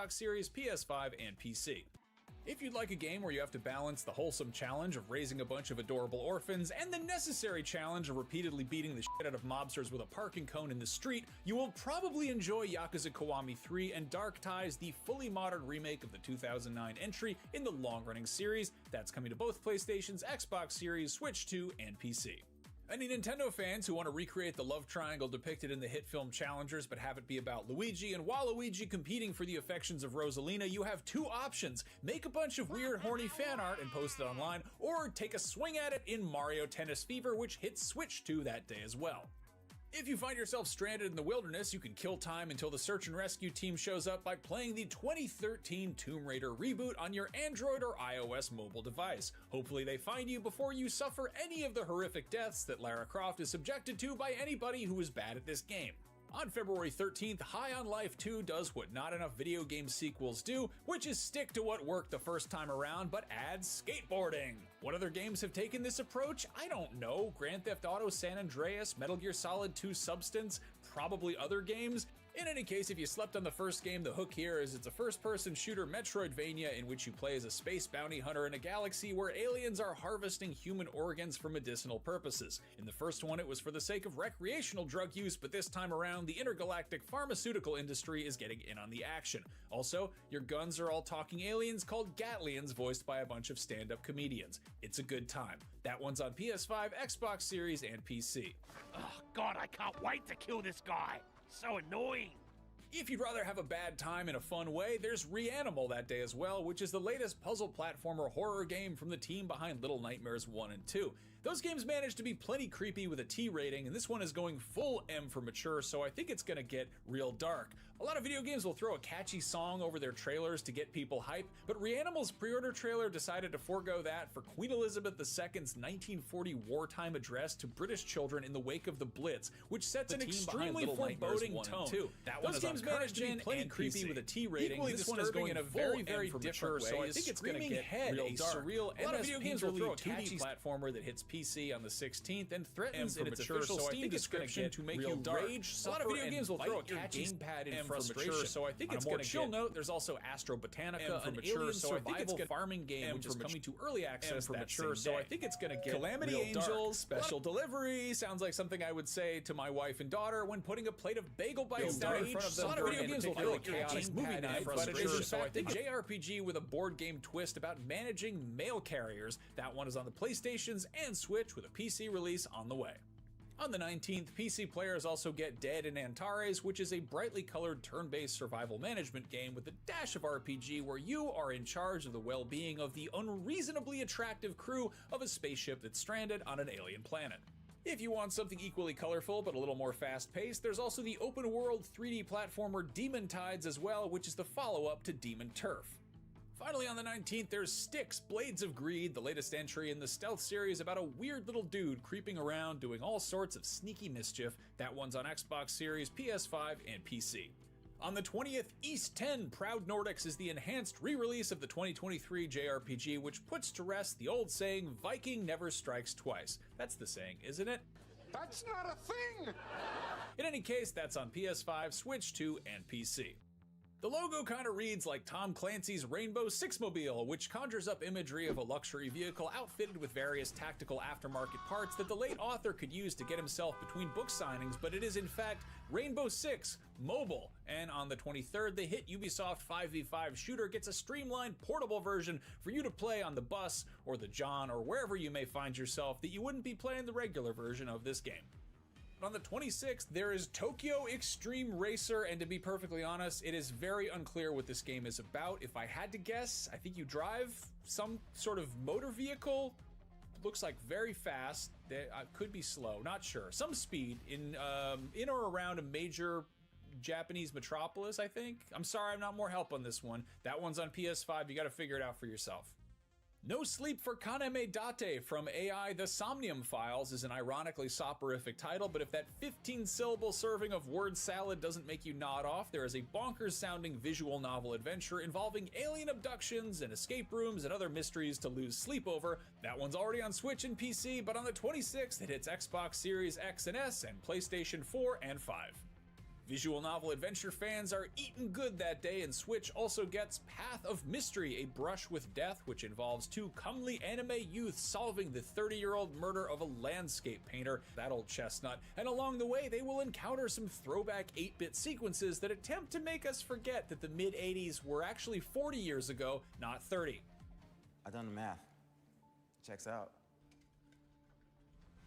Xbox Series, PS5, and PC. If you'd like a game where you have to balance the wholesome challenge of raising a bunch of adorable orphans and the necessary challenge of repeatedly beating the shit out of mobsters with a parking cone in the street, you will probably enjoy Yakuza Kiwami 3 and Dark Ties, the fully modern remake of the 2009 entry in the long-running series that's coming to both PlayStation's Xbox Series, Switch 2, and PC. Any Nintendo fans who want to recreate the love triangle depicted in the hit film Challengers but have it be about Luigi and Waluigi competing for the affections of Rosalina, you have two options: make a bunch of weird horny fan art and post it online, or take a swing at it in Mario Tennis Fever, which hits Switch 2 that day as well. If you find yourself stranded in the wilderness, you can kill time until the search and rescue team shows up by playing the 2013 Tomb Raider reboot on your Android or iOS mobile device. Hopefully they find you before you suffer any of the horrific deaths that Lara Croft is subjected to by anybody who is bad at this game. On February 13th, High on Life 2 does what not enough video game sequels do, which is stick to what worked the first time around, but adds skateboarding. What other games have taken this approach? I don't know. Grand Theft Auto San Andreas, Metal Gear Solid 2 Substance, probably other games. In any case, if you slept on the first game, the hook here is it's a first-person shooter Metroidvania in which you play as a space bounty hunter in a galaxy where aliens are harvesting human organs for medicinal purposes. In the first one, it was for the sake of recreational drug use, but this time around, the intergalactic pharmaceutical industry is getting in on the action. Also, your guns are all talking aliens called Gatlians, voiced by a bunch of stand-up comedians. It's a good time. That one's on PS5, Xbox Series, and PC. Oh God, I can't wait to kill this guy. So annoying. If you'd rather have a bad time in a fun way, there's Reanimal that day as well, which is the latest puzzle platformer horror game from the team behind Little Nightmares 1 and 2. Those games managed to be plenty creepy with a T rating, and this one is going full M for mature, so I think it's gonna get real dark. A lot of video games will throw a catchy song over their trailers to get people hype, but Reanimal's pre-order trailer decided to forego that for Queen Elizabeth II's 1940 wartime address to British children in the wake of the Blitz, which sets an extremely foreboding tone. That one is managed to be plenty creepy with a T rating. Equally this one is going in a very different way, so I think it's going to get real dark. Surreal, a lot of video games will throw a catchy platformer that hits PC on the 16th and threatens in its official Steam description to make you rage, suffer, a lot of video games will throw a catchy gamepad in frustration, so I think it's going to chill note. There's also Astro Botanica, an alien survival farming game which is coming to early access for mature, so I think it's going to get Calamity Angels Special Delivery sounds like something I would say to my wife and daughter when putting a plate of bagel bites down in front of them. A lot of video games will throw a chaotic movie night, but it is in fact a JRPG with a board game twist about managing mail carriers. That one is on the PlayStations and Switch with a PC release on the way. On the 19th, PC players also get Dead in Antares, which is a brightly colored turn-based survival management game with a dash of RPG where you are in charge of the well-being of the unreasonably attractive crew of a spaceship that's stranded on an alien planet. If you want something equally colorful but a little more fast-paced, there's also the open-world 3D platformer Demon Tides as well, which is the follow-up to Demon Turf. Finally on the 19th, there's Styx, Blades of Greed, the latest entry in the stealth series about a weird little dude creeping around doing all sorts of sneaky mischief. That one's on Xbox Series, PS5, and PC. On the 20th, East 10 Proud Nordics is the enhanced re-release of the 2023 JRPG, which puts to rest the old saying, Viking never strikes twice. That's the saying, isn't it? That's not a thing! In any case, that's on PS5, Switch 2, and PC. The logo kinda reads like Tom Clancy's Rainbow Six-Mobile, which conjures up imagery of a luxury vehicle outfitted with various tactical aftermarket parts that the late author could use to get himself between book signings, but it is in fact Rainbow Six Mobile. And on the 23rd, the hit Ubisoft 5v5 shooter gets a streamlined portable version for you to play on the bus or the John or wherever you may find yourself that you wouldn't be playing the regular version of this game. On the 26th, there is Tokyo Extreme Racer, and to be perfectly honest, it is very unclear what this game is about. If I had to guess, I think you drive some sort of motor vehicle. Looks like very fast, could be slow, not sure. Some speed in or around a major Japanese metropolis, I think. I'm sorry, I'm not more help on this one. That one's on PS5, you gotta figure it out for yourself. No Sleep for Kaname Date from AI The Somnium Files is an ironically soporific title, but if that 15-syllable serving of word salad doesn't make you nod off, there is a bonkers-sounding visual novel adventure involving alien abductions and escape rooms and other mysteries to lose sleep over. That one's already on Switch and PC, but on the 26th, it hits Xbox Series X and S and PlayStation 4 and 5. Visual novel adventure fans are eating good that day, and Switch also gets Path of Mystery, A Brush with Death, which involves two comely anime youths solving the 30-year-old murder of a landscape painter, that old chestnut, and along the way they will encounter some throwback 8-bit sequences that attempt to make us forget that the mid-80s were actually 40 years ago, not 30. I done the math. Checks out.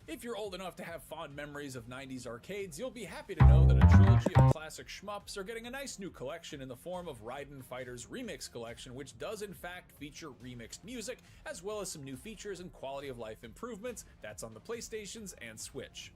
If you're old enough to have fond memories of 90s arcades, you'll be happy to know that a trilogy of classic shmups are getting a nice new collection in the form of Raiden Fighter's Remix Collection, which does in fact feature remixed music, as well as some new features and quality of life improvements. That's on the PlayStations and Switch.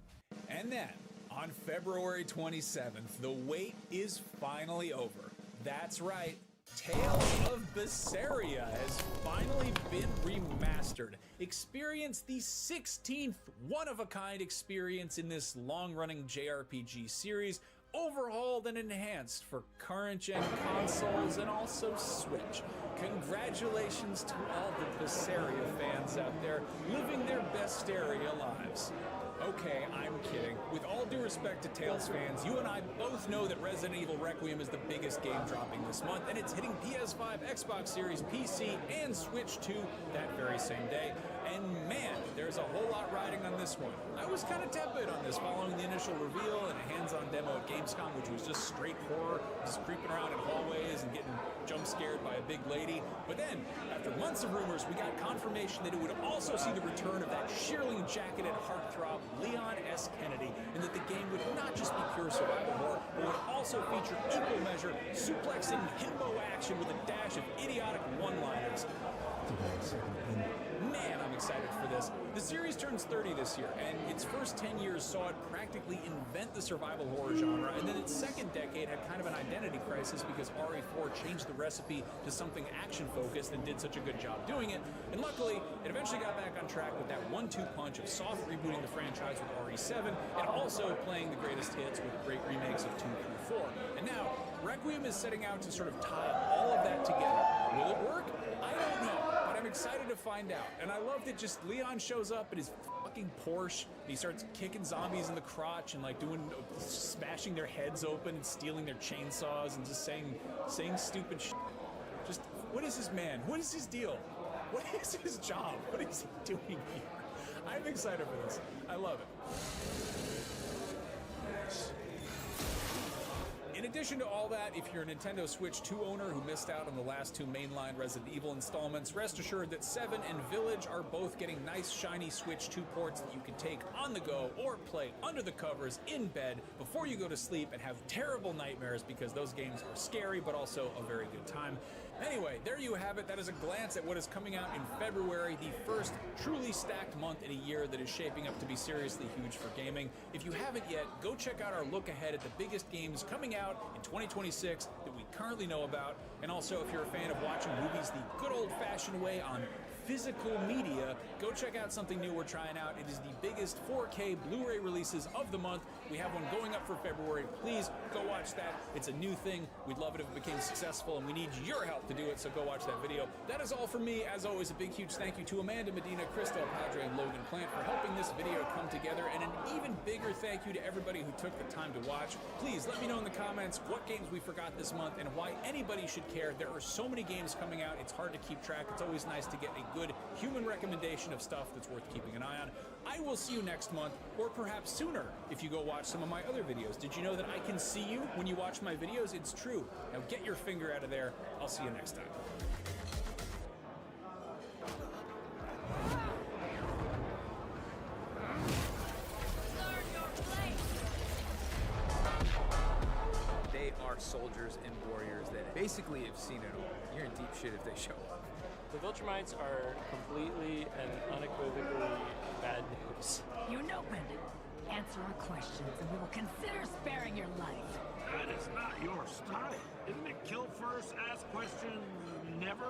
And then, on February 27th, the wait is finally over. That's right. Tales of Berseria has finally been remastered. Experience the 16th one-of-a-kind experience in this long-running JRPG series, overhauled and enhanced for current-gen consoles and also Switch. Congratulations to all the Berseria fans out there living their Berseria lives. Okay, I'm kidding. With all due respect to Tales fans, you and I both know that Resident Evil Requiem is the biggest game dropping this month, and it's hitting PS5, Xbox Series, PC, and Switch 2 that very same day. And man, there's a whole lot riding on this one. I was kind of tepid on this following the initial reveal and a hands-on demo at Gamescom, which was just straight horror, just creeping around in hallways and getting jump scared by a big lady. But then, after months of rumors, we got confirmation that it would also see the return of that shearling-jacketed heartthrob Leon S. Kennedy, and that the game would not just be pure survival horror, but would also feature equal measure suplexing himbo action with a dash of idiotic one-liners. Man, I'm excited for this. The series turns 30 this year, and its first 10 years saw it practically invent the survival horror genre, and then its second decade had kind of an identity crisis because RE4 changed the recipe to something action-focused and did such a good job doing it, and luckily, it eventually got back on track with that 1-2 punch of soft rebooting the franchise with RE7, and also playing the greatest hits with great remakes of 2 through 4. And now, Requiem is setting out to sort of tie all of that together. Will it work? I don't know. I'm excited to find out, and I love that just Leon shows up in his fucking Porsche, and he starts kicking zombies in the crotch and like smashing their heads open and stealing their chainsaws and just saying stupid shit. Just, what is this man? What is his deal? What is his job? What is he doing here? I'm excited for this. I love it. In addition to all that, if you're a Nintendo Switch 2 owner who missed out on the last 2 mainline Resident Evil installments, rest assured that 7 and Village are both getting nice shiny Switch 2 ports that you can take on the go or play under the covers in bed before you go to sleep and have terrible nightmares, because those games are scary but also a very good time. Anyway, there you have it. That is a glance at what is coming out in February, the first truly stacked month in a year that is shaping up to be seriously huge for gaming. If you haven't yet, go check out our look ahead at the biggest games coming out in 2026 that we currently know about. And also, if you're a fan of watching movies the good old-fashioned way on physical media, go check out something new we're trying out. It is the biggest 4K Blu-ray releases of the month. We have one going up for February. Please go watch that. It's a new thing. We'd love it if it became successful, and we need your help to do it, so go watch that video. That is all from me. As always, a big, huge thank you to Amanda Medina, Crystal Padre, and Logan Plant for helping this video come together, and an even bigger thank you to everybody who took the time to watch. Please let me know in the comments what games we forgot this month and why anybody should care. There are so many games coming out, it's hard to keep track. It's always nice to get a good human recommendation of stuff that's worth keeping an eye on. I will see you next month, or perhaps sooner if you go watch some of my other videos. Did you know that I can see you when you watch my videos? It's true. Now get your finger out of there. I'll see you next time. They are soldiers and warriors that basically have seen it all. You're in deep shit if they show up. The Viltrumites are completely and unequivocally bad news. You know, Brendan. Answer our questions and we will consider sparing your life. That is not your style. Isn't it kill first, ask questions, never?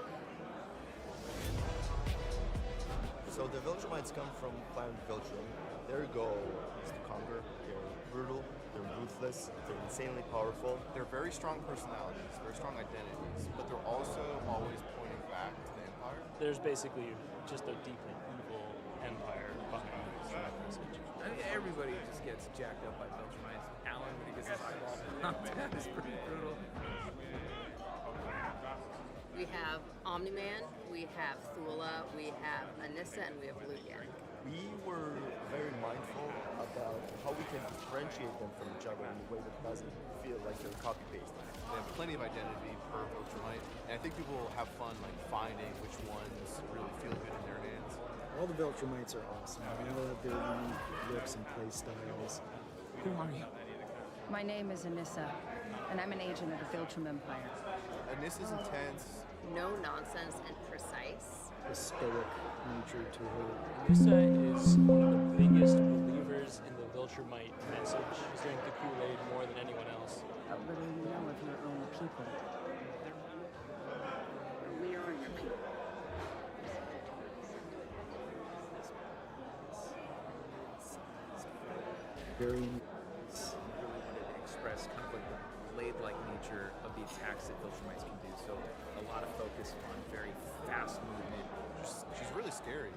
So the Viltrumites come from planet Viltrum. Their goal is to conquer. They're brutal, they're ruthless, they're insanely powerful. They're very strong personalities, very strong identities, but they're also always pointing back to the Empire. There's basically just a deeply evil empire behind this message. Everybody just gets jacked up by Viltrumites. Alan, when he gets his eyeball popped out, is pretty brutal. We have Omni-Man, we have Thula, we have Anissa, and we have Lugia. We were very mindful about how we can differentiate them from each other in a way that doesn't feel like they're copy-pasted. They have plenty of identity per Viltrumite, and I think people will have fun like finding which ones really feel good in their hands. All the Viltrumites are awesome. I mean, all of their unique looks and play styles. Who are you? My name is Anissa, and I'm an agent of the Viltrum Empire. Anissa's intense. No nonsense and precise. The stoic nature to her. Anissa is one of the biggest believers in the Viltrumite message. She's drank the Kool-Aid more than anyone else. How little you know of your own people. We are your people. Very Really wanted to express kind of like the blade-like nature of the attacks that Viltrumites can do. So a lot of focus on very fast movement. She's really scary.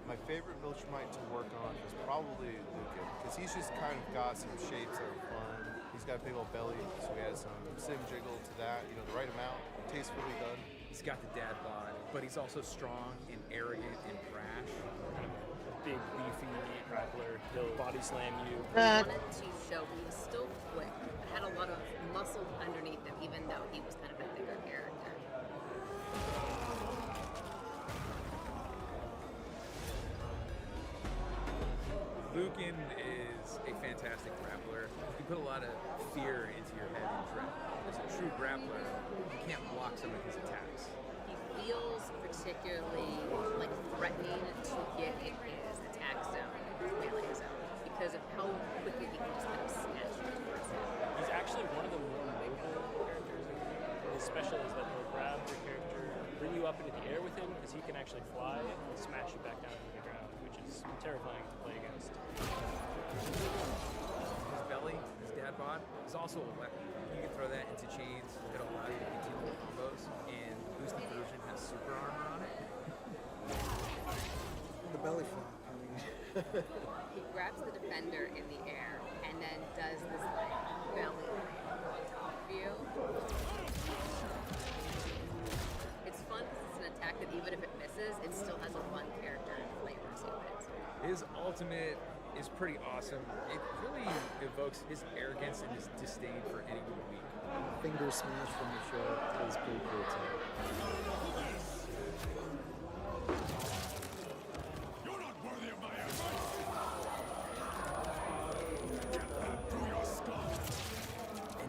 My favorite Viltrumite to work on is probably Lucan, because he's just kind of got some shapes that are fun. He's got a big old belly, so he has some sim jiggle to that, the right amount, tastefully done. He's got the dad bod, but he's also strong and arrogant and brash. Big, beefy grappler. He'll body slam you. I wanted to show he was still quick, but had a lot of muscle underneath him, even though he was kind of a bigger character. Lucan is a fantastic grappler. You put a lot of fear into your head and dread. As a true grappler, you can't block some of his attacks. He feels particularly like threatening to get in his attack zone, his melee zone, because of how quickly he can just kind of snatch you towards him. He's actually one of the more mobile characters in the game. His special is that he'll grab your character, bring you up into the air with him, because he can actually fly, and smash you back down to the ground, which is terrifying to play against. His belly, his dad bod, is also a weapon. You can throw that into chains that allow you to continue combos, and boosted version has super armor on it. The belly flop. I mean, He grabs the defender in the air and then does this like belly on top of you. It's fun because it's an attack that even if it misses, it still has a fun character flavor to it. His ultimate is pretty awesome. It really evokes his arrogance and his disdain for anyone weak. finger smash from the show is pretty cool too. You're not worthy of my advice. Get that through your skull.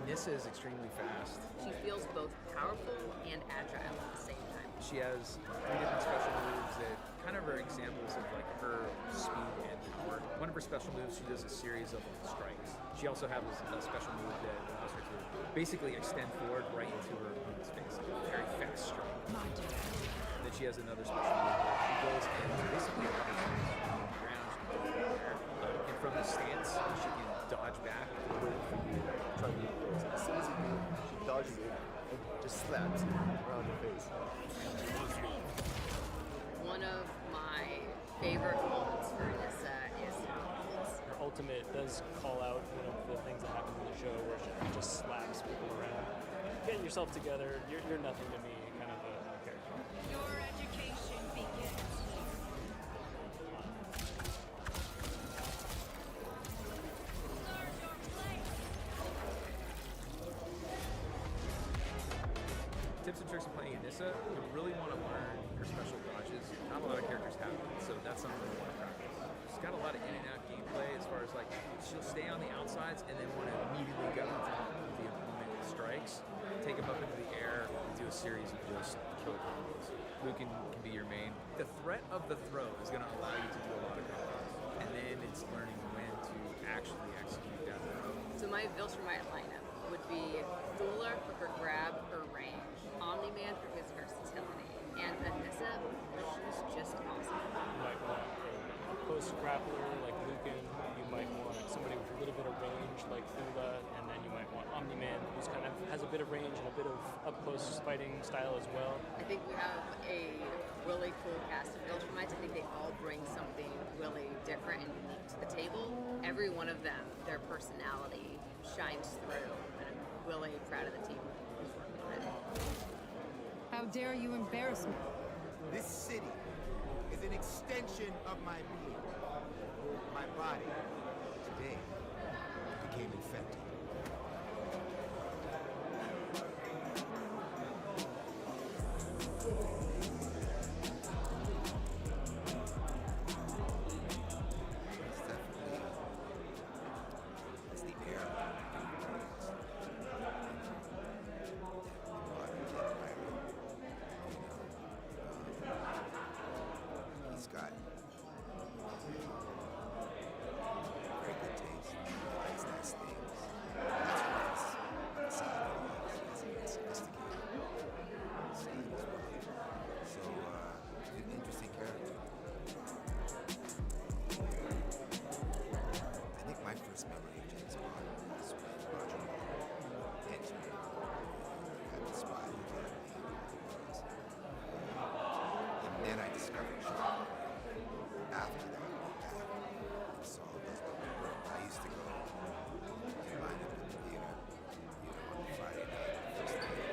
Anissa is extremely fast. She feels both powerful and agile at the same time. She has 3 different special moves that kind of are examples of like her speed and power. One of her special moves, she does a series of strikes. She also has a special move that allows her to basically extend forward right into her opponent's face. A very fast strike. Then she has another special move where she goes and basically on the ground, she can go in the air. And from the stance, she can dodge back. Try to as soon as she dodges it and just slaps it around her face. One of my favorite moments for Anissa is Her ultimate does call out one of the things that happens in the show where she just slaps people around. Get yourself together, you're nothing to me, kind of a character. Your education begins. Tips and tricks of playing Anissa, you really want to learn her special dodges. Not a lot of characters have them, so that's something you want to practice. She's got a lot of in and out gameplay as far as like she'll stay on the outsides and then want to immediately go into the opponent strikes, take them up into the air, and do a series of just killer combos. Lucan can be your main. The threat of the throw is going to allow you to do a lot of combos, and then it's learning when to actually execute that throw. So my Viltrumite lineup would be Thula for her grab, her range, Omni-Man for his versatility, and Anissa, she's just awesome. You might want a close grappler like Lucan, you might want somebody with a little bit of range like Thula, and then you might want Omni-Man, who's kind of has has a bit of range and a bit of up-close fighting style as well. I think we have a really cool cast of Viltrumites. I think they all bring something really different and unique to the table. Every one of them, their personality shines through, and I'm really proud of the team who's working on it. How dare you embarrass me? This city is an extension of my being. My body, today, became infected. It's the air. He's got very good taste. He likes nice things. That's what his side is. He's very sophisticated side as well. So, an interesting character. I think my first memory of James Bond was when Roger Moore entered at the spy academy. And then I discovered Sean. After that, I saw those movies. I used to go and line up in the theater, on Friday night, first night.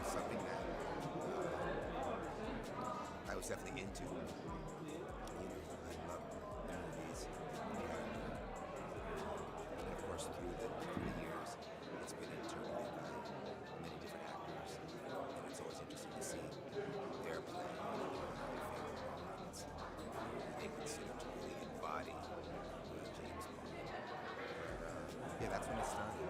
Something that I was definitely into. I love the movies, the character. And of course, through the years, it's been interpreted by many different actors, and it's always interesting to see their play, their favorite moments. They consider to really embody James Bond. Yeah, that's when it started.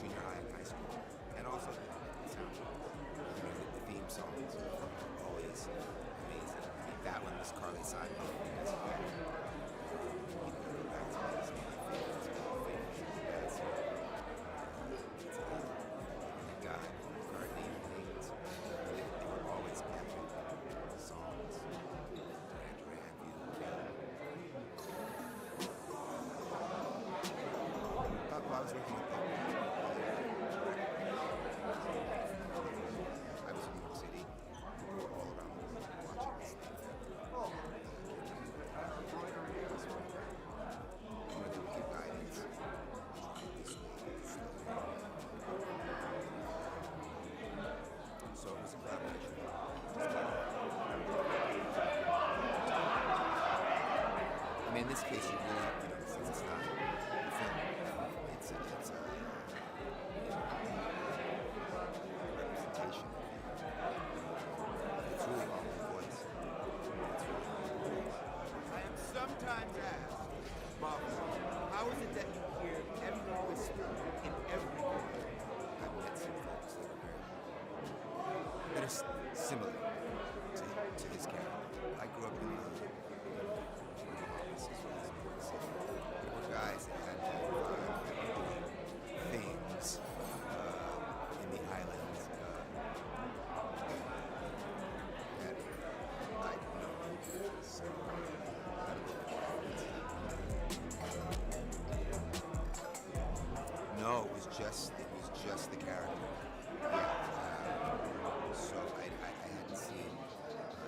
Junior high and high school, and also the soundtrack. The theme songs are always amazing. I mean, that one was Carly Simon. Because, back to this, my favorites, God, McCartney and things, they were always captured songs. Duran Duran, While I was working with them, I was in New York City. We were all around the world watching this thing. Under the wicked guidance, trying this way, so it was a collaboration. I mean, in this case, you really, since it's not a film, it's a representation. It's really all my voice. I am sometimes asked, Bob, how is it that you hear every whisper in every word? I've met some folks that are similar to his character. I grew up in the office as well as New York City. There were guys that had that vibe, that were doing things in the islands that I'd known. So, no, it was just the character. Yeah. So I hadn't seen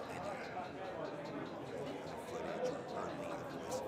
any footage or heard any of the voice.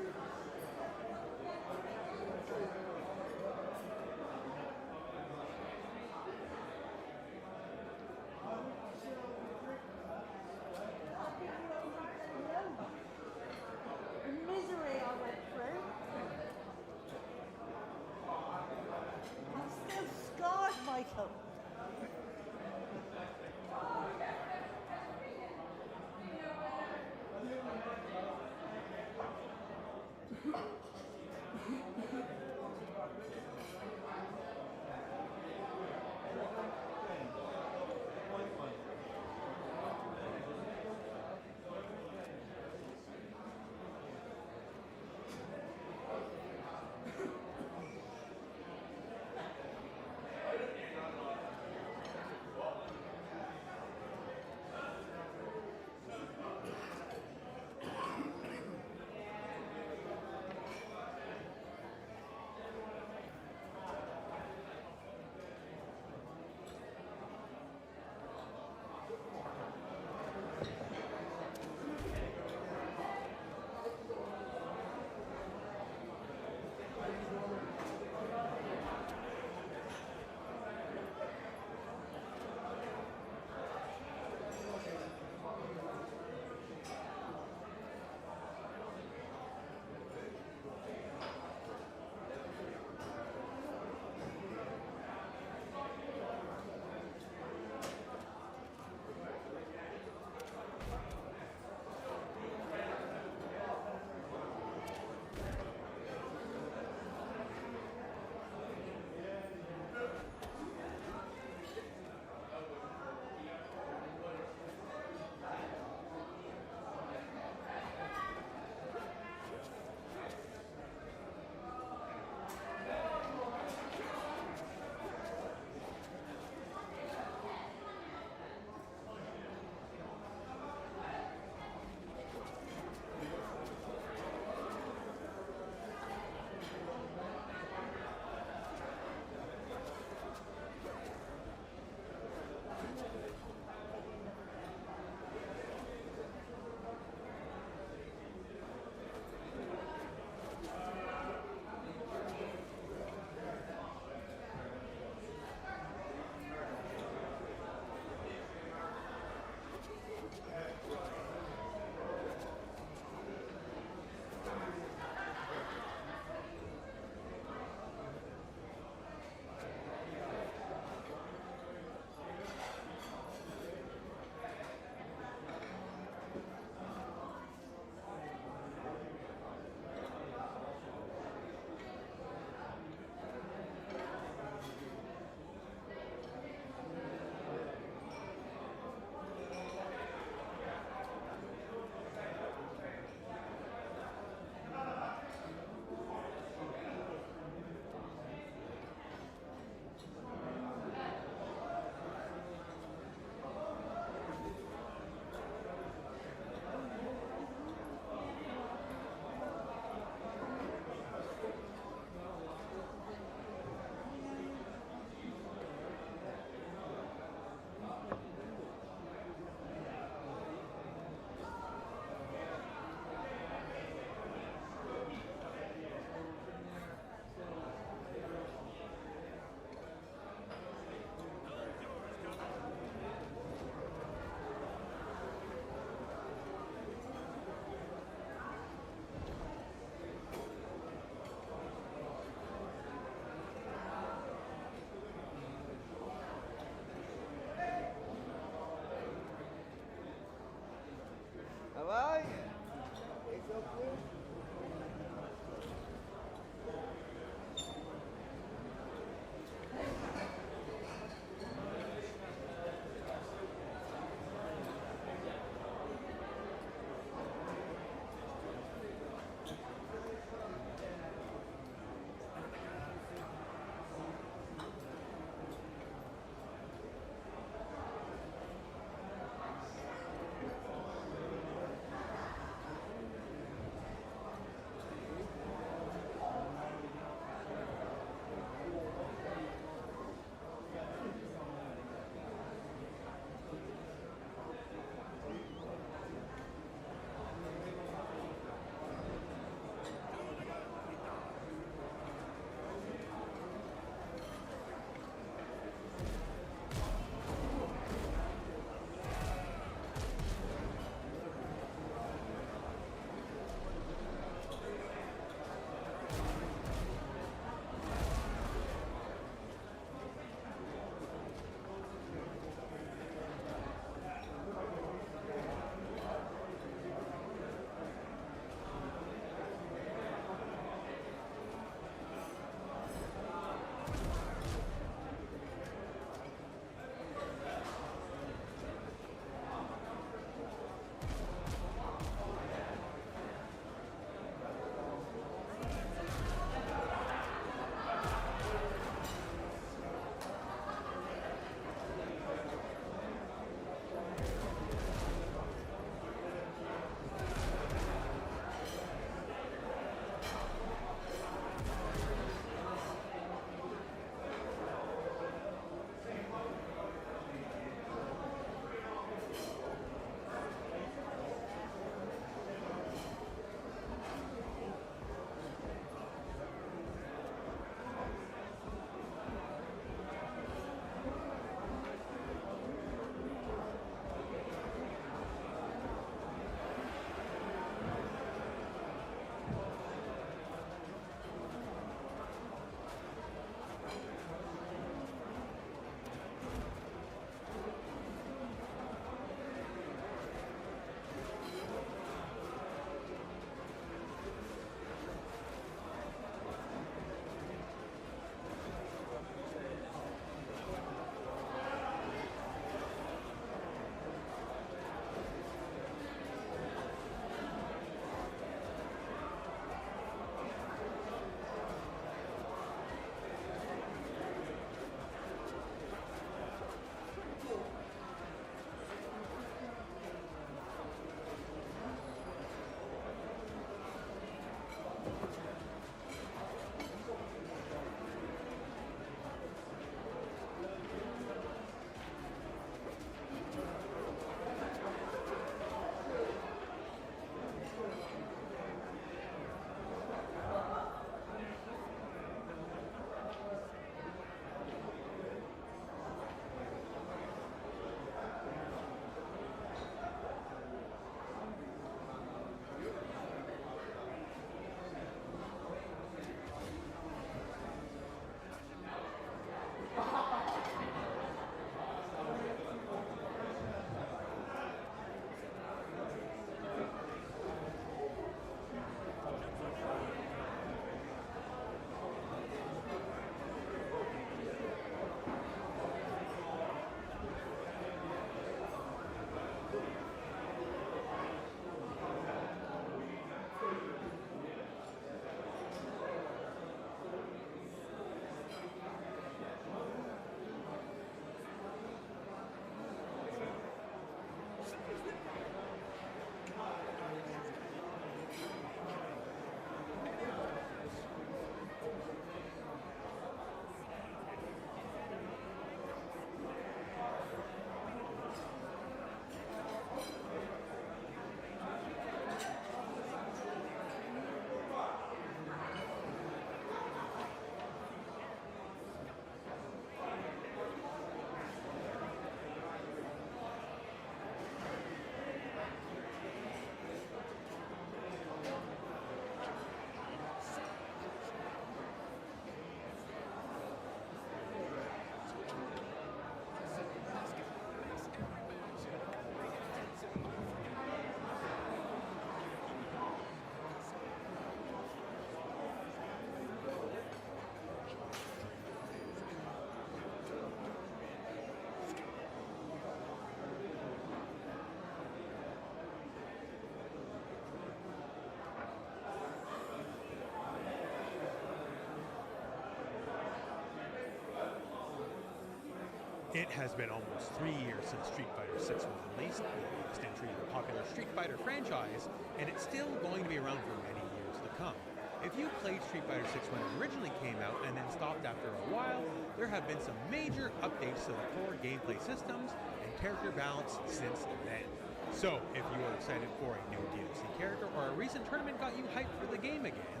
It has been almost 3 years since Street Fighter 6 was released, the latest entry in the popular Street Fighter franchise, and it's still going to be around for many years to come. If you played Street Fighter 6 when it originally came out and then stopped after a while, there have been some major updates to the core gameplay systems and character balance since then. So, if you are excited for a new DLC character or a recent tournament got you hyped for the game again,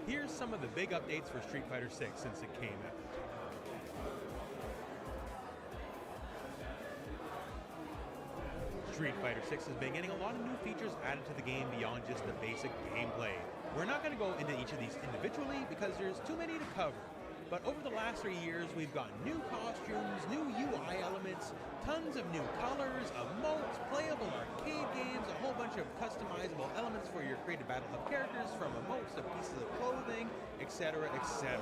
here's some of the big updates for Street Fighter 6 since it came out. Street Fighter 6 has been getting a lot of new features added to the game beyond just the basic gameplay. We're not going to go into each of these individually because there's too many to cover. But over the last 3 years, we've gotten new costumes, new UI elements, tons of new colors, emotes, playable arcade games, a whole bunch of customizable elements for your creative Battle Hub characters, from emotes to pieces of clothing, etc., etc.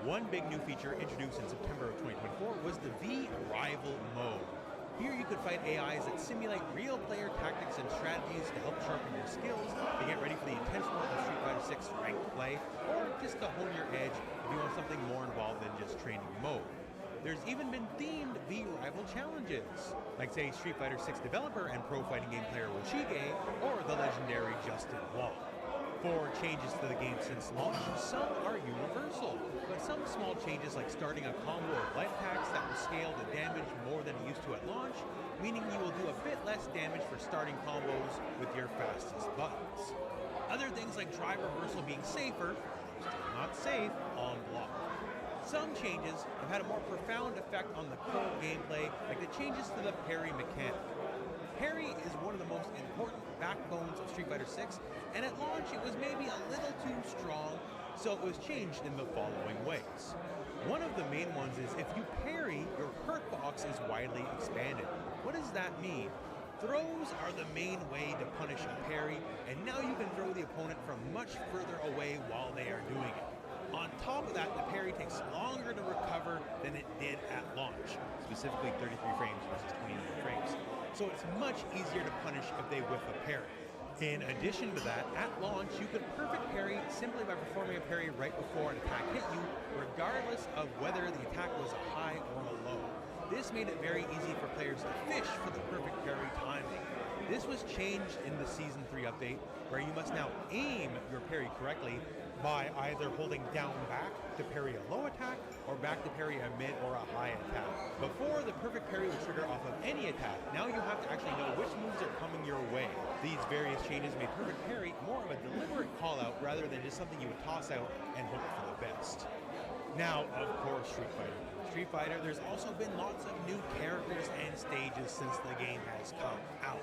One big new feature introduced in September of 2024 was the V-Rival mode. Here you could fight AIs that simulate real player tactics and strategies to help sharpen your skills to get ready for the intense mode of Street Fighter 6 ranked play, or just to hone your edge if you want something more involved than just training mode. There's even been themed V-Rival challenges, like say Street Fighter 6 developer and pro fighting game player Woshige, or the legendary Justin Wong. 4 changes to the game since launch. Some are universal, but some small changes like starting a combo of light attacks that will scale the damage more than it used to at launch, meaning you will do a bit less damage for starting combos with your fastest buttons. Other things like drive reversal being safer, still not safe, on block. Some changes have had a more profound effect on the core gameplay, like the changes to the parry mechanic. Parry is one of the most important backbones of Street Fighter 6, and at launch it was maybe a little too strong, so it was changed in the following ways. One of the main ones is if you parry, your perk box is widely expanded. What does that mean? Throws are the main way to punish a parry, and now you can throw the opponent from much further away while they are doing it. On top of that, the parry takes longer to recover than it did at launch, specifically 33 frames versus 29 frames. So it's much easier to punish if they whiff a parry. In addition to that, at launch, you could perfect parry simply by performing a parry right before an attack hit you, regardless of whether the attack was a high or a low. This made it very easy for players to fish for the perfect parry timing. This was changed in the Season 3 update, where you must now aim your parry correctly by either holding down back to parry a low attack or back to parry a mid or a high attack. Before, the perfect parry would trigger off of any attack. Now you have to actually know which moves are coming your way. These various changes made perfect parry more of a deliberate call out rather than just something you would toss out and hope for the best. Now, of course, Street Fighter, there's also been lots of new characters and stages since the game has come out.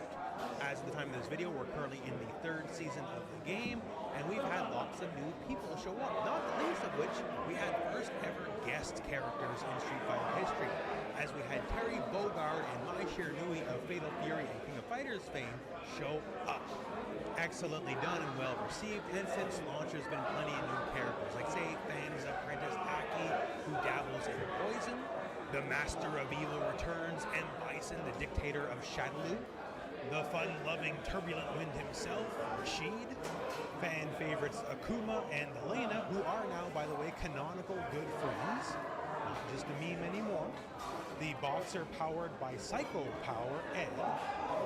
As of the time of this video, we're currently in the 3rd season of the game, and we've had lots of new people show up, not the least of which we had first ever guest characters in Street Fighter history, as we had Terry Bogard and Mai Shiranui of Fatal Fury and King of Fighters fame show up. Excellently done and well received, and since launch there's been plenty of new characters, like say Fan's apprentice Aki, who dabbles in poison, the Master of Evil returns, and Bison, the dictator of Shadaloo, the fun-loving Turbulent Wind himself, Rashid, fan favorites Akuma and Elena, who are now, by the way, canonical good friends, not just a meme anymore, the boxer powered by Psycho Power, Ed,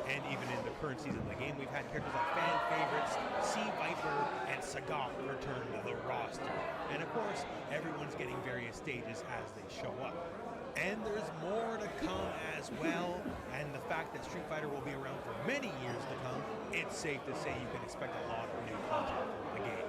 and even in the current season of the game, we've had characters like fan favorites Sea Viper and Sagat return to the roster. And of course, everyone's getting various stages as they show up. And there's more to come as well, and the fact that Street Fighter will be around for many years to come, it's safe to say you can expect a lot of new content for the game.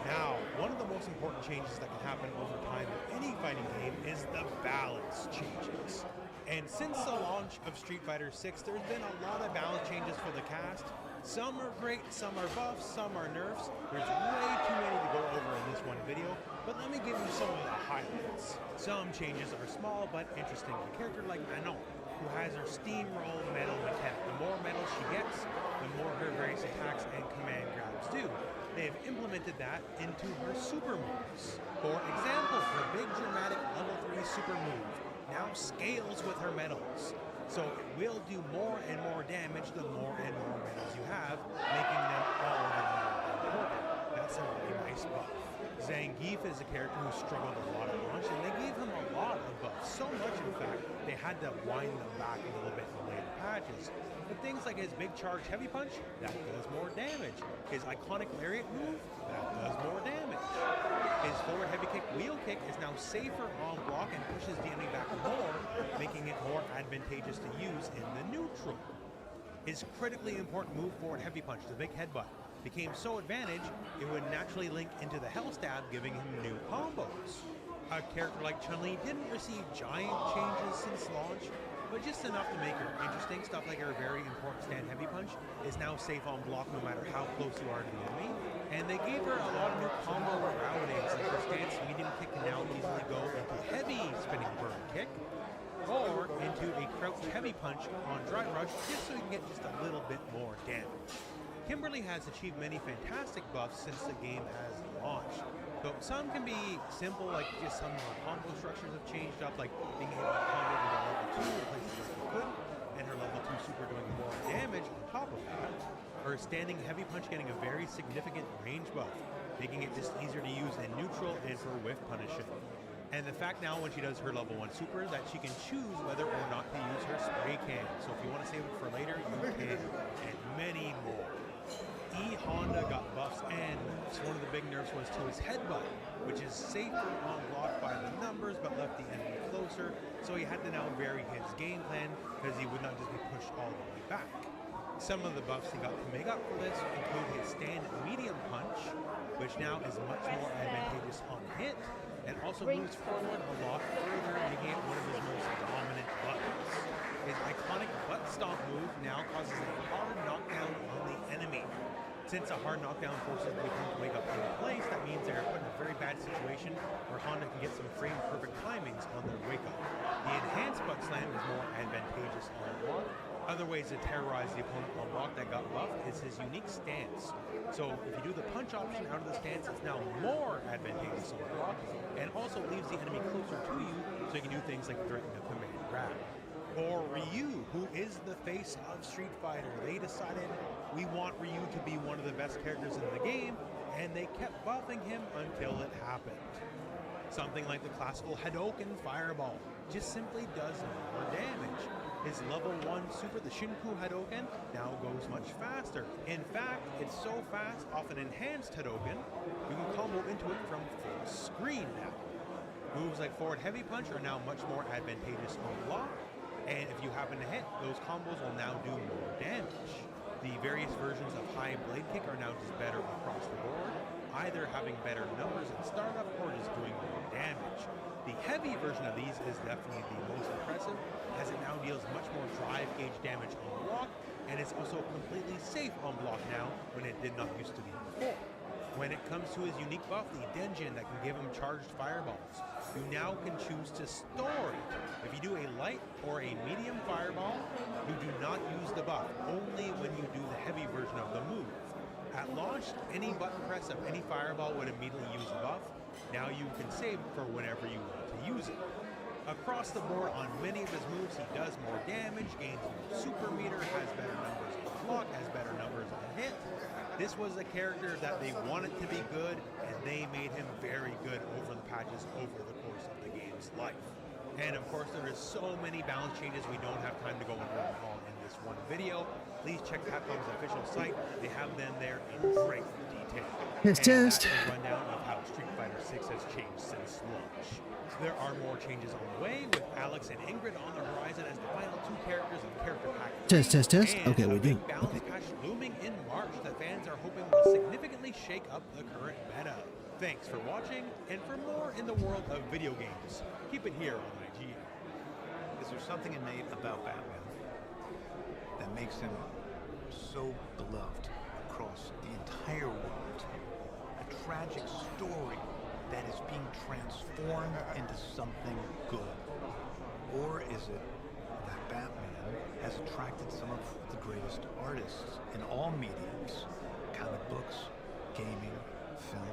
Now, one of the most important changes that can happen over time in any fighting game is the balance changes. And since the launch of Street Fighter 6, there's been a lot of balance changes for the cast. Some are great, some are buffs, some are nerfs. There's way too many to go over in this one video, but let me give you some of the highlights. Some changes are small but interesting. A character like Manon, who has her steamroll medal mechanic. The more medals she gets, the more her various attacks and command grabs do. They've implemented that into her super moves. For example, her big dramatic level 3 super move now scales with her medals. So it will do more and more damage the more and more medals you have, making them all the more important. That's a really nice buff. Zangief is a character who struggled a lot at launch, and they gave him a lot of buffs. So much, in fact, they had to wind them back a little bit in the later patches. But things like his big charge heavy punch, that does more damage. His iconic lariat move, that does more damage. His forward heavy kick wheel kick is now safer on block and pushes the enemy back more, making it more advantageous to use in the neutral. His critically important move forward heavy punch, the big headbutt, became so advantaged, it would naturally link into the Hell Stab, giving him new combos. A character like Chun-Li didn't receive giant changes since launch, but just enough to make her interesting. Stuff like her very important stand heavy punch is now safe on block no matter how close you are to the enemy. And they gave her a lot of new combo routing's, like her stance medium kick can now easily go into heavy spinning burn kick, or into a crouch heavy punch on dry rush, just so you can get just a little bit more damage. Kimberly has achieved many fantastic buffs since the game has launched. Though some can be simple, like just some of her combo structures have changed up, like being able to combo with a level 2 in places where she couldn't, and her level 2 super doing more damage on top of that. Her standing heavy punch getting a very significant range buff, making it just easier to use in neutral and for whiff punishing. And the fact now when she does her level 1 super that she can choose whether or not to use her spray can. So if you want to save it for later, you can. And many more. E Honda got buffs, and one of the big nerfs was to his headbutt, which is safer on block by the numbers but left the enemy closer, so he had to now vary his game plan because he would not just be pushed all the way back. Some of the buffs he got to make up for this include his stand medium punch, which now is much more advantageous on hit, and also moves forward a lot further, making it one of his most dominant buttons. His iconic butt stomp move now causes a hard knockdown on the enemy. Since a hard knockdown forces the opponent to wake up in place, that means they're put in a very bad situation where Honda can get some frame-perfect timings on their wake-up. The enhanced butt slam is more advantageous on block. Other ways to terrorize the opponent on block that got buffed is his unique stance. So if you do the punch option out of the stance, it's now more advantageous on block, and also leaves the enemy closer to you, so you can do things like threaten a command grab. Or Ryu, who is the face of Street Fighter. They decided we want Ryu to be one of the best characters in the game, and they kept buffing him until it happened. Something like the classical Hadouken Fireball just simply does more damage. His level 1 super, the Shinku Hadouken, now goes much faster. In fact, it's so fast, off an enhanced Hadouken, you can combo into it from full screen now. Moves like forward heavy punch are now much more advantageous on block, and if you happen to hit, those combos will now do more damage. The various versions of high blade kick are now just better across the board, either having better numbers at startup or just doing more damage. The heavy version of these is definitely the most impressive, as it now deals much more drive gauge damage on block, and it's also completely safe on block now when it did not used to be before. When it comes to his unique buff, the Denjin that can give him charged fireballs, you now can choose to store it. If you do a light or a medium fireball, you do not use the buff, only when you do the heavy version of the move. At launch, any button press of any fireball would immediately use the buff. Now you can save it for whenever you want to use it. Across the board on many of his moves, he does more damage, gains more super meter, has better numbers on block, has better numbers on hit. This was a character that they wanted to be good, and they made him very good over the patches over the course of the game's life. And of course, there is so many balance changes, we don't have time to go over them all in this one video. Please check Capcom's official site. They have them there in great detail. Test. That's a rundown of how Street Fighter 6 has changed since launch. There are more changes on the way, with Alex and Ingrid on the horizon as the final 2 characters in Character Pack 3. Test. Okay, we do. Balance patch looming in March that fans are hoping will significantly shake up the current meta. Thanks for watching, and for more in the world of video games, keep it here on IGN. Is there something innate about Batman that makes him so beloved across the entire world? A tragic story that is being transformed into something good? Or is it that Batman has attracted some of the greatest artists in all mediums, comic books, gaming, film,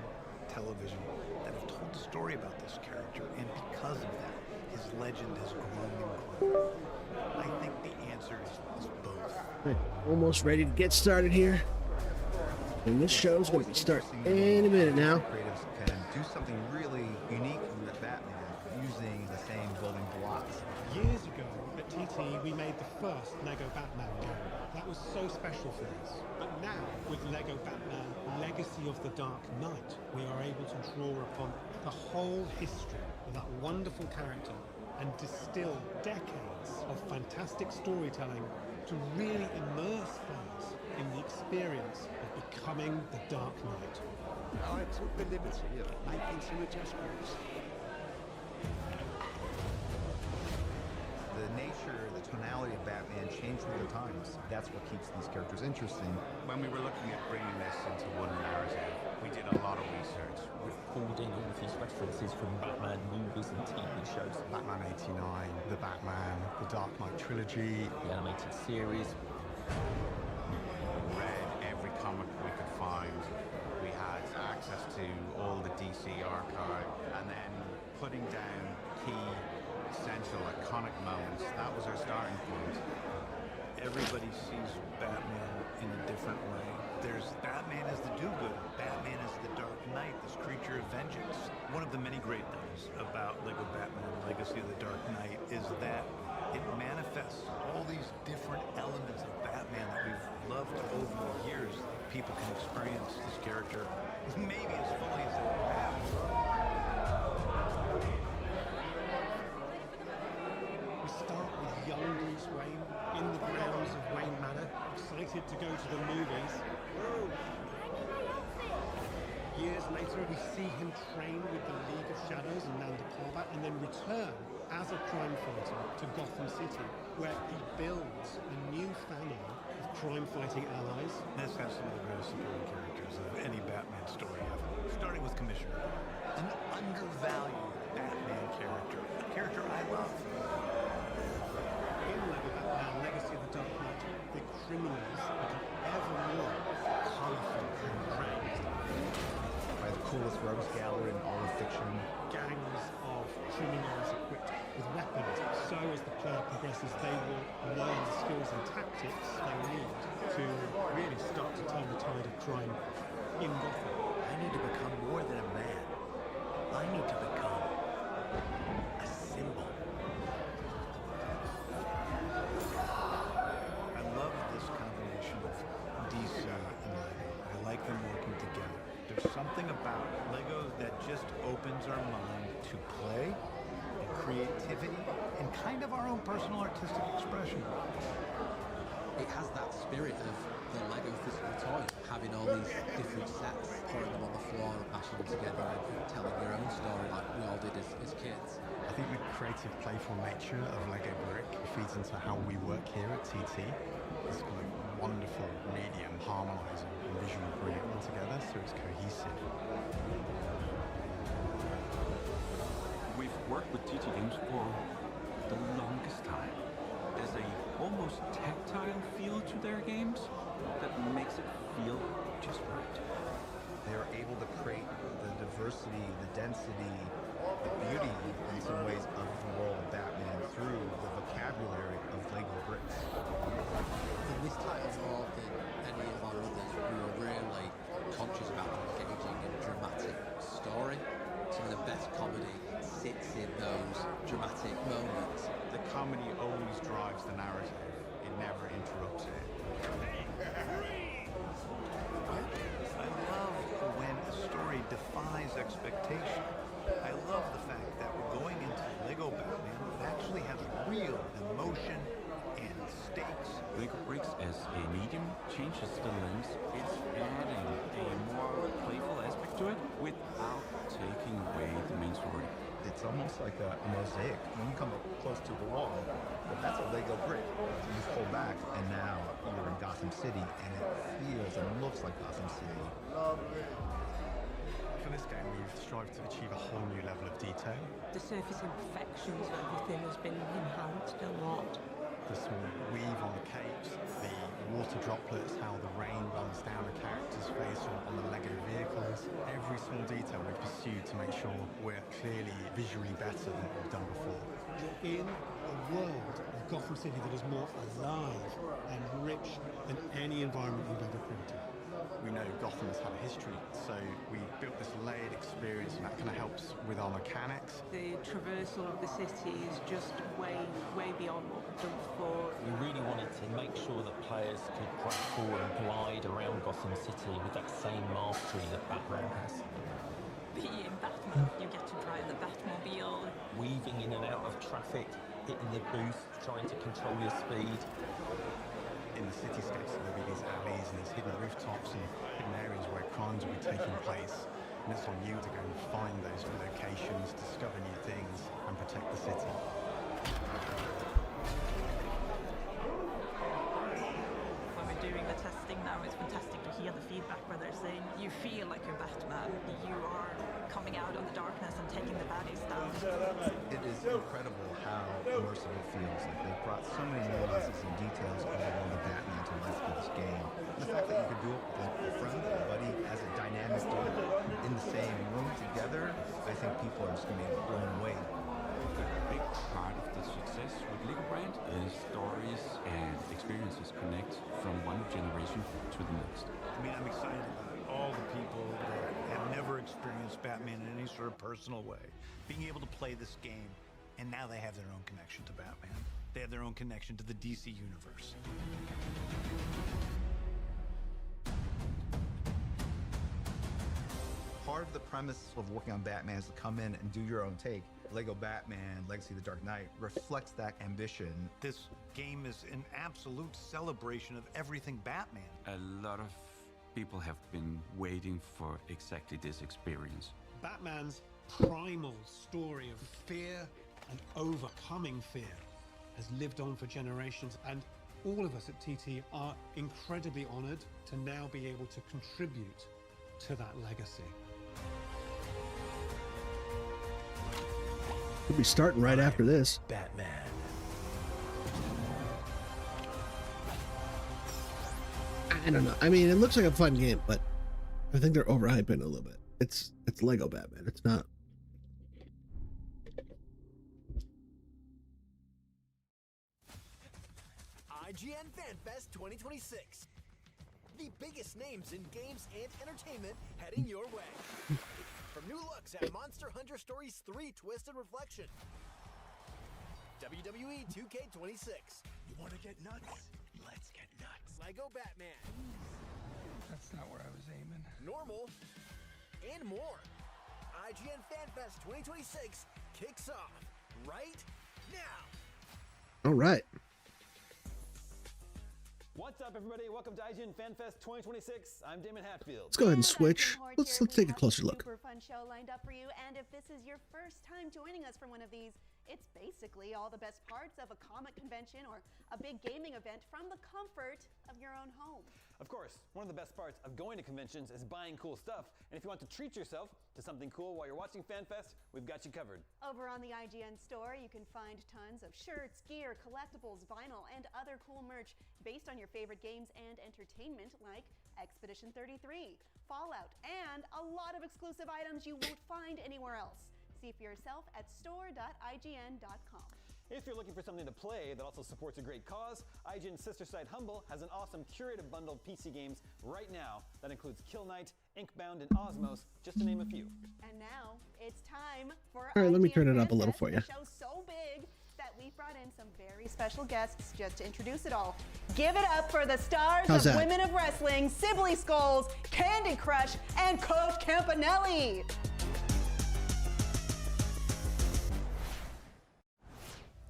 television, that have told the story about this character, and because of that, his legend has grown and grown? I think the answer is both. Almost ready to get started here. And this show's going to be starting any minute now. Creatives can do something really unique with Batman using the same building blocks. Years ago at TT, we made the first Lego Batman game. That was so special for us. But now, with Lego Batman Legacy of the Dark Knight, we are able to draw upon the whole history of that wonderful character and distill decades of fantastic storytelling to really immerse fans in the experience of becoming the Dark Knight. I took the liberty of making some adjustments. The nature, the tonality of Batman changed with the times. That's what keeps these characters interesting. When we were looking at bringing this into one narrative, we did a lot of research. We've pulled in all of these references from Batman movies and TV shows. Batman 89, the Batman, the Dark Knight trilogy, the animated series. Read every comic we could find. We had access to all the DC archive, and then putting down key, essential, iconic moments. That was our starting point. Everybody sees Batman in a different way. There's Batman as the do-gooder, Batman as the Dark Knight, this creature of vengeance. One of the many great things about Lego Batman Legacy of the Dark Knight is that it manifests all these different elements of Batman that we've loved over the years. People can experience this character maybe as fully as they have. We start with young Bruce Wayne in the grounds of Wayne Manor, excited to go to the movies. Years later, we see him train with the League of Shadows and Nanda Parbat, and then return as a crime fighter to Gotham City, where he builds a new family of crime-fighting allies. This has some of the greatest supporting characters of any Batman story ever. Starting with Commissioner, an undervalued Batman character, a character I love. In Lego Batman Legacy of the Dark Knight, the criminals become ever more colorful and raised. By the coolest rogues gallery in all of fiction. Gangs of criminals equipped with weapons. So as the player progresses, they will learn the skills and tactics they need to really start to turn the tide of crime in Gotham. I need to become more than a man. I need to become a symbol. I love this combination of DC and Lego. I like them working together. There's something about Lego that just opens our mind to play and creativity and kind of our own personal artistic expression. It has that spirit of the Lego physical toy, having all these different sets, pouring them on the floor and mashing them together and telling your own story like we all did as kids. I think the creative, playful nature of Lego Brick feeds into how we work here at TT. This kind of wonderful medium harmonizing and visually bringing it all together so it's cohesive. We've worked with TT Games for the longest time. There's a almost tactile feel to their games that makes it feel just right. They're able to create the diversity, the density, the beauty in some ways of the world of Batman through the vocabulary of Lego bricks. In this title more than any of our others, we were really conscious about an engaging and dramatic story. Some of the best comedy sits in those dramatic moments. The comedy always drives the narrative. It never interrupts it. I love when a story defies expectation. I love the fact that we're going into Lego Batman that actually has real emotion and stakes. Lego Bricks as a medium changes the lens. It's adding a more playful aspect to it without taking away the main story. It's almost like a mosaic. When you come up close to the wall, that's a Lego brick. So you pull back, and now you're in Gotham City, and it feels and looks like Gotham City. For this game, we've strived to achieve a whole new level of detail. The surface imperfections of everything has been enhanced a lot. The small weave on the capes, the water droplets, how the rain runs down a character's face on the Lego vehicles. Every small detail we've pursued to make sure we're clearly visually better than we've done before. You're in a world of Gotham City that is more alive and rich than any environment you've ever created. We know Gotham has had a history, so we built this layered experience, and that kind of helps with our mechanics. The traversal of the city is just way beyond what we've done before. We really wanted to make sure that players could grapple and glide around Gotham City with that same mastery that Batman has. Being Batman, you get to drive the Batmobile. Weaving in and out of traffic, hitting the boost, trying to control your speed. In the cityscapes, there'll be these alleys and these hidden rooftops and hidden areas where crimes will be taking place. And it's on you to go and find those locations, discover new things, and protect the city. When we're doing the testing now, it's fantastic to hear the feedback where they're saying you feel like you're Batman. You are coming out of the darkness and taking the baddies down. It is incredible how immersive it feels. Like they've brought so many nuances and details of the world of Batman to life for this game. And the fact that you could do it with a friend, a buddy, as a dynamic duo in the same room together, I think people are just going to be blown away. A big part of the success with Lego Brand is stories and experiences connect from one generation to the next. I mean, I'm excited about all the people that have never experienced Batman in any sort of personal way, being able to play this game, and now they have their own connection to Batman. They have their own connection to the DC universe. Part of the premise of working on Batman is to come in and do your own take. Lego Batman, Legacy of the Dark Knight reflects that ambition. This game is an absolute celebration of everything Batman. A lot of people have been waiting for exactly this experience. Batman's primal story of fear and overcoming fear has lived on for generations, and all of us at TT are incredibly honored to now be able to contribute to that legacy. We'll be starting right after this. Batman. I don't know. I mean, it looks like a fun game, but I think they're overhyping it a little bit. It's Lego Batman. It's not. IGN Fan Fest 2026. The biggest names in games and entertainment heading your way. From new looks at Monster Hunter Stories 3 Twisted Reflection, WWE 2K26. You want to get nuts? Let's get nuts. Lego Batman. That's not where I was aiming. Normal. And more. IGN Fan Fest 2026 kicks off right now. All right. What's up, everybody? Welcome to IGN Fan Fest 2026. I'm Damon Hatfield. Let's go ahead and switch. Let's take a closer look. Super fun show lined up for you, and if this is your first time joining us for one of these, it's basically all the best parts of a comic convention or a big gaming event from the comfort of your own home. Of course, one of the best parts of going to conventions is buying cool stuff, and if you want to treat yourself to something cool while you're watching Fan Fest, we've got you covered. Over on the IGN store, you can find tons of shirts, gear, collectibles, vinyl, and other cool merch based on your favorite games and entertainment like Expedition 33, Fallout, and a lot of exclusive items you won't find anywhere else. See for yourself at store.ign.com. If you're looking for something to play that also supports a great cause, IGN's sister site Humble has an awesome curated bundle of PC games right now that includes Kill Knight, Inkbound, and Osmos, just to name a few. And now it's time for All right, let me IGN turn it Fan up a little Fest, for you. a show so big that we brought in some very special guests just to introduce it all. Give it up for the stars How's of that? Women of Wrestling, Sibley Skulls, Candy Crush, and Coach Campanelli.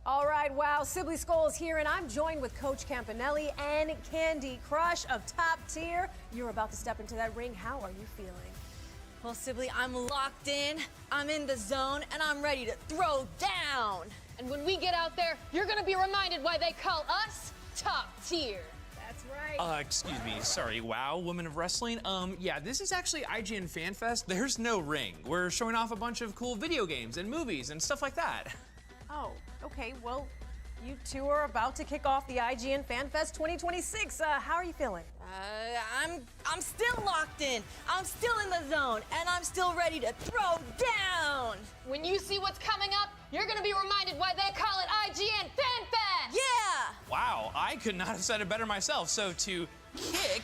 All right, wow, Sibley Skulls here, and I'm joined with Coach Campanelli and Candy Crush of Top Tier. You're about to step into that ring. How are you feeling? Well, Sibley, I'm locked in, I'm in the zone, and I'm ready to throw down. And when we get out there, you're gonna be reminded why they call us Top Tier. That's right. Excuse me, sorry, wow, Women of Wrestling? Yeah, this is actually IGN Fan Fest. There's no ring. We're showing off a bunch of cool video games and movies and stuff like that. Oh, okay, well, you two are about to kick off the IGN Fan Fest 2026. How are you feeling? I'm still locked in, I'm still in the zone, and I'm still ready to throw down. When you see what's coming up, you're gonna be reminded why they call it IGN Fan Fest. I could not have said it better myself. So to kick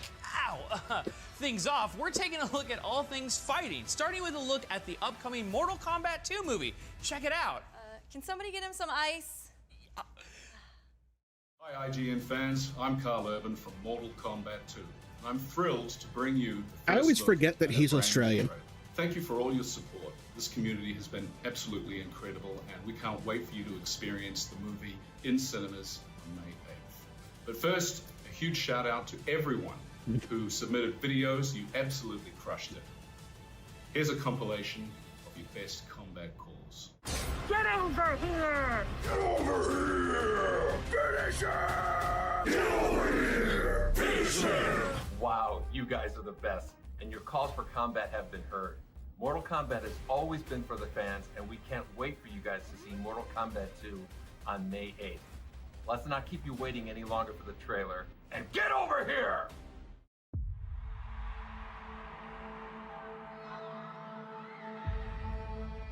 things off, we're taking a look at all things fighting, starting with a look at the upcoming Mortal Kombat 2 movie. Check it out. Can somebody get him some ice? Hi IGN fans, I'm Carl Urban from Mortal Kombat 2. I'm thrilled to bring you the I always first forget look that at a he's brand new Australian. trailer. Thank you for all your support. This community has been absolutely incredible, and we can't wait for you to experience the movie in cinemas on May 8th. But first, a huge shout out to everyone who submitted videos. You absolutely crushed it. Here's a compilation of your best combat calls. Get over here! Get over here! Finish him! Get over here! Finish him! Wow, you guys are the best, and your calls for combat have been heard. Mortal Kombat has always been for the fans, and we can't wait for you guys to see Mortal Kombat 2 on May 8th. Let's not keep you waiting any longer for the trailer, and get over here!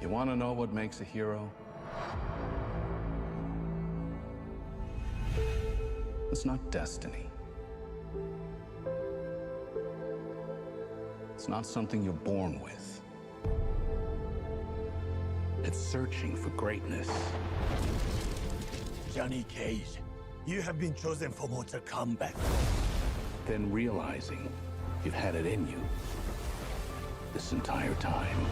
You want to know what makes a hero? It's not destiny. It's not something you're born with. It's searching for greatness. Johnny Cage, you have been chosen for Mortal Kombat. Then realizing you've had it in you this entire time.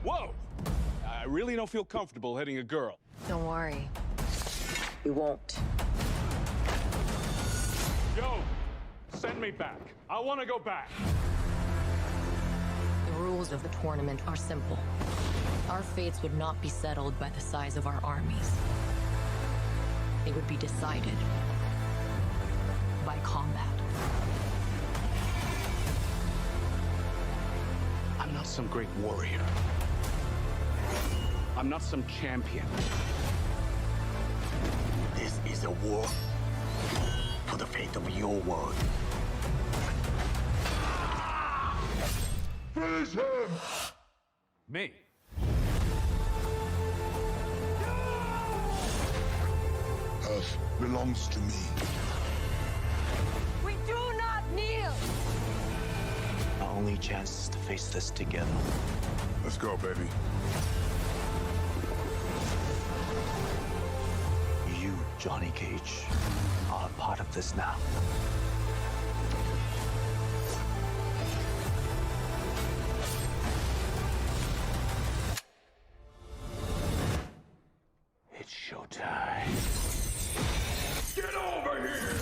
Whoa! I really don't feel comfortable hitting a girl. Don't worry. You won't. Yo, send me back. I want to go back. The rules of the tournament are simple. Our fates would not be settled by the size of our armies. They would be decided by combat. I'm not some great warrior. I'm not some champion. This is a war for the fate of your world. Finish him! Me? Earth belongs to me. We do not kneel! Our only chance is to face this together. Let's go, baby. You, Johnny Cage, are a part of this now. It's showtime. Get over here!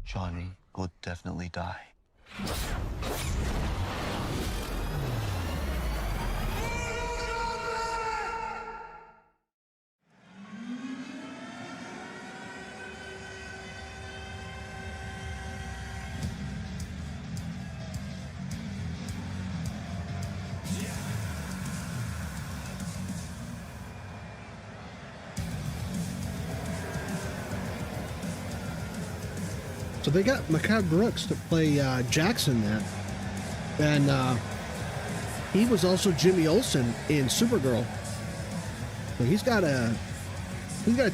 Johnny will definitely die. So they got Mehcad Brooks to play Jackson there, and he was also Jimmy Olsen in Supergirl. So he's got a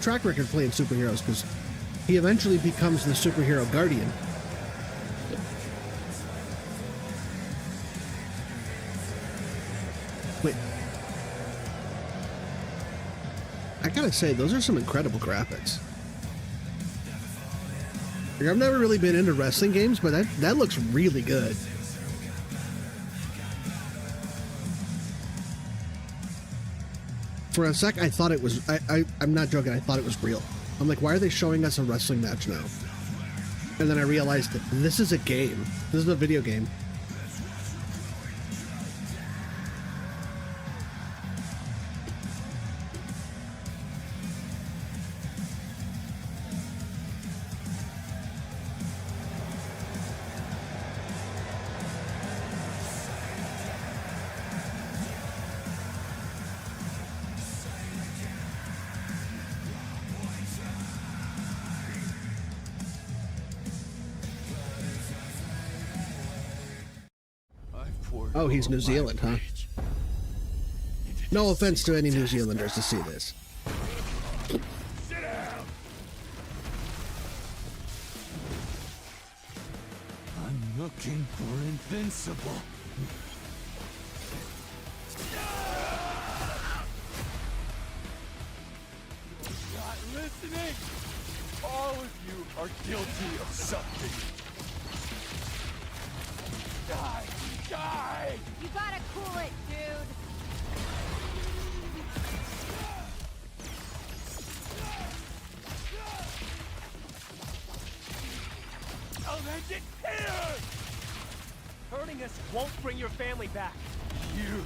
track record playing superheroes because he eventually becomes the superhero Guardian. Wait, I gotta say those are some incredible graphics. I've never really been into wrestling games, but that looks really good. For a sec, I thought it was... I'm not joking, I thought it was real. I'm like, why are they showing us a wrestling match now? And then I realized that this is a game. This is a video game. Oh, he's New Zealand, huh? No offense to any New Zealanders to see this. Sit down. I'm looking for invincible. Not listening. All of you are guilty of something. Die! Die! You gotta cool it, dude. I'll end it here! Hurting us won't bring your family back. You.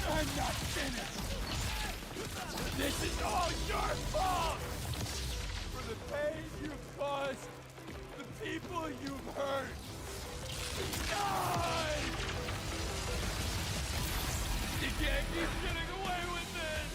I'm not finished. This is all your fault! For the pain you've caused, the people you've hurt. Die! You can't keep getting away with this!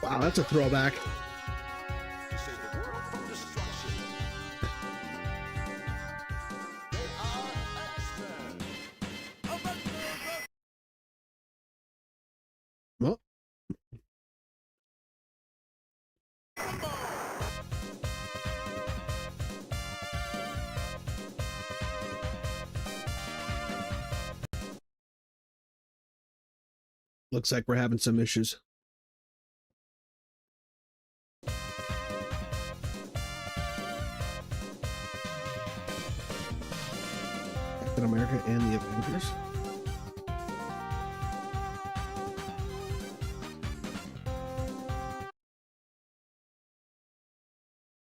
Wow, that's a throwback. Well. Looks like we're having some issues. Captain America and the Avengers.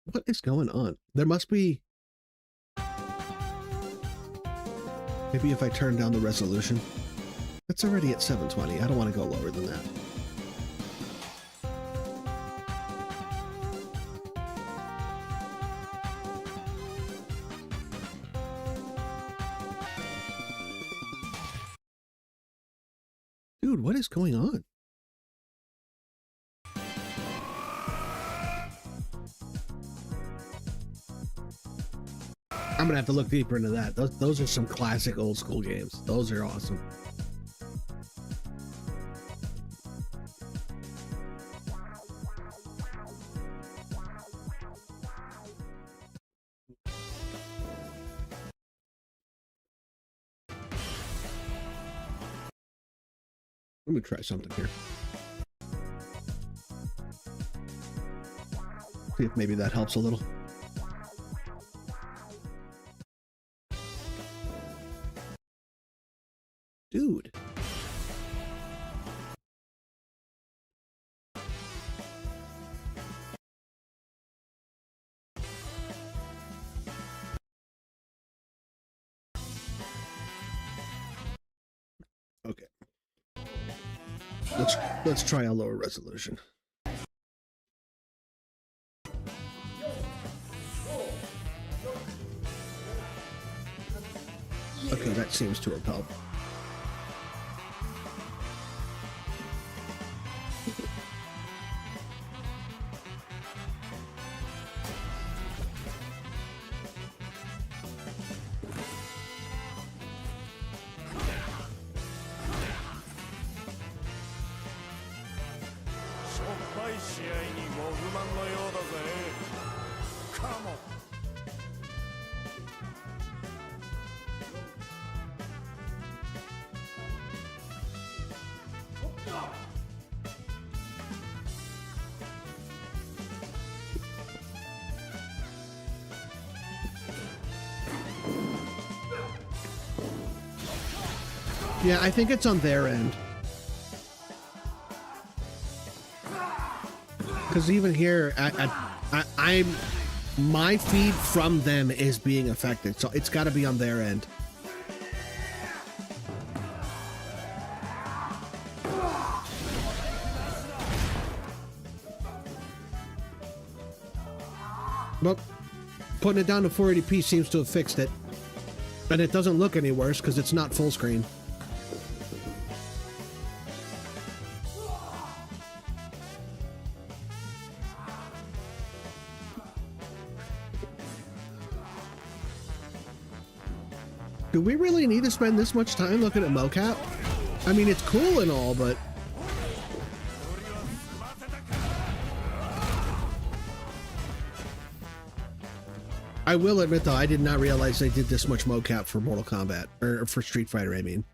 What is going on? There must be... Maybe if I turn down the resolution. It's already at 720. I don't want to go lower than that. Dude, what is going on? I'm gonna have to look deeper into that. Those are some classic old school games. Those are awesome. Let me try something here. See if maybe that helps a little. Dude. Okay. Let's try a lower resolution. Okay, that seems to have helped. Yeah, I think it's on their end. Because even here, my feed from them is being affected, so it's got to be on their end. Well, putting it down to 480p seems to have fixed it. And it doesn't look any worse because it's not full screen. Do we really need to spend this much time looking at mocap? I mean, it's cool and all, but... I will admit, though, I did not realize they did this much mocap for Mortal Kombat, or for Street Fighter, I mean.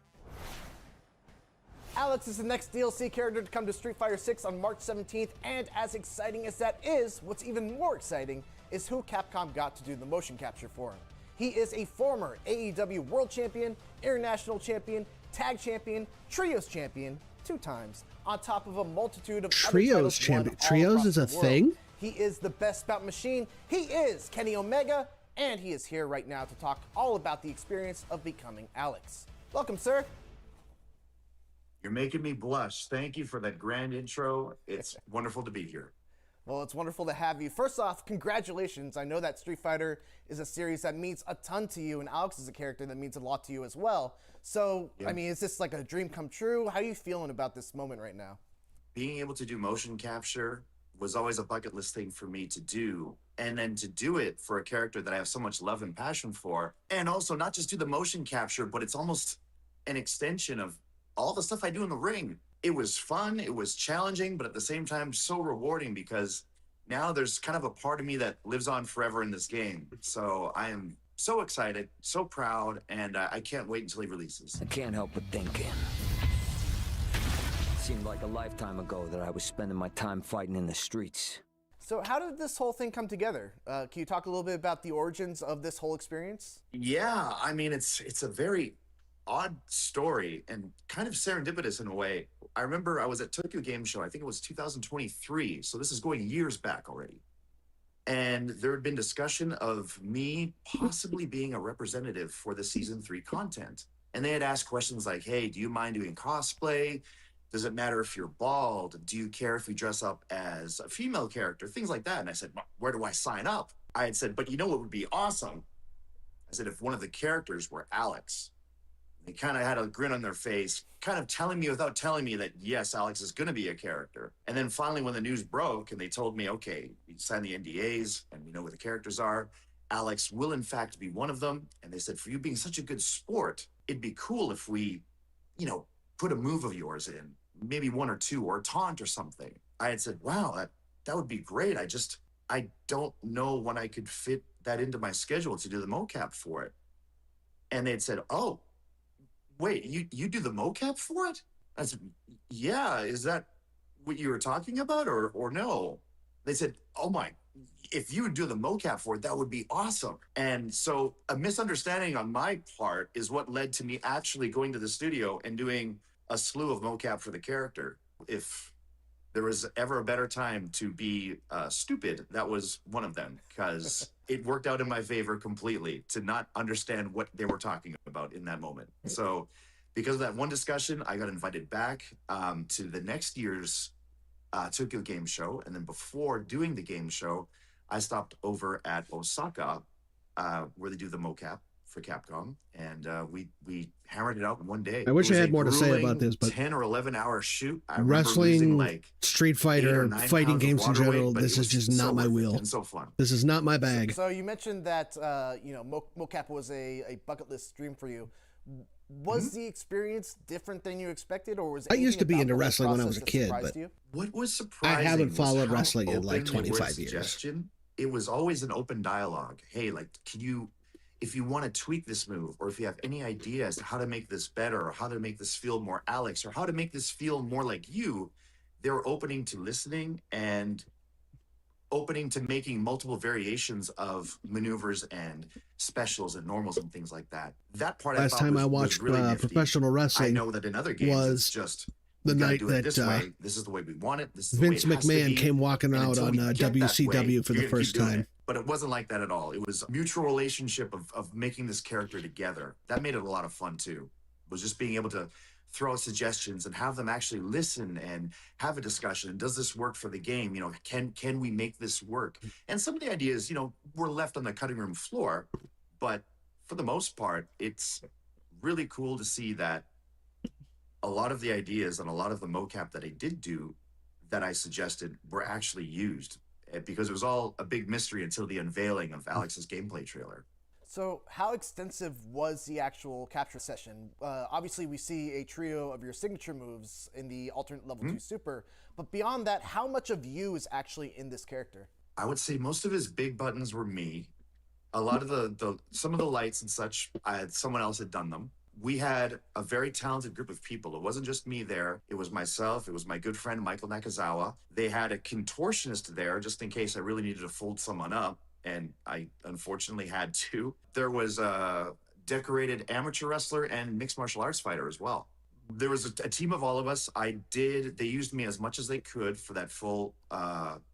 Alex is the next DLC character to come to Street Fighter 6 on March 17th, and as exciting as that is, what's even more exciting is who Capcom got to do the motion capture for him. He is a former AEW World Champion, International Champion, Tag Champion, Trios Champion, 2 times, on top of a multitude of Trios Champion. Trios is a thing? He is the best bout machine. He is Kenny Omega, and he is here right now to talk all about the experience of becoming Alex. Welcome, sir. You're making me blush. Thank you for that grand intro. It's wonderful to be here. Well, it's wonderful to have you. First off, congratulations. I know that Street Fighter is a series that means a ton to you, and Alex is a character that means a lot to you as well. So, Yeah. I mean, is this like a dream come true? How are you feeling about this moment right now? Being able to do motion capture was always a bucket list thing for me to do. And then to do it for a character that I have so much love and passion for. And also not just do the motion capture, but it's almost an extension of all the stuff I do in the ring. It was fun, it was challenging, but at the same time, so rewarding because now there's kind of a part of me that lives on forever in this game. So I am so excited, so proud, and I can't wait until he releases. I can't help but thinking. Seemed like a lifetime ago that I was spending my time fighting in the streets. So how did this whole thing come together? Can you talk a little bit about the origins of this whole experience? Yeah, I mean, it's a very odd story and kind of serendipitous in a way. I remember I was at Tokyo Game Show, I think it was 2023, so this is going years back already. And there had been discussion of me possibly being a representative for the Season 3 content. And they had asked questions like, hey, do you mind doing cosplay? Does it matter if you're bald? Do you care if we dress up as a female character? Things like that. And I said, where do I sign up? I had said, but you know what would be awesome? I said, if one of the characters were Alex. They kind of had a grin on their face, kind of telling me without telling me that, yes, Alex is going to be a character. And then finally, when the news broke and they told me, okay, we signed the NDAs and we know what the characters are, Alex will in fact be one of them. And they said, for you being such a good sport, it'd be cool if we, put a move of yours in, maybe 1 or 2 or a taunt or something. I had said, wow, that would be great. I don't know when I could fit that into my schedule to do the mocap for it. And they'd said, oh, wait, you do the mocap for it? I said, yeah, is that what you were talking about or no? They said, oh my, if you would do the mocap for it, that would be awesome. And so a misunderstanding on my part is what led to me actually going to the studio and doing a slew of mocap for the character. If there was ever a better time to be stupid, that was one of them, because it worked out in my favor completely to not understand what they were talking about in that moment. So because of that one discussion, I got invited back to the next year's Tokyo Game Show. And then before doing the game show, I stopped over at Osaka, where they do the mocap for Capcom, and we hammered it out in one day. I wish I had more to say about this, but 10 or 11 hour shoot. I wrestling, like Street Fighter, fighting games in general, this is just not my wheel. And so fun. This is not my bag. So you mentioned that mocap was a bucket list dream for you. Was the experience different than you expected, or was I used to be into anything about the wrestling when I process was a that kid, surprised but you? What was surprising? I haven't was followed how wrestling in like open they were 25 years. suggestion. It was always an open dialogue. Hey, like, can you, if you want to tweak this move, or if you have any idea as to how to make this better, or how to make this feel more Alex, or how to make this feel more like you, they were opening to listening and opening to making multiple variations of maneuvers and specials and normals and things like that. That part Last time I watched really nifty. professional wrestling I know that in other games was it's just the we gotta night do it that this way. This is the way we want it. This is Vince the way it has to McMahon be. came walking And out until on we get that WCW way, for the you're gonna first keep doing time. it. But it wasn't like that at all. It was a mutual relationship of making this character together. That made it a lot of fun too. Was just being able to throw out suggestions and have them actually listen and have a discussion. Does this work for the game? You know, can we make this work? And some of the ideas, you know, were left on the cutting room floor, but for the most part, it's really cool to see that a lot of the ideas and a lot of the mocap that I did do that I suggested were actually used, because it was all a big mystery until the unveiling of Alex's gameplay trailer. So how extensive was the actual capture session? Obviously, we see a trio of your signature moves in the alternate level 2 super, but beyond that, how much of you is actually in this character? I would say most of his big buttons were me. A lot of some of the lights and such, someone else had done them. We had a very talented group of people. It wasn't just me there. It was myself. It was my good friend, Michael Nakazawa. They had a contortionist there just in case I really needed to fold someone up. And I unfortunately had to. There was a decorated amateur wrestler and mixed martial arts fighter as well. There was a team of all of us. They used me as much as they could for that full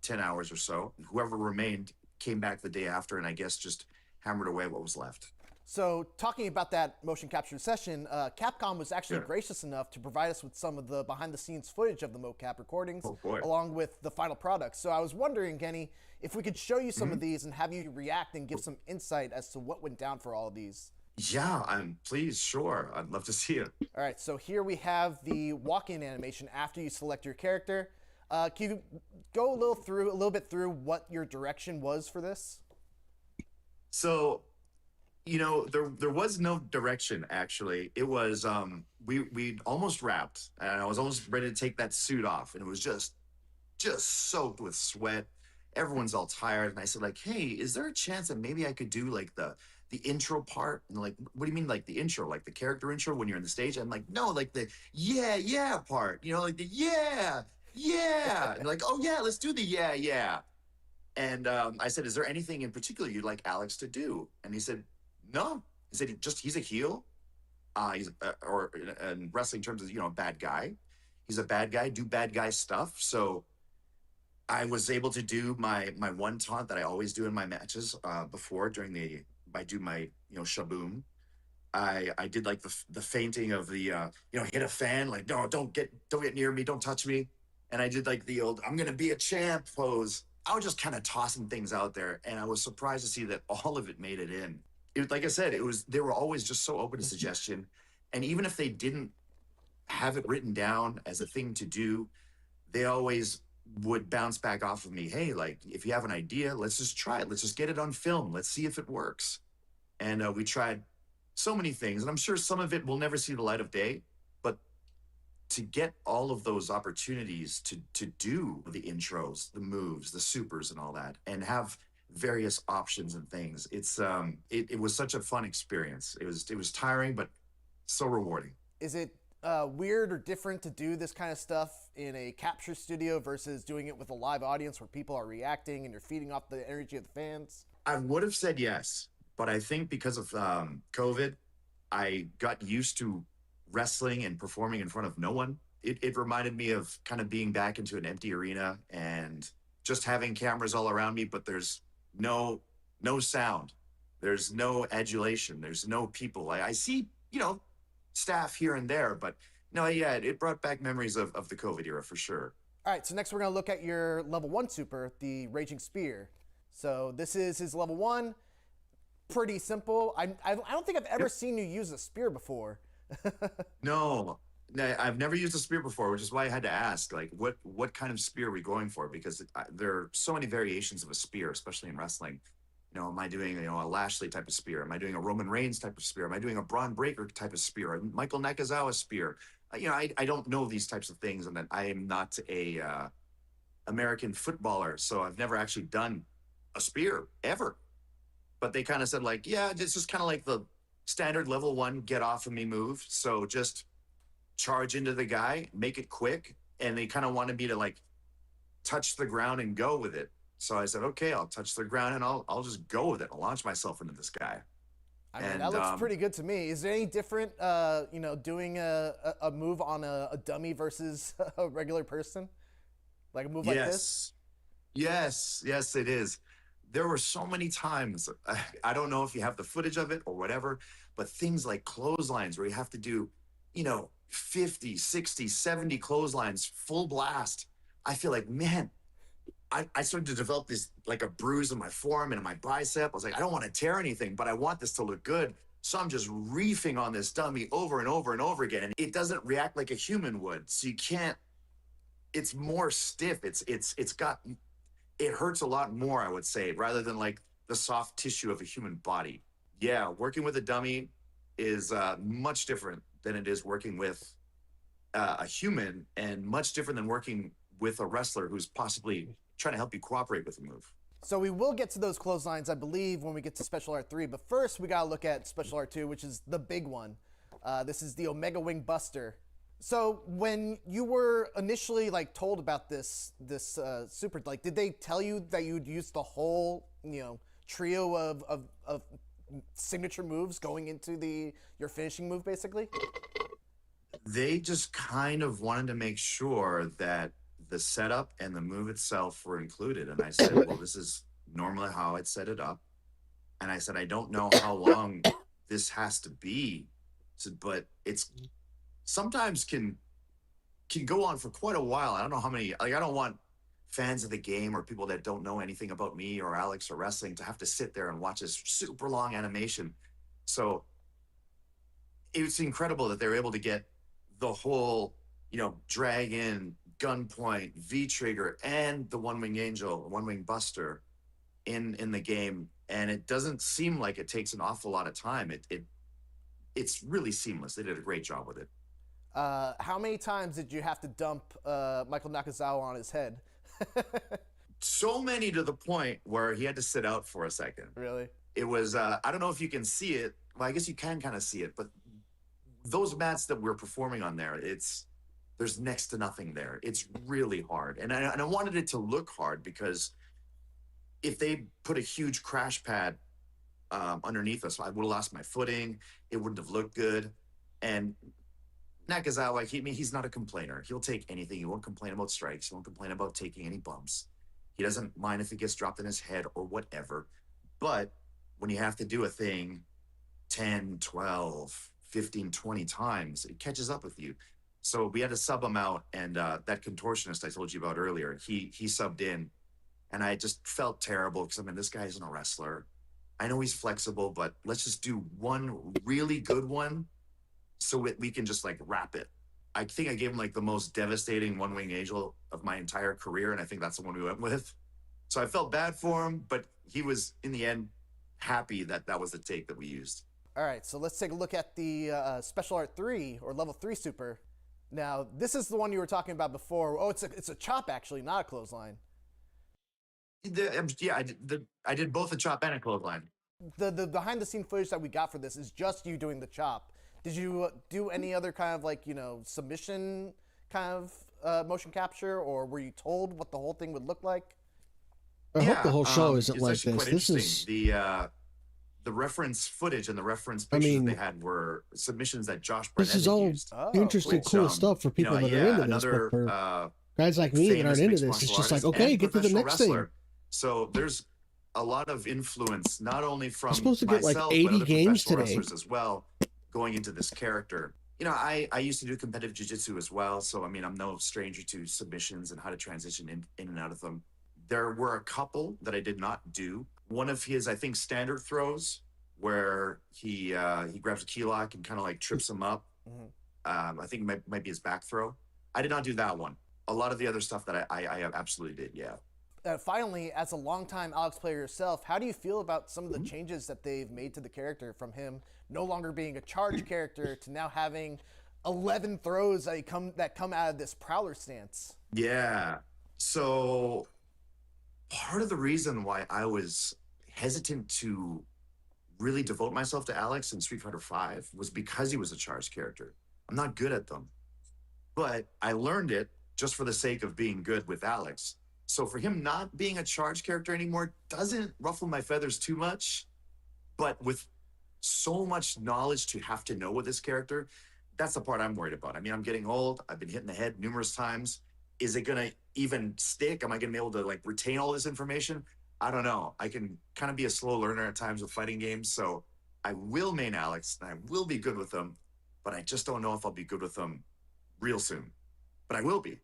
10 hours or so. Whoever remained came back the day after and I guess just hammered away what was left. So talking about that motion capture session, Capcom was actually gracious enough to provide us with some of the behind-the-scenes footage of the mocap recordings, along with the final product. So I was wondering, Kenny, if we could show you some of these and have you react and give some insight as to what went down for all of these. Yeah, please, sure. I'd love to see it. All right, so here we have the walk-in animation after you select your character. Can you go a little bit through what your direction was for this? So, you know, there was no direction, actually. It was, we'd almost wrapped, and I was almost ready to take that suit off, and it was just soaked with sweat. Everyone's all tired, and I said, like, hey, is there a chance that maybe I could do, like, the intro part? And like, what do you mean, like, the intro? Like, the character intro when you're on the stage? I'm like, no, like, the yeah part. You know, like, the yeah. And like, oh, yeah, let's do the yeah. And I said, is there anything in particular you'd like Alex to do? And he said, no. He said, he's a heel. Or in wrestling terms, you know, a bad guy. He's a bad guy, do bad guy stuff. So I was able to do my one taunt that I always do in my matches before I do my, you know, shaboom. I did like the fainting of the, you know, hit a fan, like, no, don't get near me, don't touch me. And I did like the old, I'm going to be a champ pose. I was just kind of tossing things out there. And I was surprised to see that all of it made it in. Like I said, they were always just so open to suggestion. And even if they didn't have it written down as a thing to do, they always would bounce back off of me. Hey, like, if you have an idea, let's just try it. Let's just get it on film. Let's see if it works. And we tried so many things. And I'm sure some of it will never see the light of day. But to get all of those opportunities to do the intros, the moves, the supers and all that, and have various options and things, it was such a fun experience. It was tiring, but so rewarding. Is it weird or different to do this kind of stuff in a capture studio versus doing it with a live audience where people are reacting and you're feeding off the energy of the fans? I would have said yes, but I think because of COVID, I got used to wrestling and performing in front of no one. It reminded me of kind of being back into an empty arena and just having cameras all around me, but there's no sound. There's no adulation. There's no people. I see, you know, staff here and there, but no, yeah, it brought back memories of the COVID era for sure. All right, so next we're going to look at your level 1 super, the Raging Spear. So this is his level 1. Pretty simple. I don't think I've ever seen you use a spear before. No, I've never used a spear before, which is why I had to ask, like, what kind of spear are we going for? Because there are so many variations of a spear, especially in wrestling. You know, am I doing, you know, a Lashley type of spear? Am I doing a Roman Reigns type of spear? Am I doing a Braun Breaker type of spear? A Michael Nakazawa spear? You know, I don't know these types of things, and that I am not a American footballer, so I've never actually done a spear ever. But they kind of said, like, yeah, it's just kind of like the standard level 1 get off of me move. So just charge into the guy, make it quick, and they kind of wanted me to, like, touch the ground and go with it. So I said, okay, I'll touch the ground and I'll just go with it. I'll launch myself into this guy. I mean, that looks pretty good to me. Is there any different, you know, doing a move on a dummy versus a regular person? Like a move like this? Yes, it is. There were so many times, I don't know if you have the footage of it or whatever, but things like clotheslines where you have to do, you know, 50, 60, 70 clotheslines, full blast. I feel like, man, I started to develop this, like a bruise in my forearm and in my bicep. I was like, I don't want to tear anything, but I want this to look good. So I'm just reefing on this dummy over and over and over again. And it doesn't react like a human would. So you can't, it's more stiff. It hurts a lot more, I would say, rather than like the soft tissue of a human body. Yeah, working with a dummy is much different than it is working with a human, and much different than working with a wrestler who's possibly trying to help you cooperate with a move. So we will get to those clotheslines, I believe, when we get to Special Art 3. But first, we got to look at Special Art 2, which is the big one. This is the Omega Wing Buster. So when you were initially like told about this super, like, did they tell you that you'd use the whole, trio of signature moves going into your finishing move, basically? They just kind of wanted to make sure that the setup and the move itself were included. And I said, well, this is normally how I'd set it up. And I said, I don't know how long this has to be, but it's sometimes can go on for quite a while. I don't know how many, like, I don't want fans of the game or people that don't know anything about me or Alex or wrestling to have to sit there and watch this super long animation. So it's incredible that they're able to get the whole, dragon, gunpoint, V-trigger, and the one-wing angel, one-wing buster in the game. And it doesn't seem like it takes an awful lot of time. It's really seamless. They did a great job with it. How many times did you have to dump Michael Nakazawa on his head? So many, to the point where he had to sit out for a second. Really? It was, I don't know if you can see it. Well, I guess you can kind of see it, but those mats that we're performing on there, there's next to nothing there. It's really hard. And I wanted it to look hard, because if they put a huge crash pad underneath us, I would have lost my footing. It wouldn't have looked good. And Nakazawa, he's not a complainer. He'll take anything. He won't complain about strikes. He won't complain about taking any bumps. He doesn't mind if it gets dropped in his head or whatever. But when you have to do a thing 10, 12, 15, 20 times, it catches up with you. So we had to sub him out, and that contortionist I told you about earlier, he subbed in, and I just felt terrible, because this guy isn't a wrestler. I know he's flexible, but let's just do one really good one so we can just like wrap it. I think I gave him like the most devastating one-wing angel of my entire career, and I think that's the one we went with. So I felt bad for him, but he was, in the end, happy that that was the take that we used. All right, so let's take a look at the Special Art 3, or Level 3 Super. Now, this is the one you were talking about before. Oh, it's a chop, actually, not a clothesline. Yeah, I did both a chop and a clothesline. The behind-the-scene footage that we got for this is just you doing the chop. Did you do any other kind of, like, submission kind of motion capture, or were you told what the whole thing would look like? I hope the whole show isn't like this. This is the reference footage and the reference pictures that they had were submissions that Josh Burnett this is all interesting, cool stuff for people that are into this. But for guys like me that aren't into this, it's just like, okay, get to the next thing. So there's a lot of influence, not only from supposed to get myself, like 80 but other games professional today wrestlers as well, going into this character. I used to do competitive jiu-jitsu as well, so I'm no stranger to submissions and how to transition in and out of them. There were a couple that I did not do. One of his, I think, standard throws, where he grabs a key lock and kind of like trips him up. I think it might be his back throw. I did not do that one. A lot of the other stuff that I absolutely did, yeah. Finally, as a longtime Alex player yourself, how do you feel about some of the changes that they've made to the character, from him no longer being a charge character to now having 11 throws that come out of this prowler stance? Yeah. So part of the reason why I was hesitant to really devote myself to Alex in Street Fighter V was because he was a charge character. I'm not good at them, but I learned it just for the sake of being good with Alex. So for him not being a charge character anymore doesn't ruffle my feathers too much, but with so much knowledge to have to know with this character, that's the part I'm worried about. I'm getting old. I've been hit in the head numerous times. Is it going to even stick? Am I going to be able to like retain all this information? I don't know. I can kind of be a slow learner at times with fighting games, so I will main Alex, and I will be good with him. but I just don't know if I'll be good with them real soon. But I will be,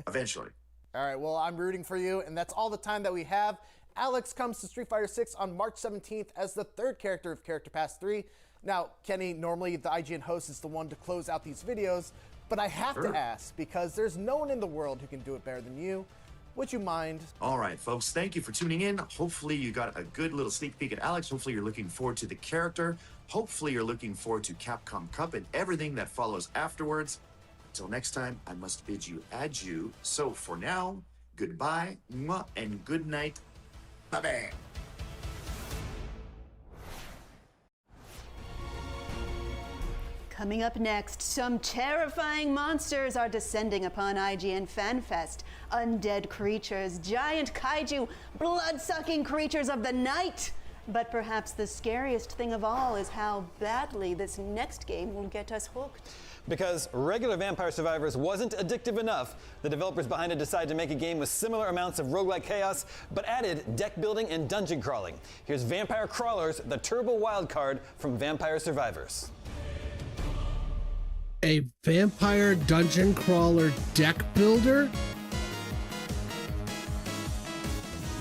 eventually. All right, well, I'm rooting for you, and that's all the time that we have. Alex comes to Street Fighter 6 on March 17th as the third character of Character Pass 3. Now, Kenny, normally the IGN host is the one to close out these videos, but I have to ask because there's no one in the world who can do it better than you. Would you mind? All right, folks, thank you for tuning in. Hopefully you got a good little sneak peek at Alex. Hopefully you're looking forward to the character. Hopefully you're looking forward to Capcom Cup and everything that follows afterwards. Until next time, I must bid you adieu. So for now, goodbye, mwah, and good night. Bye-bye. Coming up next, some terrifying monsters are descending upon IGN Fan Fest. Undead creatures, giant kaiju, blood-sucking creatures of the night. But perhaps the scariest thing of all is how badly this next game will get us hooked. Because regular Vampire Survivors wasn't addictive enough, the developers behind it decided to make a game with similar amounts of roguelike chaos, but added deck building and dungeon crawling. Here's Vampire Crawlers, the turbo wildcard from Vampire Survivors. A vampire dungeon crawler deck builder?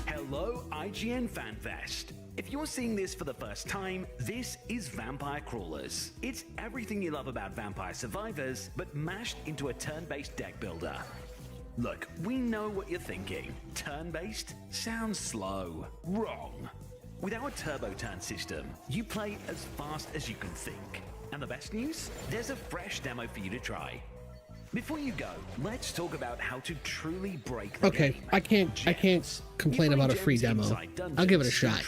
Hello, IGN Fan Fest. If you're seeing this for the first time, this is Vampire Crawlers. It's everything you love about Vampire Survivors, but mashed into a turn-based deck builder. Look, we know what you're thinking. Turn-based? Sounds slow. Wrong. With our turbo turn system, you play as fast as you can think. And the best news? There's a fresh demo for you to try. Before you go, let's talk about how to truly break the game. I can't complain about a free demo. I'll give it a shot.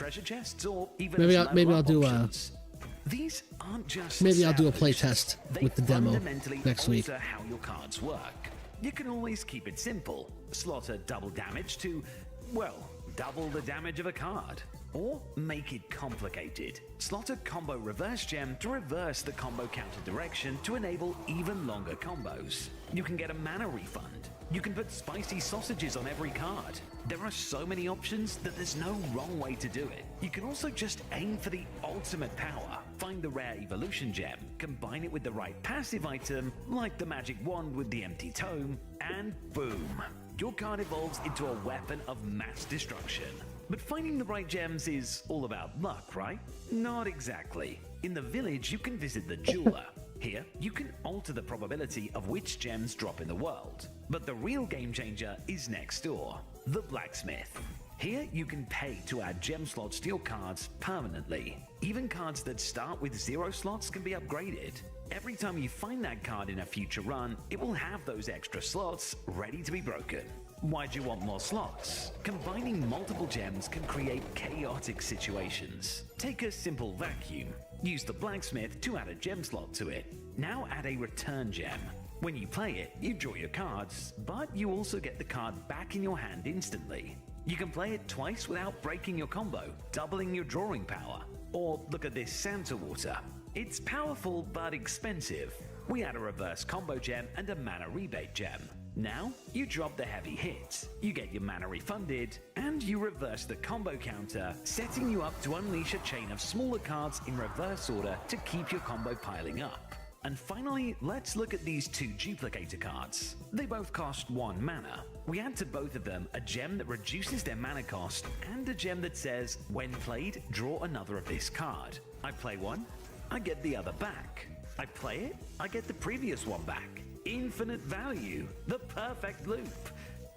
Maybe I'll do a play test with the demo next week. How your cards work. You can always keep it simple. Slot a double damage to, well, double the damage of a card. Or make it complicated. Slot a combo reverse gem to reverse the combo counter direction to enable even longer combos. You can get a mana refund. You can put spicy sausages on every card. There are so many options that there's no wrong way to do it. You can also just aim for the ultimate power. Find the rare evolution gem, combine it with the right passive item, like the magic wand with the empty tome, and boom! Your card evolves into a weapon of mass destruction. But finding the right gems is all about luck, right? Not exactly. In the village, you can visit the jeweler. Here, you can alter the probability of which gems drop in the world. But the real game changer is next door, the blacksmith. Here, you can pay to add gem slots to your cards permanently. Even cards that start with 0 slots can be upgraded. Every time you find that card in a future run, it will have those extra slots ready to be broken. Why'd you want more slots? Combining multiple gems can create chaotic situations. Take a simple vacuum. Use the blacksmith to add a gem slot to it. Now add a return gem. When you play it, you draw your cards, but you also get the card back in your hand instantly. You can play it twice without breaking your combo, doubling your drawing power. Or look at this Santa Water. It's powerful but expensive. We add a reverse combo gem and a mana rebate gem. Now, you drop the heavy hit, you get your mana refunded, and you reverse the combo counter, setting you up to unleash a chain of smaller cards in reverse order to keep your combo piling up. And finally, let's look at these two duplicator cards. They both cost 1 mana. We add to both of them a gem that reduces their mana cost and a gem that says, when played, draw another of this card. I play one, I get the other back. I play it, I get the previous one back. Infinite value, the perfect loop.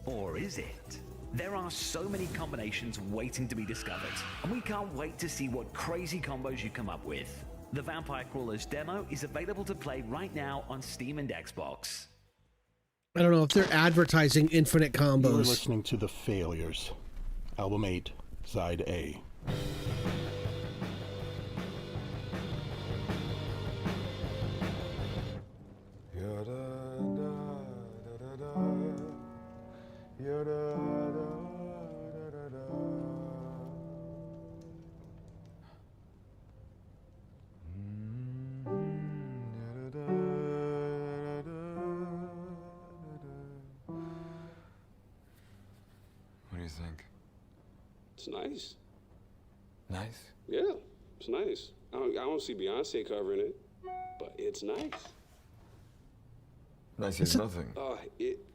Or is it? There are so many combinations waiting to be discovered, and we can't wait to see what crazy combos you come up with. The Vampire Crawlers demo is available to play right now on Steam and Xbox. I don't know if they're advertising infinite combos. You're listening to The Failures, Album 8, Side A. What do you think? It's nice. Nice? Yeah, it's nice. I don't see Beyonce covering it. but it's nice. Nice is nothing.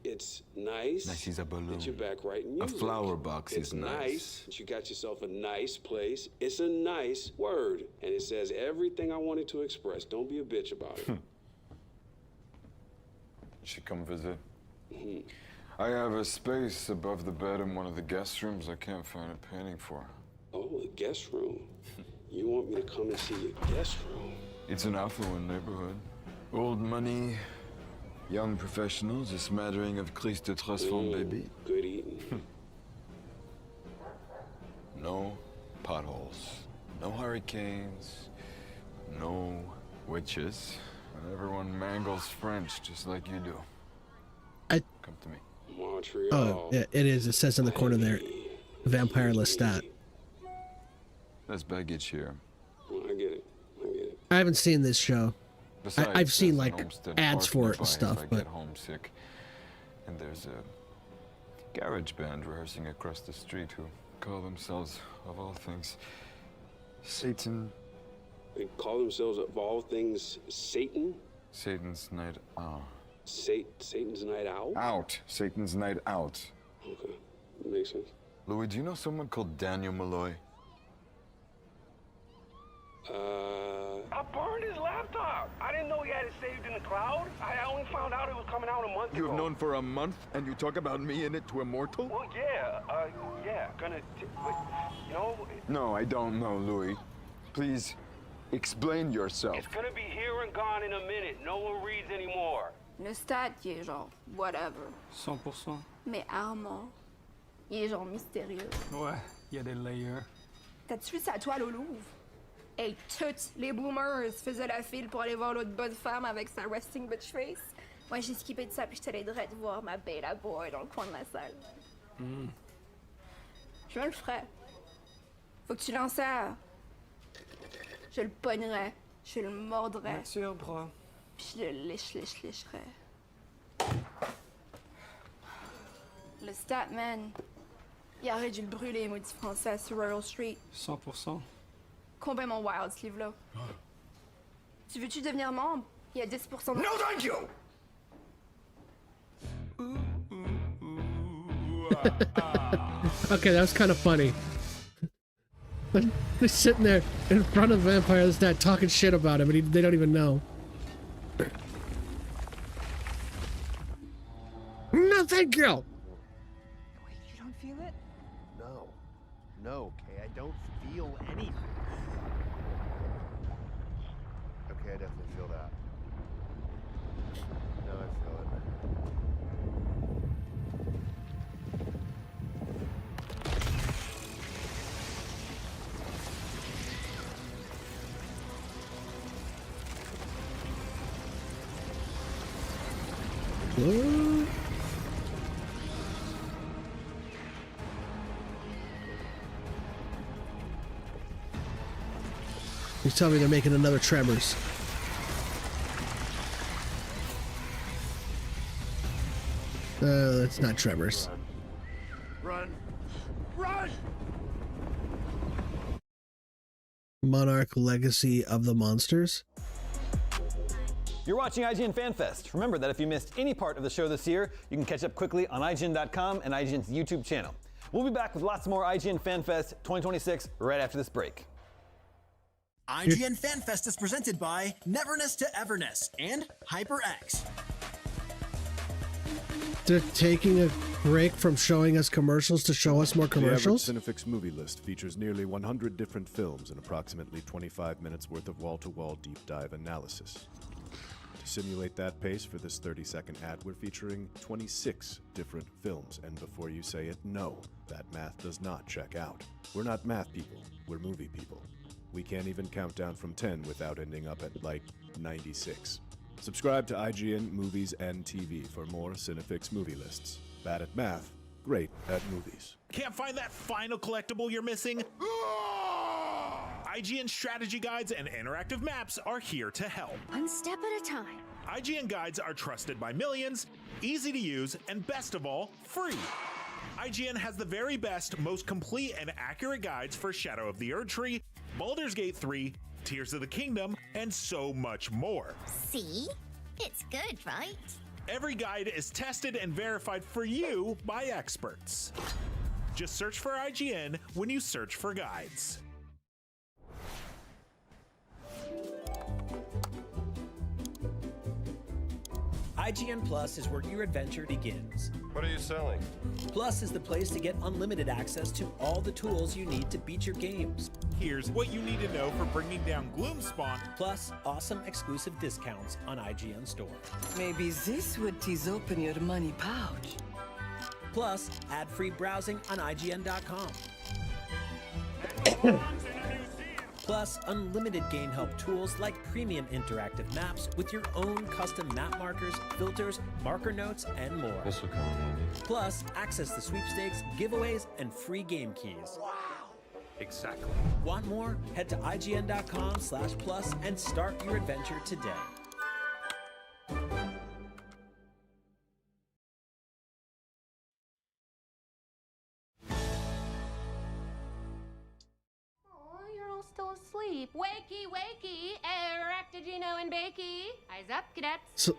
It's nice. Nice is a balloon. That you're back writing A music. flower box It's is nice. that you got yourself a nice place. It's a nice word, and it says everything I wanted to express. Don't be a bitch about it. You should come visit. I have a space above the bed in one of the guest rooms I can't find a painting for. Oh, the guest room. You want me to come and see your guest room? It's an affluent neighborhood. Old money, young professionals, a smattering of Christ de transform baby. Good eating. No potholes, no hurricanes, no witches. And everyone mangles French just like you do. Come to me. Montreal. Oh, yeah, it is. It says in the corner there, Vampire Lestat. There's baggage here. I get it. I haven't seen this show. Besides, I've seen there's an like Olmsted ads Park for it and nearby stuff, if I but get homesick. And there's a garage band rehearsing across the street who call themselves, of all things, Satan. They call themselves, of all things, Satan? Satan's Night Out. Satan's Night Out? Out. Satan's Night Out. Okay, makes sense. Louis, do you know someone called Daniel Malloy? I burned his laptop. I didn't know he had it saved in the cloud. I only found out it was coming out a month ago. You've known for a month, and you talk about me in it to a mortal? Well, yeah, but, you know... No, I don't know, Louis. Please, explain yourself. It's gonna be here and gone in a minute. No one reads anymore. Lestat, il est genre, whatever. 100%. Mais Armand, il est genre mystérieux. Ouais, il y a des layers. T'as-tu vu sa toile au Louvre? Hey, toutes les boomers faisaient la file pour aller voir l'autre bonne femme avec sa resting bitch face. Moi, j'ai skippé de ça puis j'étais allée direct voir ma beta boy dans le coin de la salle. Je me le ferais. Faut que tu lances ça. Je le pognerais, je le mordrais. Nature, bro. Puis je le lécherais. Le Statman, il aurait dû le brûler, maudit français, sur Royal Street. 100%. Combien mon wild, ce livre-là? Tu veux-tu devenir membre? Il y a 10% de... No, thank you! Okay, that was kind of funny. They're sitting there in front of Vampire Lestat talking shit about him, and they don't even know. No, thank you! Wait, you don't feel it? No, Kay, I don't feel anything. Okay, I definitely feel that. No, I feel it. What? You tell me they're making another Tremors. That's not Tremors. Run! Run! Monarch Legacy of the Monsters. You're watching IGN Fan Fest. Remember that if you missed any part of the show this year, you can catch up quickly on IGN.com and IGN's YouTube channel. We'll be back with lots more IGN Fan Fest 2026 right after this break. IGN Fan Fest is presented by Neverness to Everness and HyperX. They're taking a break from showing us commercials to show us more commercials? The average Cinefix movie list features nearly 100 different films and approximately 25 minutes worth of wall-to-wall deep dive analysis. To simulate that pace for this 30-second ad, we're featuring 26 different films, and before you say it, no, that math does not check out. We're not math people, we're movie people. We can't even count down from 10 without ending up at, like, 96. Subscribe to IGN Movies and TV for more Cinefix movie lists. Bad at math, great at movies. Can't find that final collectible you're missing? IGN strategy guides and interactive maps are here to help. One step at a time. IGN guides are trusted by millions, easy to use, and best of all, free. IGN has the very best, most complete and accurate guides for Shadow of the Erdtree, Baldur's Gate 3, Tears of the Kingdom, and so much more. See? It's good, right? Every guide is tested and verified for you by experts. Just search for IGN when you search for guides. IGN Plus is where your adventure begins. What are you selling? Plus is the place to get unlimited access to all the tools you need to beat your games. Here's what you need to know for bringing down Gloomspawn. Plus, awesome exclusive discounts on IGN Store. Maybe this would tease open your money pouch. Plus, ad-free browsing on IGN.com. Plus, unlimited game help tools like premium interactive maps with your own custom map markers, filters, marker notes, and more. This will come in handy. Plus, access to sweepstakes, giveaways, and free game keys. Wow! Exactly. Want more? Head to IGN.com/plus and start your adventure today. Still asleep. Wakey, wakey, Eractigino and Bakey. Eyes up, cadets. So,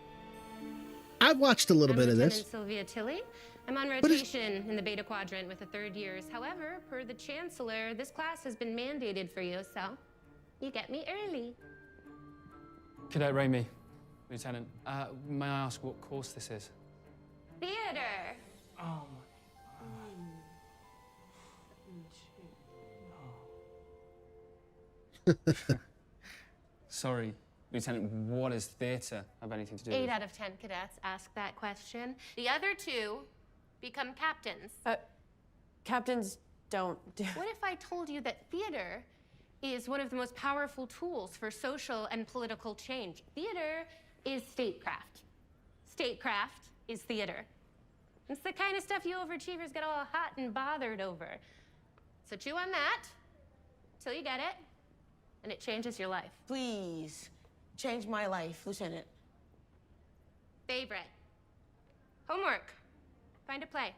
I've watched a little bit of this. I'm Sylvia Tilley. I'm on rotation in the Beta Quadrant with the third years. However, per the Chancellor, this class has been mandated for you, so you get me early. Cadet Raimi, Lieutenant. May I ask what course this is? Theater. Oh Sorry, Lieutenant, what is theater have anything to do with? 8 out of 10 cadets ask that question. The other 2 become captains. Captains don't do... What if I told you that theater is one of the most powerful tools for social and political change? Theater is statecraft. Statecraft is theater. It's the kind of stuff you overachievers get all hot and bothered over. So chew on that till you get it, and it changes your life. Please, change my life, Lieutenant. Favorite. Homework. Find a play.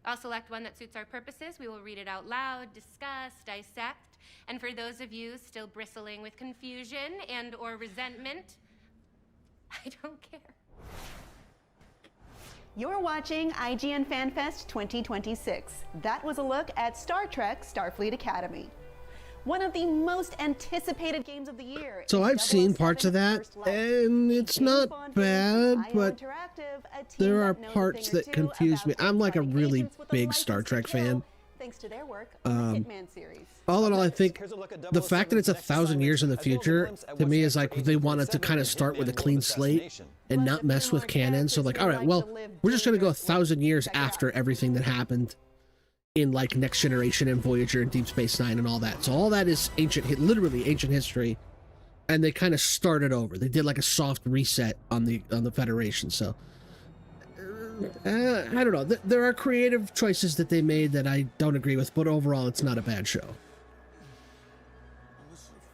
I'll select one that suits our purposes. We will read it out loud, discuss, dissect. And for those of you still bristling with confusion and or resentment, I don't care. You're watching IGN Fan Fest 2026. That was a look at Star Trek Starfleet Academy. One of the most anticipated games of the year. So I've seen parts of that, and it's not bad, but there are parts that confuse me. I'm like a really big Star Trek fan. Thanks to their work on the Hitman series. All in all, I think the fact that it's 1,000 years in the future, to me, is like they wanted to kind of start with a clean slate and not mess with canon. So like, all right, well, we're just going to go 1,000 years after everything that happened in like Next Generation and Voyager and Deep Space Nine and all that. So all that is ancient, literally ancient history, and they kind of started over. They did like a soft reset on the Federation. So I don't know. There are creative choices that they made that I don't agree with, but overall, it's not a bad show.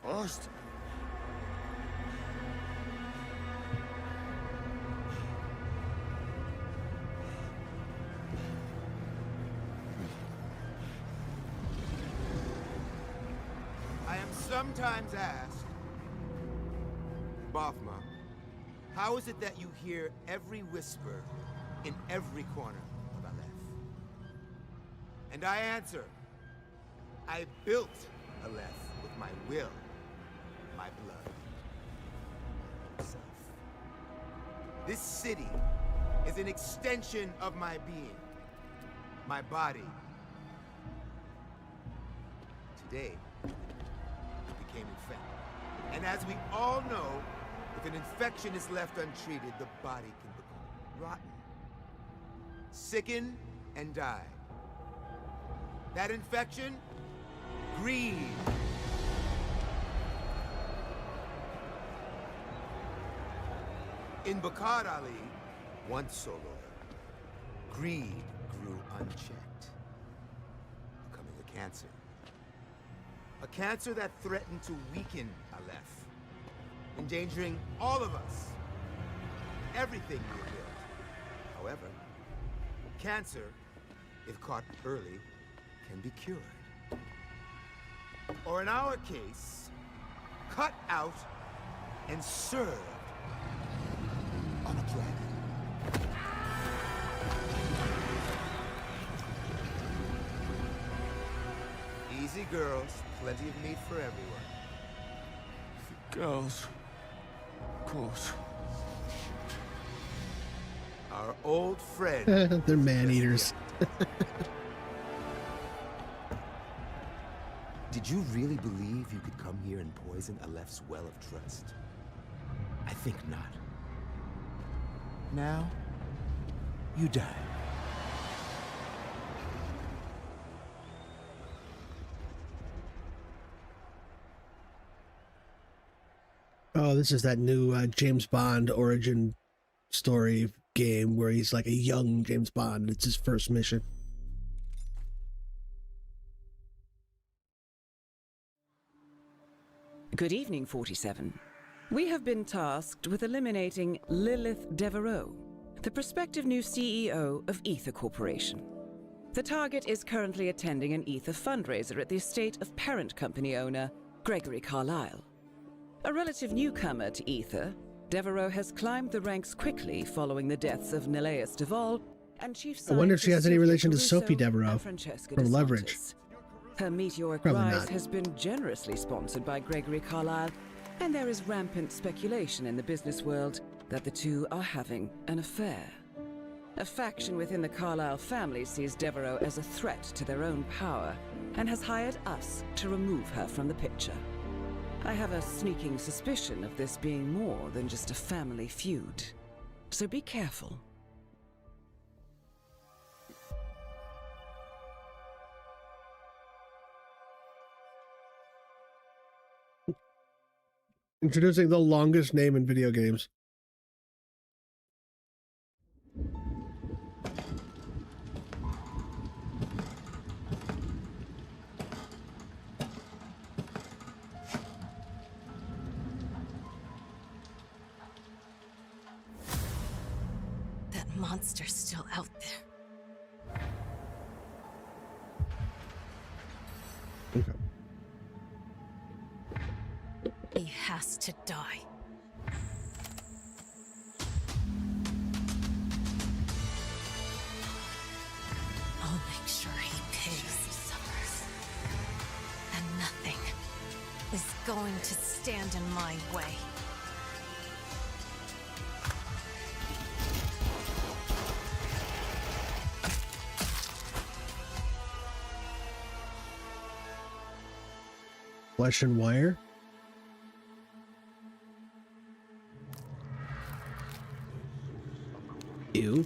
First. I am sometimes asked, Bothma, how is it that you hear every whisper in every corner of Aleph? And I answer, I built Aleph with my will, my blood, myself. This city is an extension of my being, my body. Today, it became infected. And as we all know, if an infection is left untreated, the body can become rotten, sicken, and die. That infection? Greed. In Bakar Ali, once solo, greed grew unchecked, becoming a cancer. A cancer that threatened to weaken Aleph, endangering all of us, everything we have built. However, cancer, if caught early, can be cured. Or in our case, cut out and served on a platter. Easy, girls. Plenty of meat for everyone. Girls. Of course. Our old friend. They're man-eaters. Did you really believe you could come here and poison Aleph's well of trust? I think not. Now, you die. Oh, this is that new James Bond origin story game where he's like a young James Bond. It's his first mission. Good evening, 47. We have been tasked with eliminating Lilith Devereaux, the prospective new CEO of Ether Corporation. The target is currently attending an Ether fundraiser at the estate of parent company owner Gregory Carlyle. A relative newcomer to Ether, Devereaux has climbed the ranks quickly following the deaths of Neleus Duvall and Chief I wonder if she has any Scientist relation to Caruso Sophie Devereaux and Francesca from De Leverage. Santis. Her meteoric Probably rise not. has been generously sponsored by Gregory Carlyle, and there is rampant speculation in the business world that the two are having an affair. A faction within the Carlyle family sees Devereaux as a threat to their own power and has hired us to remove her from the picture. I have a sneaking suspicion of this being more than just a family feud. So be careful. Introducing the longest name in video games. That monster's still out there. Okay. He has to die. I'll make sure he pays. He suffers. And nothing is going to stand in my way. Flesh and Wire. Ew.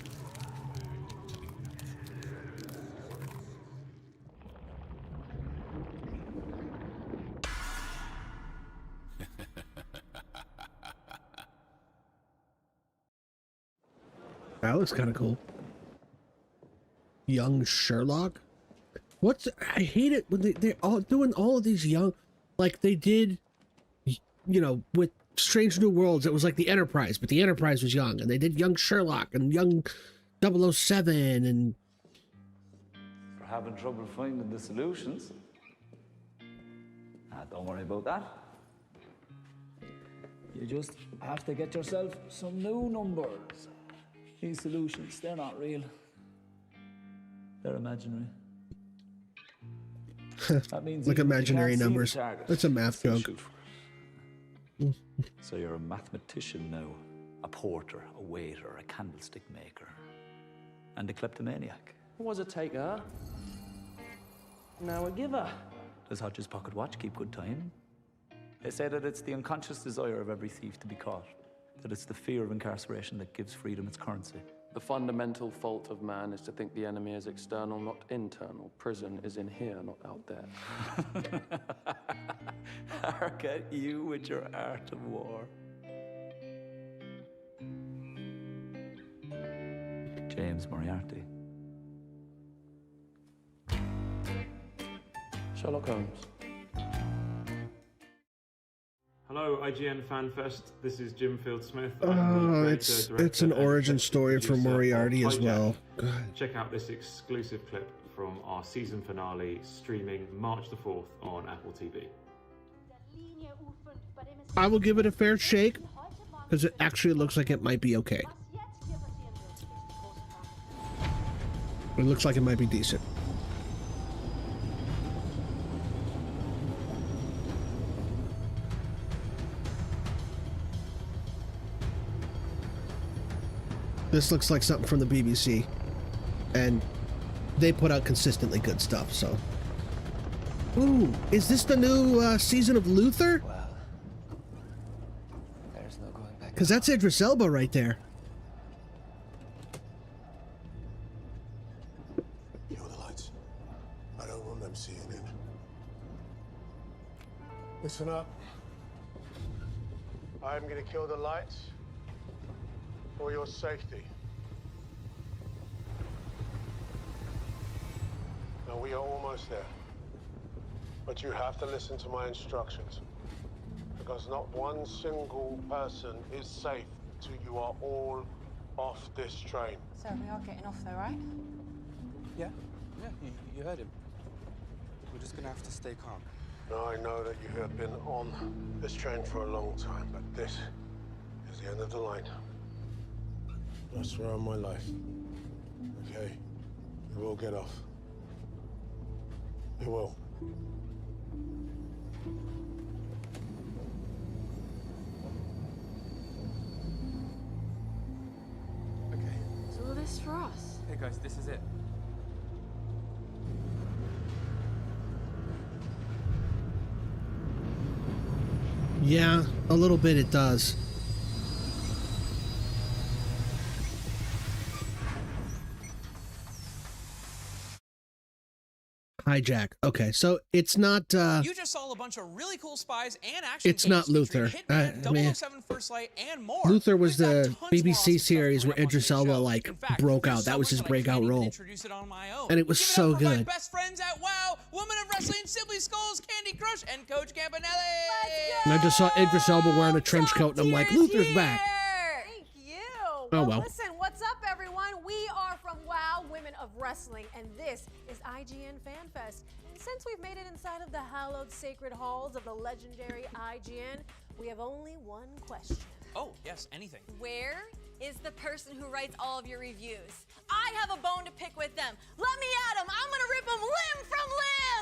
That looks kind of cool. Young Sherlock. What's I hate it when they're all doing all of these young, like they did, you know, with Strange New Worlds. It was like the Enterprise, but the Enterprise was young, and they did Young Sherlock and Young 007 and. For having trouble finding the solutions. Don't worry about that. You just have to get yourself some new numbers. These solutions, they're not real. They're imaginary. That means Like you imaginary can't see the numbers. target. That's a math Still joke. shoot for it. So you're a mathematician now, a porter, a waiter, a candlestick maker, and a kleptomaniac. What was a taker? Now a giver. Does Hodge's pocket watch keep good time? They say that it's the unconscious desire of every thief to be caught, that it's the fear of incarceration that gives freedom its currency. The fundamental fault of man is to think the enemy is external, not internal. Prison is in here, not out there. Hark at you with your art of war. James Moriarty. Sherlock Holmes. Hello, IGN Fan Fest. This is Jim Field-Smith. Oh, it's an origin story for Moriarty as well. God. Check out this exclusive clip from our season finale, streaming March the 4th on Apple TV. Der Linie U5 bei I will give it a fair shake because it actually looks like it might be okay. It looks like it might be decent. This looks like something from the BBC, and they put out consistently good stuff, so. Ooh, is this the new season of Luther? Well, there's no going back. Because that's Idris Elba right there. Kill the lights. I don't want them seeing it. Listen up. I'm gonna kill the lights for your safety. Now we are almost there. But you have to listen to my instructions. Because not one single person is safe till you are all off this train. So we are getting off though, right? Yeah, you heard him. We're just gonna have to stay calm. Now I know that you have been on this train for a long time, but this is the end of the line. I swear on my life. Okay? You will get off. You will. Okay. So all this for us? Hey guys, this is it. Yeah, a little bit it does. Hijack. Okay, so it's not. You just saw a bunch of really cool spies and action. It's not Luther. Hitman, 007 First Light, and more. Luther was the BBC series where Idris Elba like broke out. That was his breakout role, and it was so good. My best friends at WoW, Woman of Wrestling, Sibley Skulls, Candy Crush, and Coach Campanelli. And I just saw Idris Elba wearing a trench coat, and I'm like, Luther's back. Thank you. Oh well. Listen, what's up, everyone? We are from WoW, Women of Wrestling, and this is IGN Fan Fest. And since we've made it inside of the hallowed sacred halls of the legendary IGN, we have only one question. Oh, yes, anything. Where is the person who writes all of your reviews? I have a bone to pick with them. Let me at them. I'm gonna rip them limb from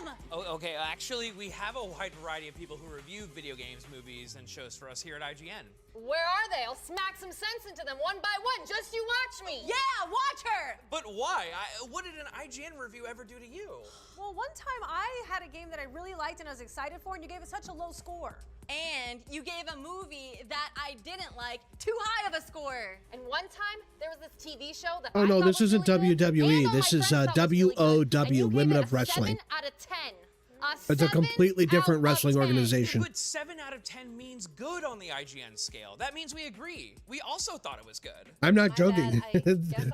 limb. Oh, okay, actually, we have a wide variety of people who review video games, movies, and shows for us here at IGN. Where are they? I'll smack some sense into them one by one. Just you watch me. Yeah, watch her. But why? What did an IGN review ever do to you? Well, one time I had a game that I really liked and I was excited for, and you gave it such a low score. And you gave a movie that I didn't like too high of a score. And one time, there was this TV show that Oh no, this isn't WWE. This is WOW, Women of Wrestling. 7 out of 10. It's a completely different wrestling organization. But 7 out of 10 means good on the IGN scale. That means we agree. We also thought it was good. I'm not joking.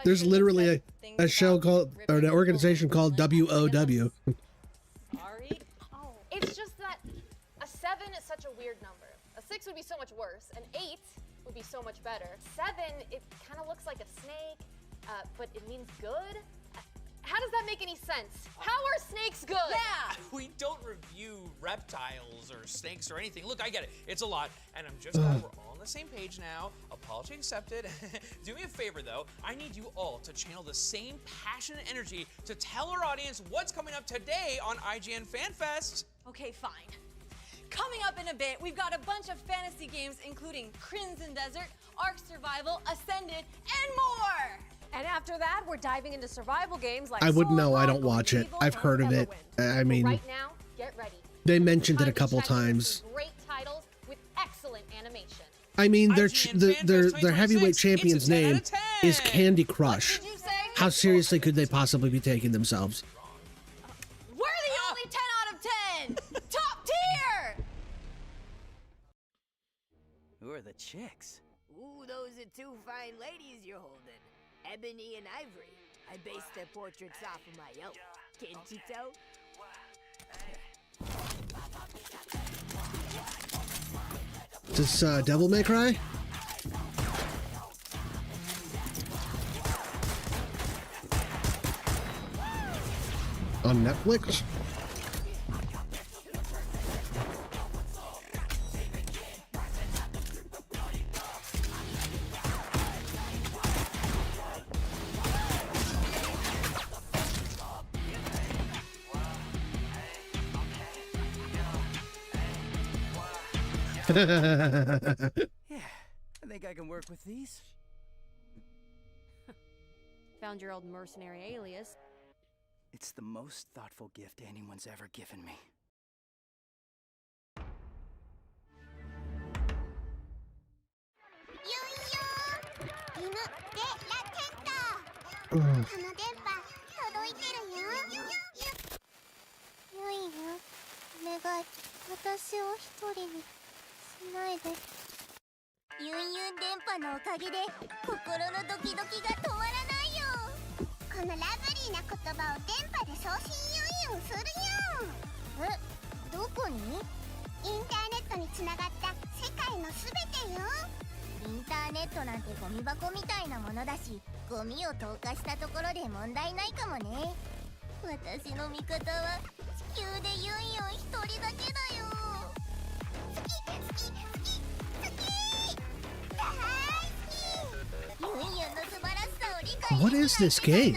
There's literally a show called, or an organization called WOW. Sorry. Oh, it's just that a 7 is such a weird number. A 6 would be so much worse. An 8 would be so much better. 7, it kind of looks like a snake, but it means good. How does that make any sense? How are snakes good? Yeah! We don't review reptiles or snakes or anything. Look, I get it. It's a lot, and I'm just glad we're all on the same page now. Apology accepted. Do me a favor, though. I need you all to channel the same passion and energy to tell our audience what's coming up today on IGN Fan Fest. Okay, fine. Coming up in a bit, we've got a bunch of fantasy games, including Crimson Desert, Ark Survival, Ascended, and more! And after that, we're diving into survival games like I wouldn't know. Soul, I don't Rock, watch it. Evil, I've heard of it. I mean, right now, get ready. they mentioned it a couple times. Great titles with excellent animation. I mean, their heavyweight champion's name is Candy Crush. How seriously could they possibly be taking themselves? We're the only 10 out of 10! Top tier! Who are the chicks? Ooh, those are two fine ladies you're holding. Ebony and Ivory. I based their portraits off of my own. Can't you tell? Is this Devil May Cry? On Netflix? Yeah, I think I can work with these. Found your old mercenary alias. It's the most thoughtful gift anyone's ever given me. What is this game?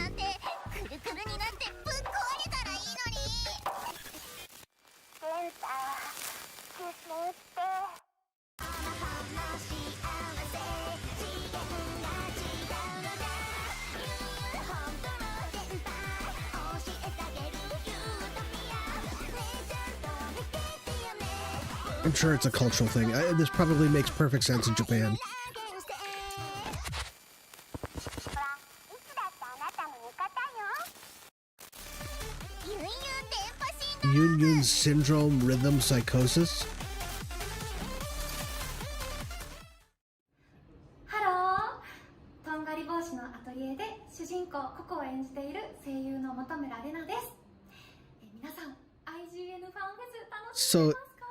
I'm sure it's a cultural thing. This probably makes perfect sense in Japan. Yun syndrome rhythm psychosis. Hello. とんがり帽子のアトリエで主人公ココを演じている声優の本村玲奈です。皆さん IGN ファンフェス楽しんでますか？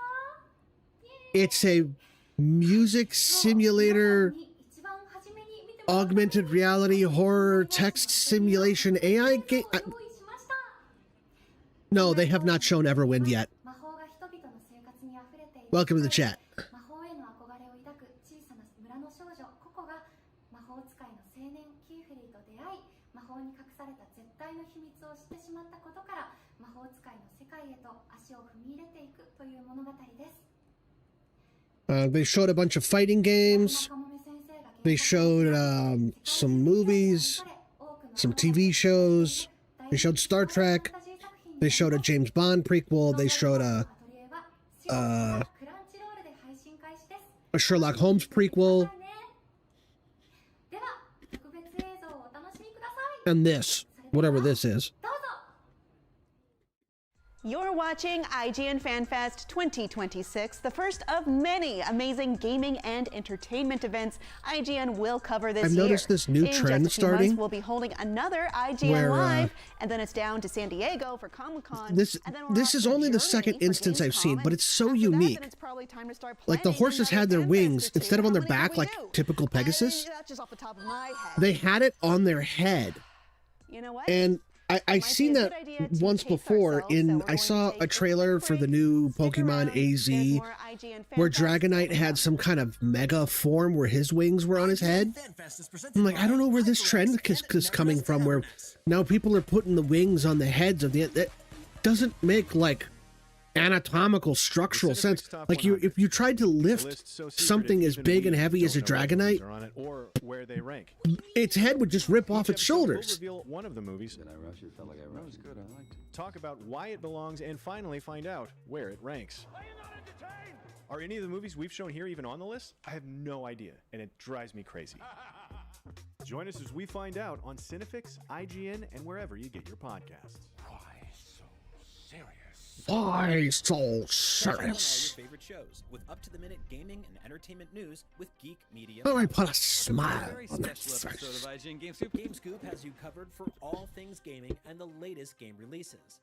It's a music simulator, augmented reality, horror, text simulation, AI game. No, they have not shown Everwind yet. Welcome to the chat. They showed a bunch of fighting games. They showed some movies, some TV shows. They showed Star Trek. They showed a James Bond prequel. They showed a Sherlock Holmes prequel. And this, whatever this is. You're watching IGN Fan Fest 2026, the first of many amazing gaming and entertainment events IGN will cover this year. I've noticed this new trend starting. We'll be holding another IGN Live, and then it's down to San Diego for Comic-Con. This is only the second instance I've seen, but it's so unique. Like the horses had their wings instead of on their back like typical Pegasus. They had it on their head. You know what? And I seen that once before I saw a trailer for the new Pokemon AZ where Dragonite had some kind of mega form where his wings were on his head. I'm like, I don't know where this trend is coming from, where now people are putting the wings on the heads of that doesn't make like anatomical structural sense. Like if you tried to lift something as big and heavy as a Dragonite, or where they rank. Its head would just rip off its shoulders. We'll reveal one of the movies. Did I rush it? Felt like I rushed. Good. I liked it. Talk about why it belongs and finally find out where it ranks. Are you not entertained? Are any of the movies we've shown here even on the list? I have no idea, and it drives me crazy. Join us as we find out on Cinefix, IGN, and wherever you get your podcasts. Why so serious? Why so Check out all your serious? favorite shows with up-to-the-minute gaming and entertainment news with Geek Media. Oh, I put a smile Very on that special episode face. of IGN Game Scoop. Game Scoop has you covered for all things gaming and the latest game releases.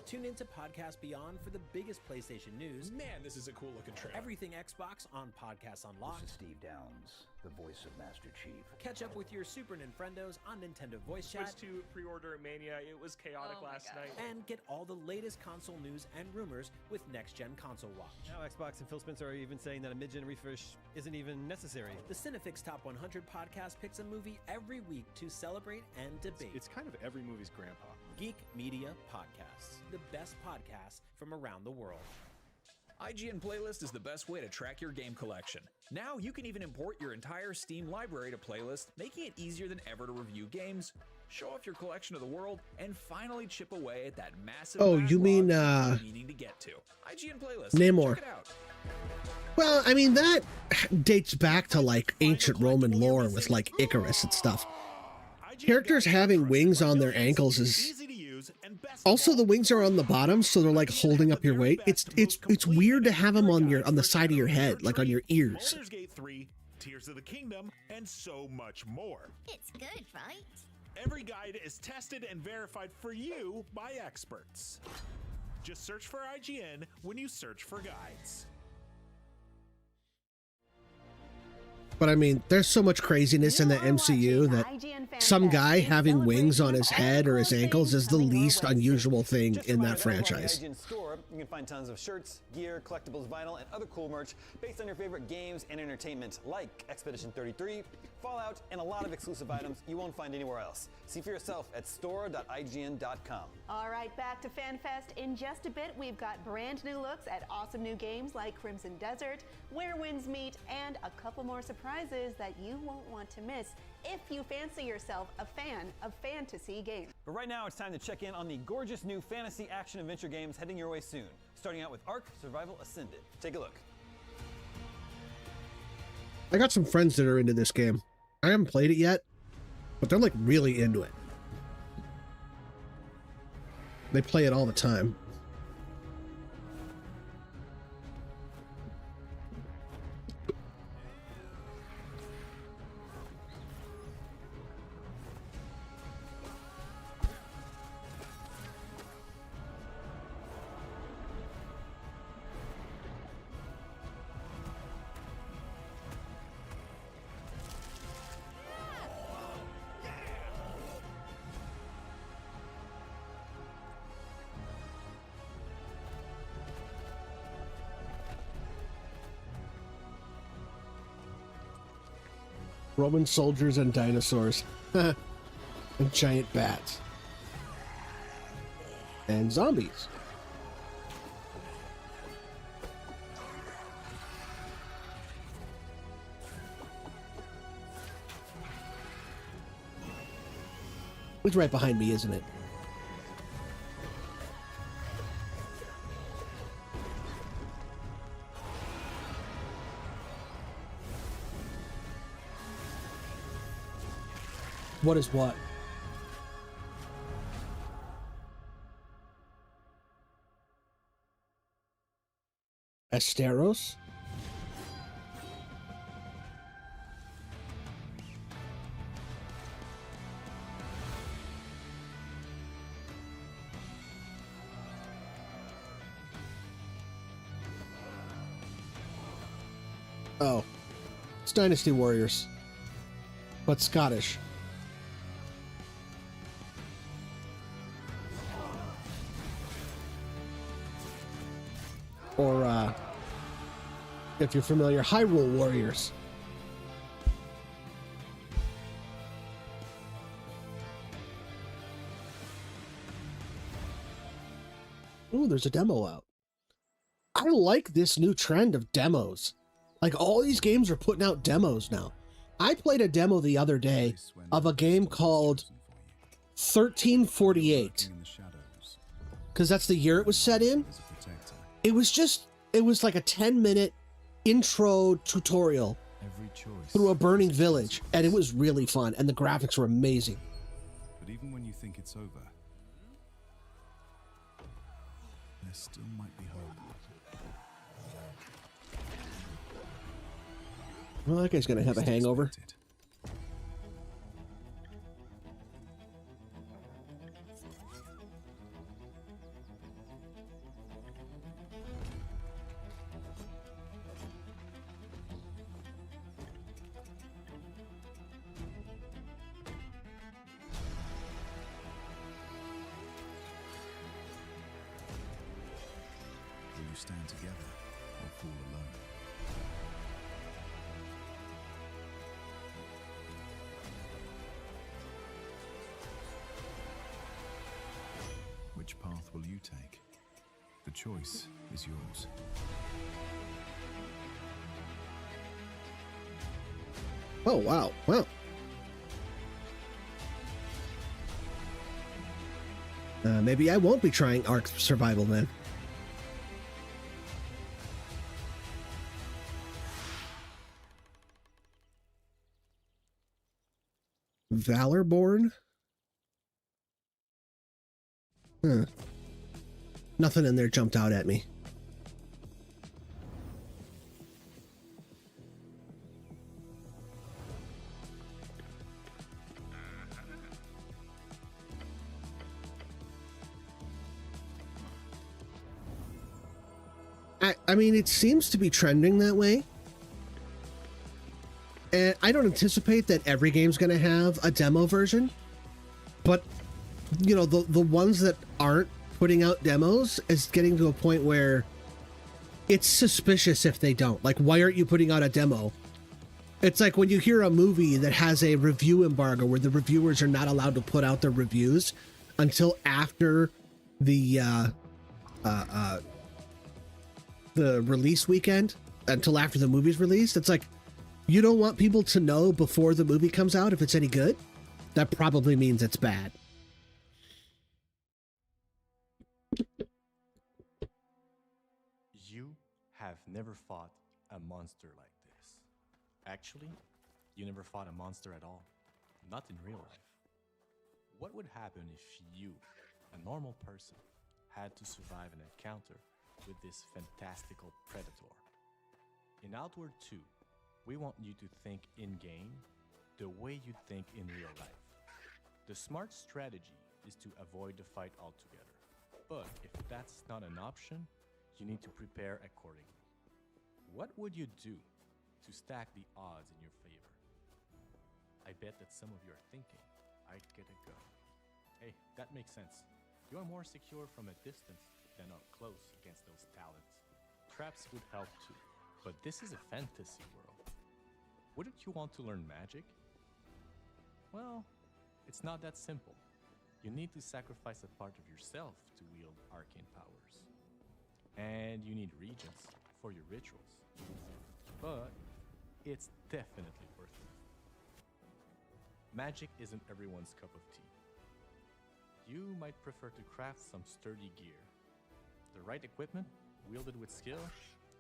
Tune into Podcast Beyond for the biggest PlayStation news. Man, this is a cool looking trailer. Everything Xbox on Podcasts Unlocked. This is Steve Downs, the voice of Master Chief. Catch up with your Super Nintendos on Nintendo Voice Chat. Switched to pre-order Mania. It was chaotic last night. And get all the latest console news and rumors with Next Gen Console Watch. Now Xbox and Phil Spencer are even saying that a mid-gen refresh isn't even necessary. The Cinefix Top 100 podcast picks a movie every week to celebrate and debate. It's kind of every movie's grandpa. Geek Media Podcasts, the best podcasts from around the world. IGN Playlist is the best way to track your game collection. Now you can even import your entire Steam library to Playlist, making it easier than ever to review games, show off your collection to the world, and finally chip away at that massive Oh, you mean meaning to get to. IGN Playlist. Namor. Check it out. Well, I mean, that dates back to like ancient Roman lore with like Icarus and stuff. Characters having wings on their ankles is also, the wings are on the bottom, so they're like holding up your weight. It's weird to have them on the side of your head, like on your ears. Baldur's Gate 3, Tears of the Kingdom, and so much more. It's good, right? Every guide is tested and verified for you by experts. Just search for IGN when you search for guides. But I mean, there's so much craziness in the MCU that some guy having wings on his head or his ankles is the least unusual thing in that franchise. IGN store, you can find tons of shirts, gear, collectibles, vinyl, and other cool merch based on your favorite games and entertainment, like Expedition 33, Fallout, and a lot of exclusive items you won't find anywhere else. See for yourself at store.ign.com. All right, back to FanFest in just a bit. We've got brand new looks at awesome new games like Crimson Desert, Where Winds Meet, and a couple more surprises that you won't want to miss if you fancy yourself a fan of fantasy games. But right now, it's time to check in on the gorgeous new fantasy action adventure games heading your way soon. Starting out with Ark Survival Ascended. Take a look. I got some friends that are into this game. I haven't played it yet, but they're like really into it. They play it all the time. Roman soldiers and dinosaurs. And giant bats. And zombies. It's right behind me, isn't it? What is what? Asteros? Oh. It's Dynasty Warriors. But Scottish. Or, if you're familiar, Hyrule Warriors. Ooh, there's a demo out. I like this new trend of demos. Like, all these games are putting out demos now. I played a demo the other day of a game called 1348. Because that's the year it was set in. It was like a 10-minute intro tutorial through a burning village, and it was really fun, and the graphics were amazing. But even when you think it's over, there still might be hope. Well, that guy's gonna have a hangover. Stand together or fall alone. Which path will you take? The choice is yours. Oh, wow. Well. Maybe I won't be trying Ark Survival then. Valorborn? Huh. Nothing in there jumped out at me. I mean, it seems to be trending that way. And I don't anticipate that every game's going to have a demo version. But, you know, the ones that aren't putting out demos is getting to a point where it's suspicious if they don't. Like, why aren't you putting out a demo? It's like when you hear a movie that has a review embargo where the reviewers are not allowed to put out their reviews until after the release weekend, until after the movie's released. It's like, you don't want people to know before the movie comes out if it's any good? That probably means it's bad. You have never fought a monster like this. Actually, you never fought a monster at all. Not in real life. What would happen if you, a normal person, had to survive an encounter with this fantastical predator? In Outward 2, we want you to think in-game the way you think in real life. The smart strategy is to avoid the fight altogether. But if that's not an option, you need to prepare accordingly. What would you do to stack the odds in your favor? I bet that some of you are thinking, I'd get a gun. Hey, that makes sense. You are more secure from a distance than up close against those talents. Traps would help too, but this is a fantasy world. Wouldn't you want to learn magic? Well, it's not that simple. You need to sacrifice a part of yourself to wield arcane powers. And you need regents for your rituals. But it's definitely worth it. Magic isn't everyone's cup of tea. You might prefer to craft some sturdy gear. The right equipment, wielded with skill,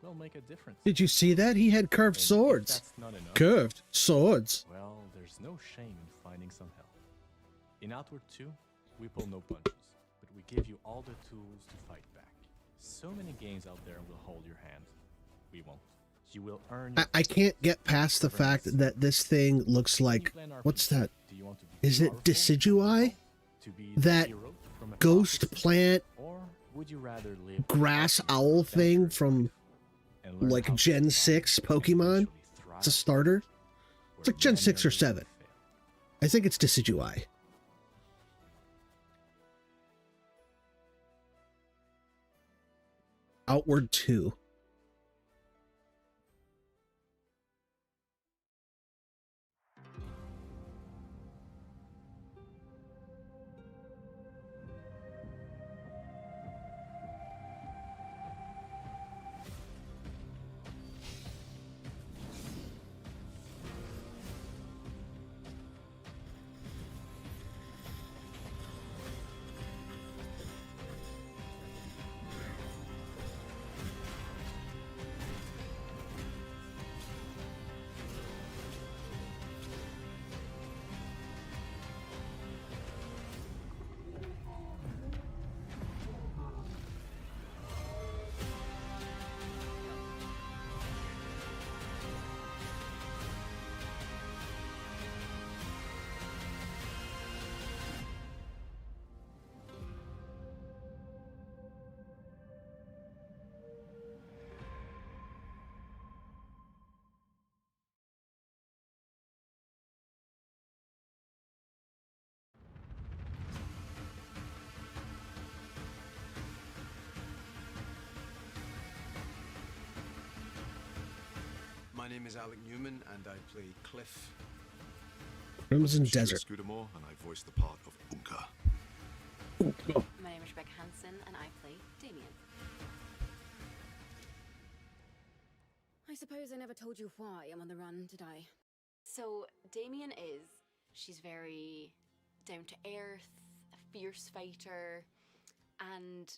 will make a difference. Did you see that? He had curved swords. That's not enough. Curved swords. Well, there's no shame in finding some help. In Outward 2, we pull no punches, but we give you all the tools to fight back. So many games out there will hold your hand. We won't. You will earn your I can't get past the fact that this thing looks like, what's that? Is it Decidui? That ghost plant grass owl thing from like Gen 6 Pokemon? It's a starter. It's like Gen 6 or 7. I think it's Decidui. Outward 2. My name is Alec Newman, and I play Cliff. Crimson Desert. Scudamore, and I voice the part of Unka. My name is Rebecca Hansen, and I play Damien. suppose I never told you why I'm on the run, did I? So, Damien is, she's very down to earth, a fierce fighter, and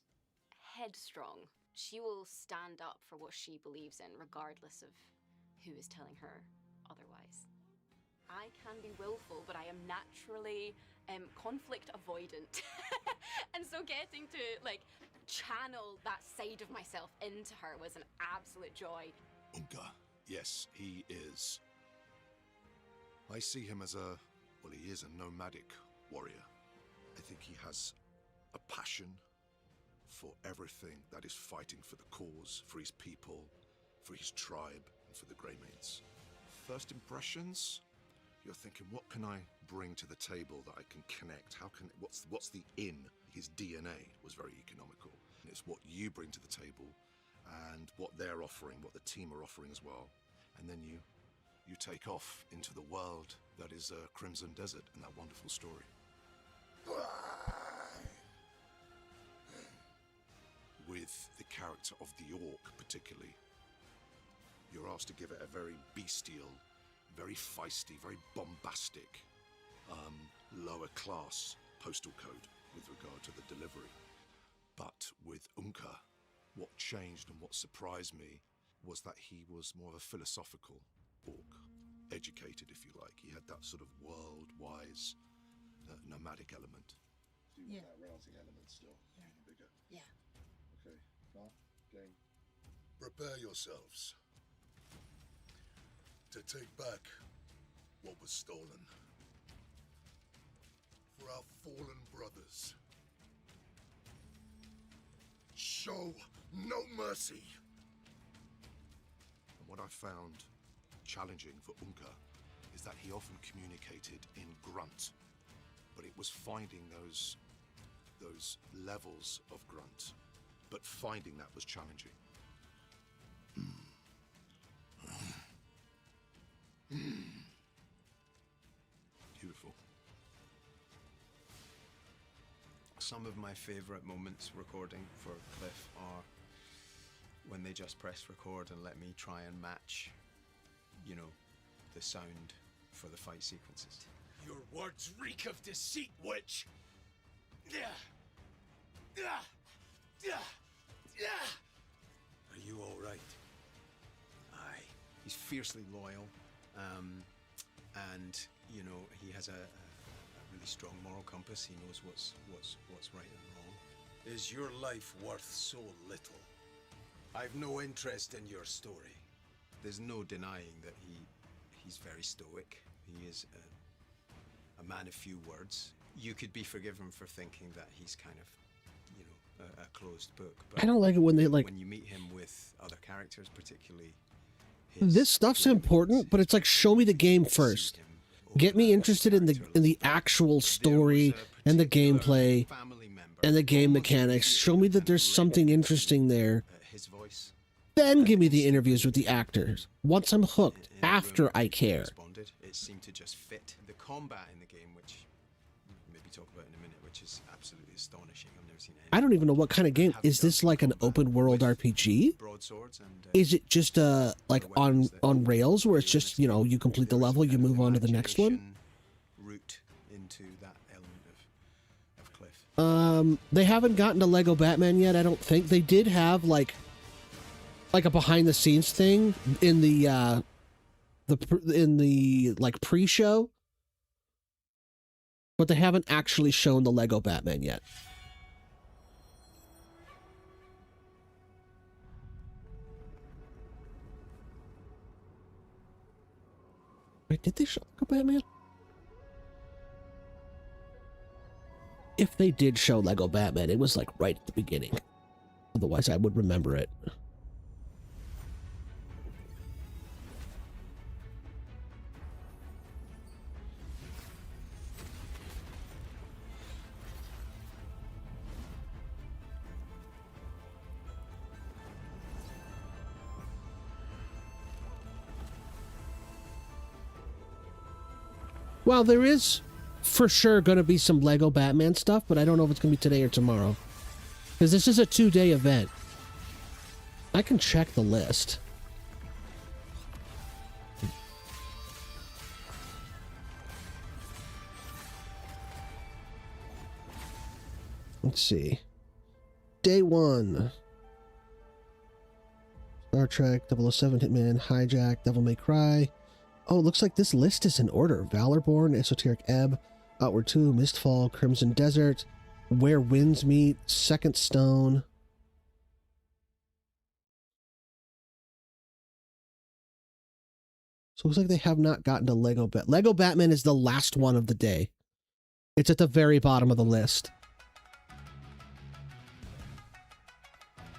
headstrong. She will stand up for what she believes in, regardless of who is telling her otherwise. I can be willful, but I am naturally conflict avoidant. And so getting to, like, channel that side of myself into her was an absolute joy. Unka, yes, he is. I see him as he is a nomadic warrior. I think he has a passion for everything that is fighting for the cause, for his people, for his tribe, and for the Greymaids. First impressions, you're thinking, what can I bring to the table that I can connect? What's the in? His DNA was very economical. And it's what you bring to the table and what they're offering, what the team are offering as well. And then you take off into the world that is Crimson Desert and that wonderful story. With the character of the Orc particularly, you're asked to give it a very bestial, very feisty, very bombastic, lower class postal code with regard to the delivery. But with Unka, what changed and what surprised me was that he was more of a philosophical orc, educated if you like. He had that sort of world-wise, nomadic element. Do you want that rousing element still? Yeah. Bigger? Yeah. Okay, start, game. Prepare yourselves to take back what was stolen. For our fallen brothers. Show no mercy. And what I found challenging for Unka is that he often communicated in grunt, but it was finding those levels of grunt, but finding that was challenging. Beautiful. Some of my favorite moments recording for Cliff are when they just press record and let me try and match, you know, the sound for the fight sequences. Your words reek of deceit, witch! Are you all right? Aye. He's fiercely loyal, and you know he has a really strong moral compass. He knows what's right and wrong. Is your life worth so little? I've no interest in your story. There's no denying that he's very stoic. He is a man of few words. You could be forgiven for thinking that he's kind of, you know, a closed book. But I don't like it when they when you meet him with other characters, particularly. This stuff's important, but it's like, show me the game first. Get me interested in the actual story and the gameplay and the game mechanics. Show me that there's something interesting there. Then give me the interviews with the actors. Once I'm hooked, after I care. It seemed to just fit the combat in the game, which we'll maybe talk about in a minute, which is absolutely astonishing. I've never seen anything. I don't even know what kind of game. Is this like an open world RPG? Is it just like on rails where it's just, you know, you complete the level, you move on to the next one? Route into that element of Cliff. They haven't gotten to Lego Batman yet, I don't think. They did have like a behind the scenes thing in the like pre-show, but they haven't actually shown the Lego Batman yet. Wait, did they show Lego Batman? If they did show Lego Batman, it was like right at the beginning. Otherwise, I would remember it. Well, there is for sure going to be some Lego Batman stuff, but I don't know if it's going to be today or tomorrow. Because this is a 2-day event. I can check the list. Let's see. Day 1. Star Trek, 007, Hitman, Hijack, Devil May Cry. Oh, it looks like this list is in order. Valorborn, Esoteric Ebb, Outward 2, Mistfall, Crimson Desert, Where Winds Meet, Second Stone. So it looks like they have not gotten to Lego Batman. Lego Batman is the last one of the day. It's at the very bottom of the list.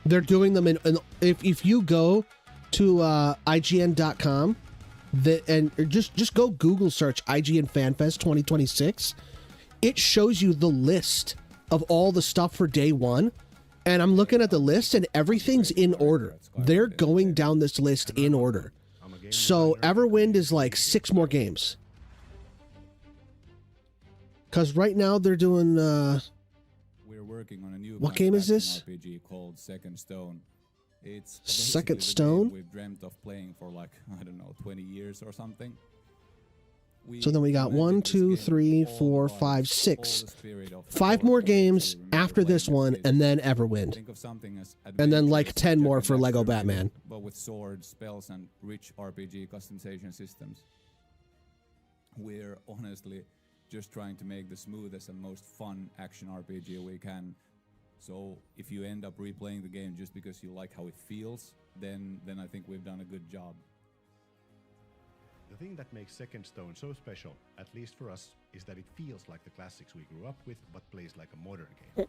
They're doing them in if you go to IGN.com and just go Google search IGN Fan Fest 2026, it shows you the list of all the stuff for day 1. And I'm looking at the list and everything's in order. They're going down this list in order. So Everwind is like 6 more games. Because right now they're doing... We're working on a new what game is this? RPG called Second Stone. It's Second Stone? We've dreamt of playing for like, I don't know, 20 years or something. So then we got 1, 2, 3, 4, 5, 6. 5 more games after this one, and then Everwind. And then like 10 more for Lego Batman. But with swords, spells, and rich RPG customization systems. We're honestly just trying to make the smoothest and most fun action RPG we can. So if you end up replaying the game just because you like how it feels, then I think we've done a good job. The thing that makes Second Stone so special, at least for us, is that it feels like the classics we grew up with, but plays like a modern game.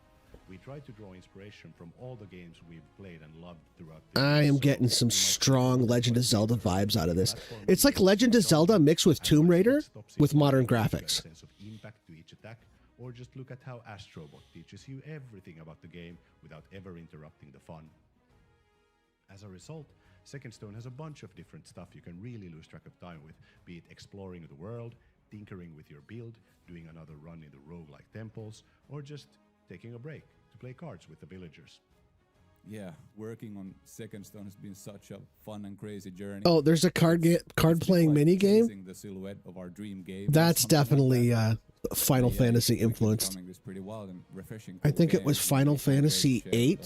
We tried to draw inspiration from all the games we've played and loved throughout the I am getting some strong Legend of Zelda vibes out of this. It's like Legend of Zelda mixed with Tomb Raider with modern graphics. Sense of impact to each attack, or just look at how Astrobot teaches you everything about the game without ever interrupting the fun. As a result, Second Stone has a bunch of different stuff you can really lose track of time with, be it exploring the world, tinkering with your build, doing another run in the roguelike temples, or just taking a break to play cards with the villagers. Yeah, working on Second Stone has been such a fun and crazy journey. Oh, there's a card playing mini game. The silhouette of our dream game. That's definitely Final Fantasy influenced. I think it was Final Fantasy VIII.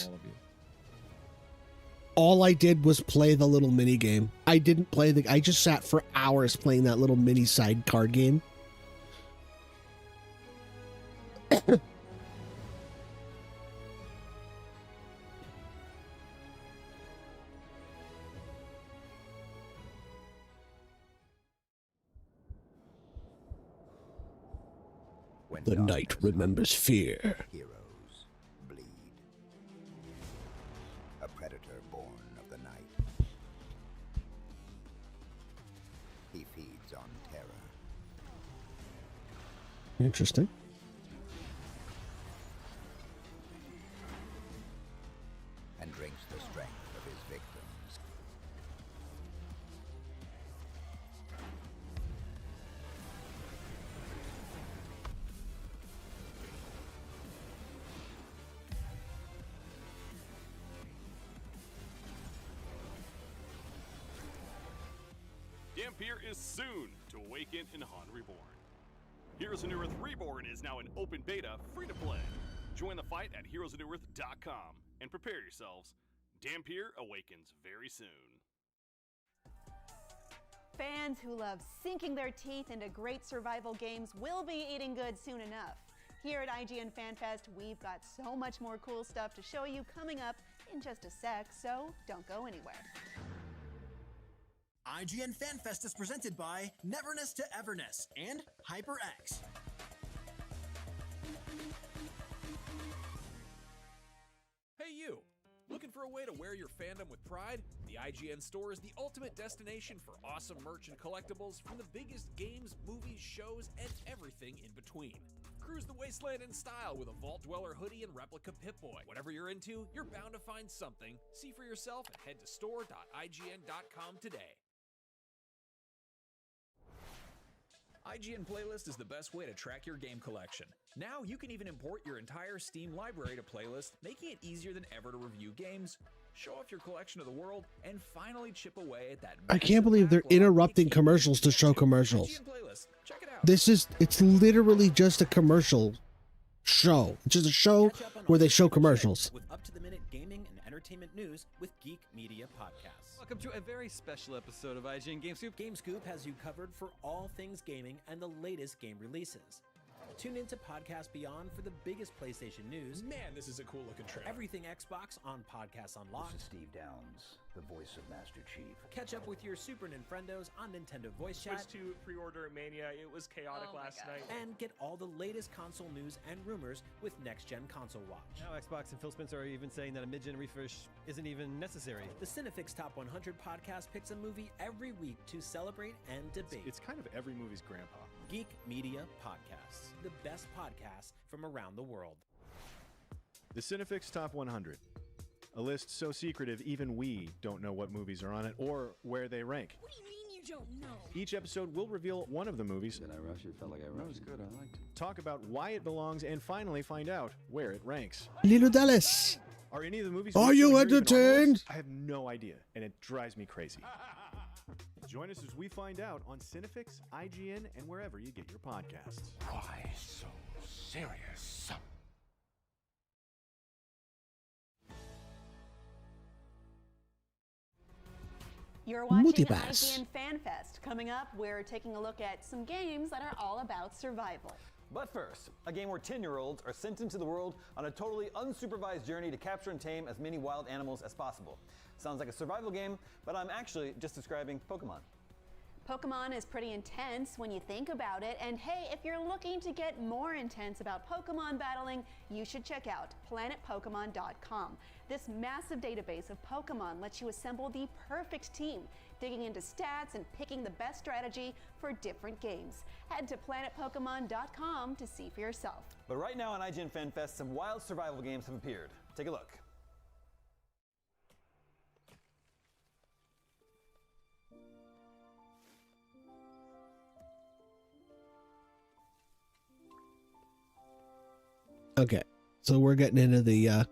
All I did was play the little mini game. I didn't play I just sat for hours playing that little mini side card game. The night remembers fear. Heroes bleed. A predator born of the night. He feeds on terror. Interesting. And drinks the strength of his victims. Dampier is soon to awaken in Han Reborn. Heroes of New Earth Reborn is now in open beta, free to play. Join the fight at heroesofnewearth.com and prepare yourselves. Dampier awakens very soon. Fans who love sinking their teeth into great survival games will be eating good soon enough. Here at IGN Fan Fest, we've got so much more cool stuff to show you coming up in just a sec, so don't go anywhere. IGN Fan Fest is presented by Neverness to Everness and HyperX. Hey you! Looking for a way to wear your fandom with pride? The IGN store is the ultimate destination for awesome merch and collectibles from the biggest games, movies, shows, and everything in between. Cruise the wasteland in style with a Vault Dweller hoodie and replica Pip-Boy. Whatever you're into, you're bound to find something. See for yourself and head to store.ign.com today. IGN Playlist is the best way to track your game collection. Now you can even import your entire Steam library to Playlist, making it easier than ever to review games, show off your collection of the world, and finally chip away at that. I can't believe they're interrupting commercials to show commercials. It's literally just a commercial show. It's just a show where they show commercials. With up-to-the-minute gaming and entertainment news with Geek Media Podcasts. Welcome to a very special episode of IGN Game Scoop. Game Scoop has you covered for all things gaming and the latest game releases. Tune into Podcast Beyond for the biggest PlayStation news. Man, this is a cool looking trailer. Everything Xbox on Podcasts Unlocked. This is Steve Downs, the voice of Master Chief. Catch up with your Super Nintendos on Nintendo Voice Chat. Switch to pre-order Mania. It was chaotic last night. And get all the latest console news and rumors with Next Gen Console Watch. Now Xbox and Phil Spencer are even saying that a mid-gen refresh isn't even necessary. The Cinefix Top 100 podcast picks a movie every week to celebrate and debate. It's kind of every movie's grandpa. Geek Media Podcasts, the best podcasts from around the world. The Cinefix Top 100. A list so secretive even we don't know what movies are on it or where they rank. What do you mean you don't know? Each episode will reveal one of the movies. Did I rush it? Felt like I rushed. No, it was good. I liked it. Talk about why it belongs and finally find out where it ranks. Lilo Dallas. Are any of the movies? Are you entertained? I have no idea, and it drives me crazy. Join us as we find out on Cinefix, IGN, and wherever you get your podcasts. Why so serious? You're watching Multipass. IGN Fan Fest. Coming up, we're taking a look at some games that are all about survival. But first, a game where 10-year-olds are sent into the world on a totally unsupervised journey to capture and tame as many wild animals as possible. Sounds like a survival game, but I'm actually just describing Pokemon. Pokemon is pretty intense when you think about it, and hey, if you're looking to get more intense about Pokemon battling, you should check out planetpokemon.com. This massive database of Pokemon lets you assemble the perfect team, digging into stats and picking the best strategy for different games. Head to planetpokemon.com to see for yourself. But right now on IGN Fan Fest, some wild survival games have appeared. Take a look. Okay, so we're getting into the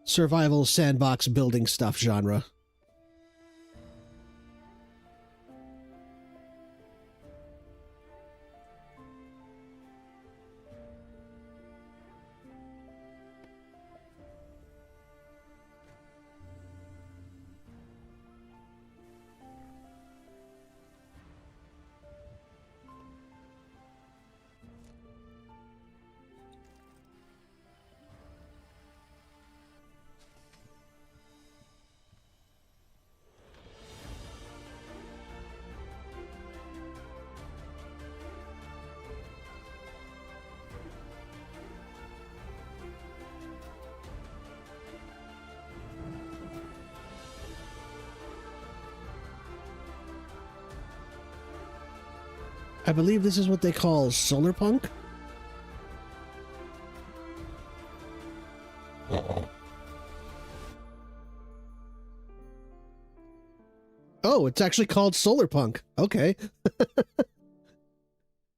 survival sandbox building stuff genre. I believe this is what they call solar punk. Oh, it's actually called solar punk. Okay.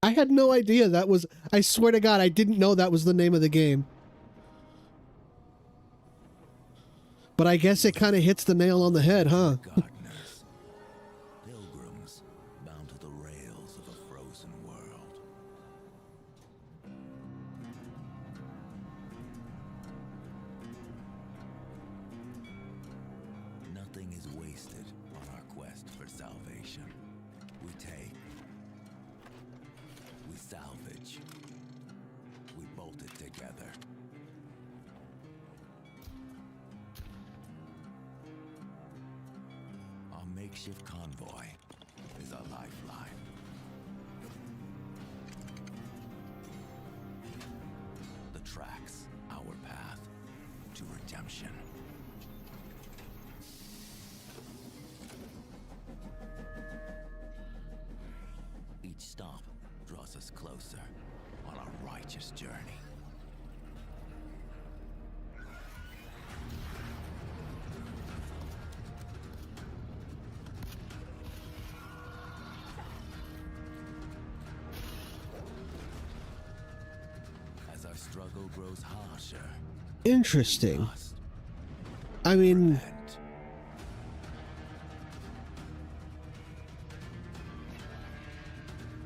I had no idea that was, I swear to God, I didn't know that was the name of the game. But I guess it kind of hits the nail on the head, huh? Pilgrims bound to the rails of a frozen world. Nothing is wasted on our quest for salvation. We take, we salvage, we bolt it together. Our makeshift convoy is our lifeline. The tracks, our path to redemption. Each stop draws us closer on our righteous journey. As our struggle grows harsher, Interesting. I mean,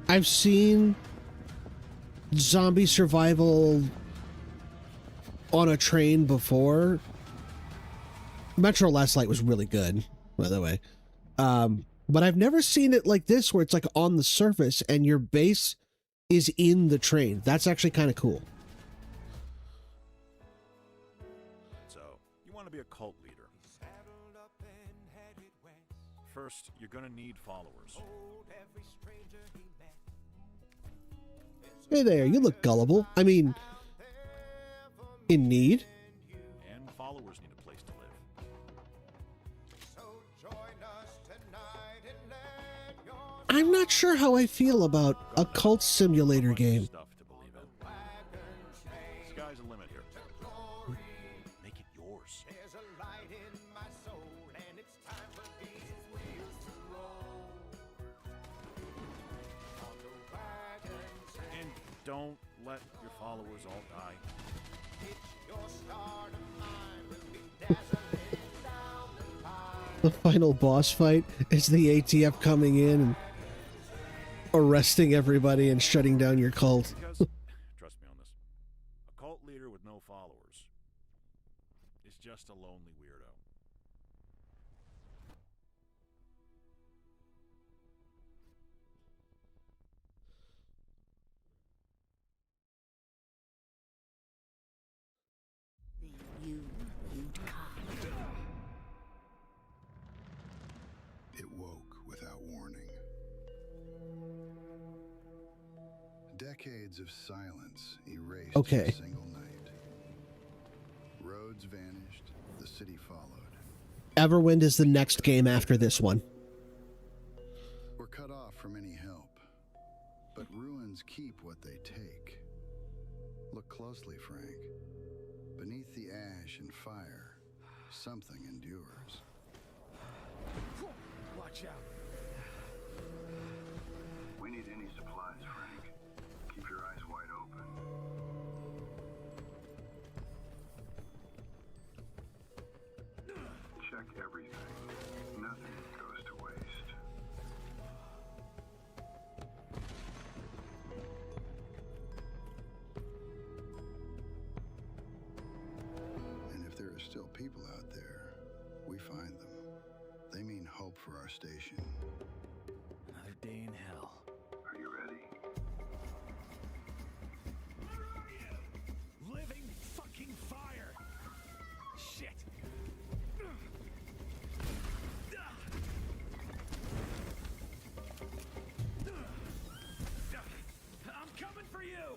I've seen zombie survival on a train before. Metro Last Light was really good, by the way. But I've never seen it like this, where it's like on the surface and your base is in the train. That's actually kind of cool. So, you want to be a cult leader. First, you're gonna need followers. Hey there, you look gullible. I mean, in need. And followers need a place to live. I'm not sure how I feel about a cult simulator game. Sky's the limit here. Make it yours. And don't let your followers all die. The final boss fight is the ATF coming in and arresting everybody and shutting down your cult. Because, trust me on this, a cult leader with no followers is just a lonely weirdo. It woke without warning. Decades of silence erased Okay. a single night. Roads vanished, the city followed. Everwind is the next game after this one. We're cut off from any help, but ruins keep what they take. Look closely, Frank. Beneath the ash and fire, something endures. Watch out. We need any supplies, Frank. Keep your eyes wide open. Check everything. Nothing goes to waste. And if there are still people out there, we find them. They mean hope for our station. Another day in hell. Are you ready? Living fucking fire! Shit! I'm coming for you!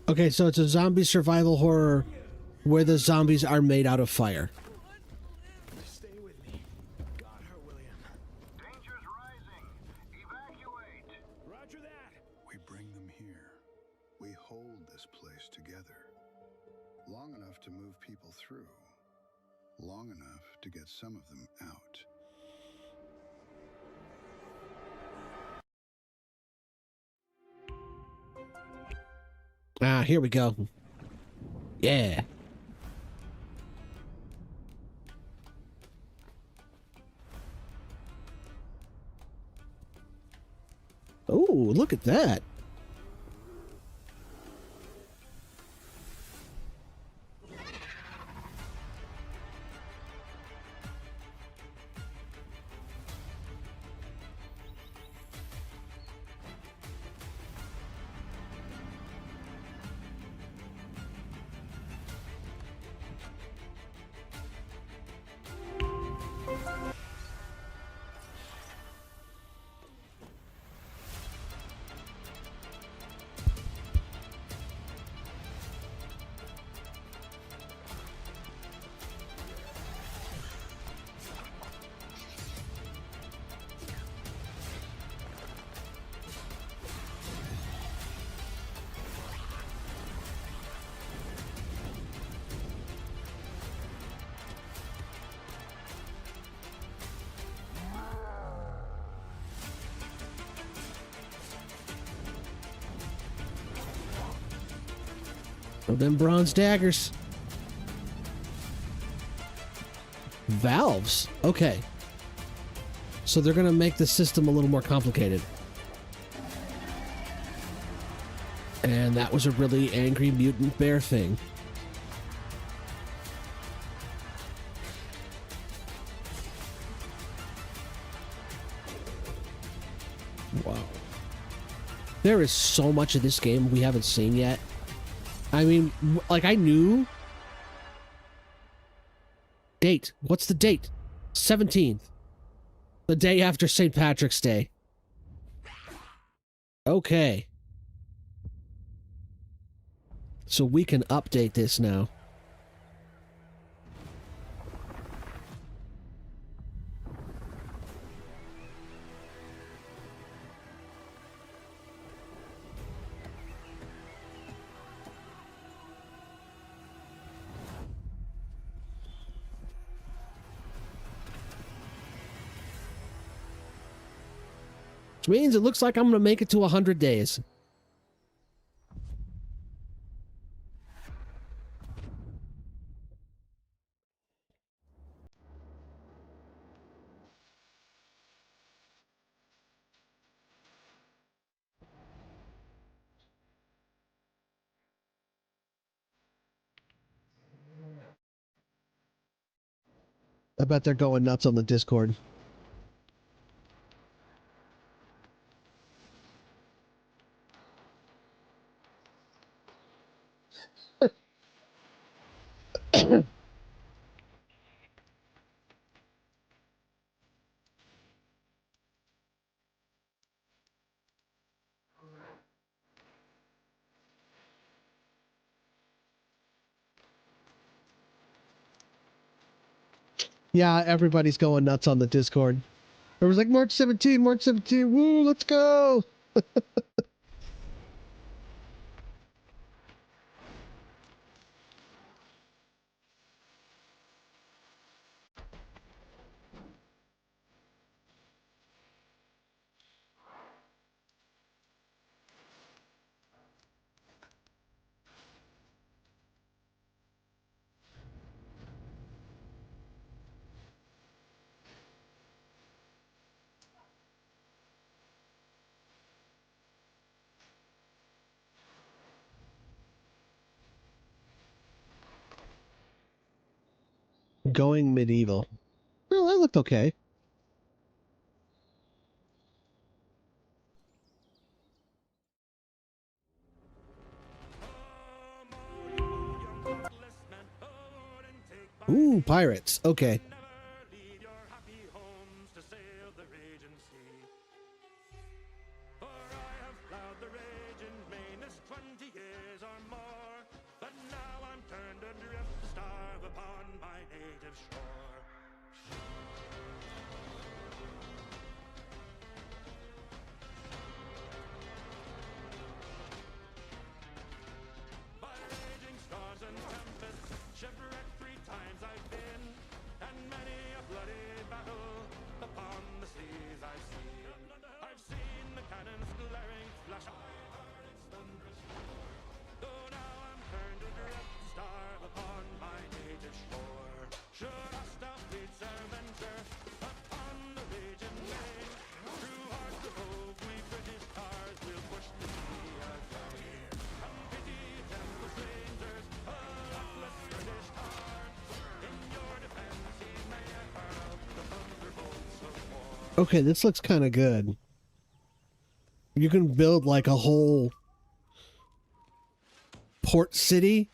Okay, so it's a zombie survival horror where the zombies are made out of fire. Stay with me. Got her, William. Danger's rising. Evacuate. Roger that. We bring them here. We hold this place together. Long enough to move people through. Long enough to get some of them out. Ah, here we go. Yeah. Oh, look at that. Oh, them bronze daggers. Valves. Okay. So they're going to make the system a little more complicated. And that was a really angry mutant bear thing. There is so much of this game we haven't seen yet. I mean, like, I knew... Date. What's the date? 17th. The day after St. Patrick's Day. Okay. So we can update this now. Which means it looks like I'm going to make it to 100 days. I bet they're going nuts on the Discord. Yeah, everybody's going nuts on the Discord. It was like March 17, woo, let's go! Going medieval. Well, that looked okay. Ooh, pirates. Okay. Okay, this looks kind of good. You can build like a whole port city.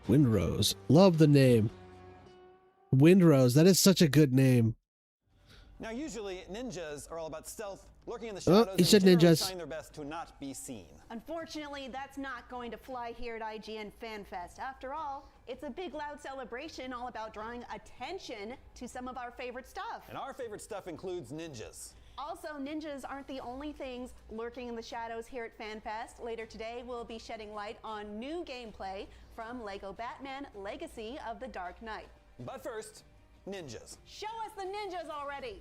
Windrose. Love the name. Windrose. That is such a good name. Now, usually ninjas are all about stealth, lurking in the shadows, he said and generally ninjas. trying their best to not be seen. Unfortunately, that's not going to fly here at IGN Fan Fest. After all, it's a big, loud celebration all about drawing attention to some of our favorite stuff. And our favorite stuff includes ninjas. Also, ninjas aren't the only things lurking in the shadows here at Fan Fest. Later today, we'll be shedding light on new gameplay from LEGO Batman Legacy of the Dark Knight. But first, ninjas. Show us the ninjas already!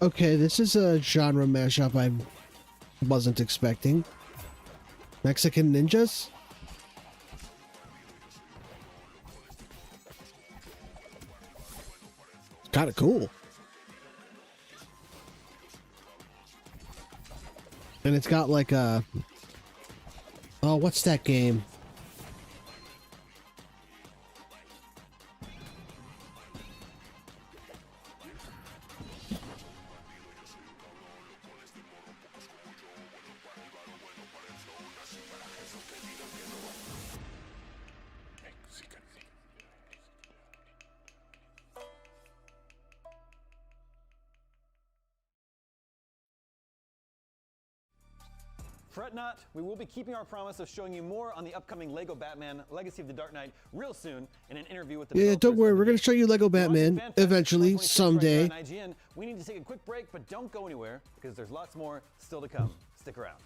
Okay, this is a genre mashup I wasn't expecting. Mexican ninjas? Kind of cool. And it's got like a... Oh, what's that game? Fret not, we will be keeping our promise of showing you more on the upcoming LEGO Batman Legacy of the Dark Knight real soon in an interview with the Yeah, don't worry. We're going to show you Lego Batman eventually, someday. Right IGN. We need to take a quick break, but don't go anywhere because there's lots more still to come. Stick around.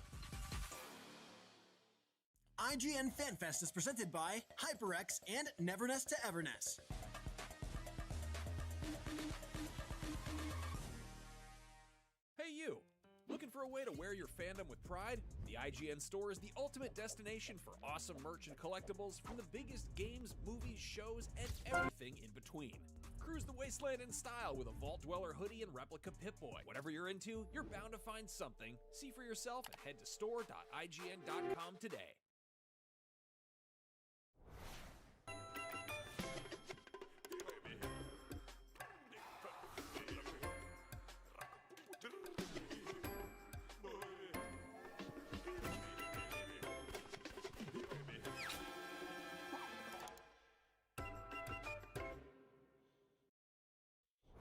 IGN Fan Fest is presented by HyperX and Neverness to Everness. Hey you! Looking for a way to wear your fandom with pride? The IGN store is the ultimate destination for awesome merch and collectibles from the biggest games, movies, shows, and everything in between. Cruise the wasteland in style with a Vault Dweller hoodie and replica Pip-Boy. Whatever you're into, you're bound to find something. See for yourself and head to store.ign.com today.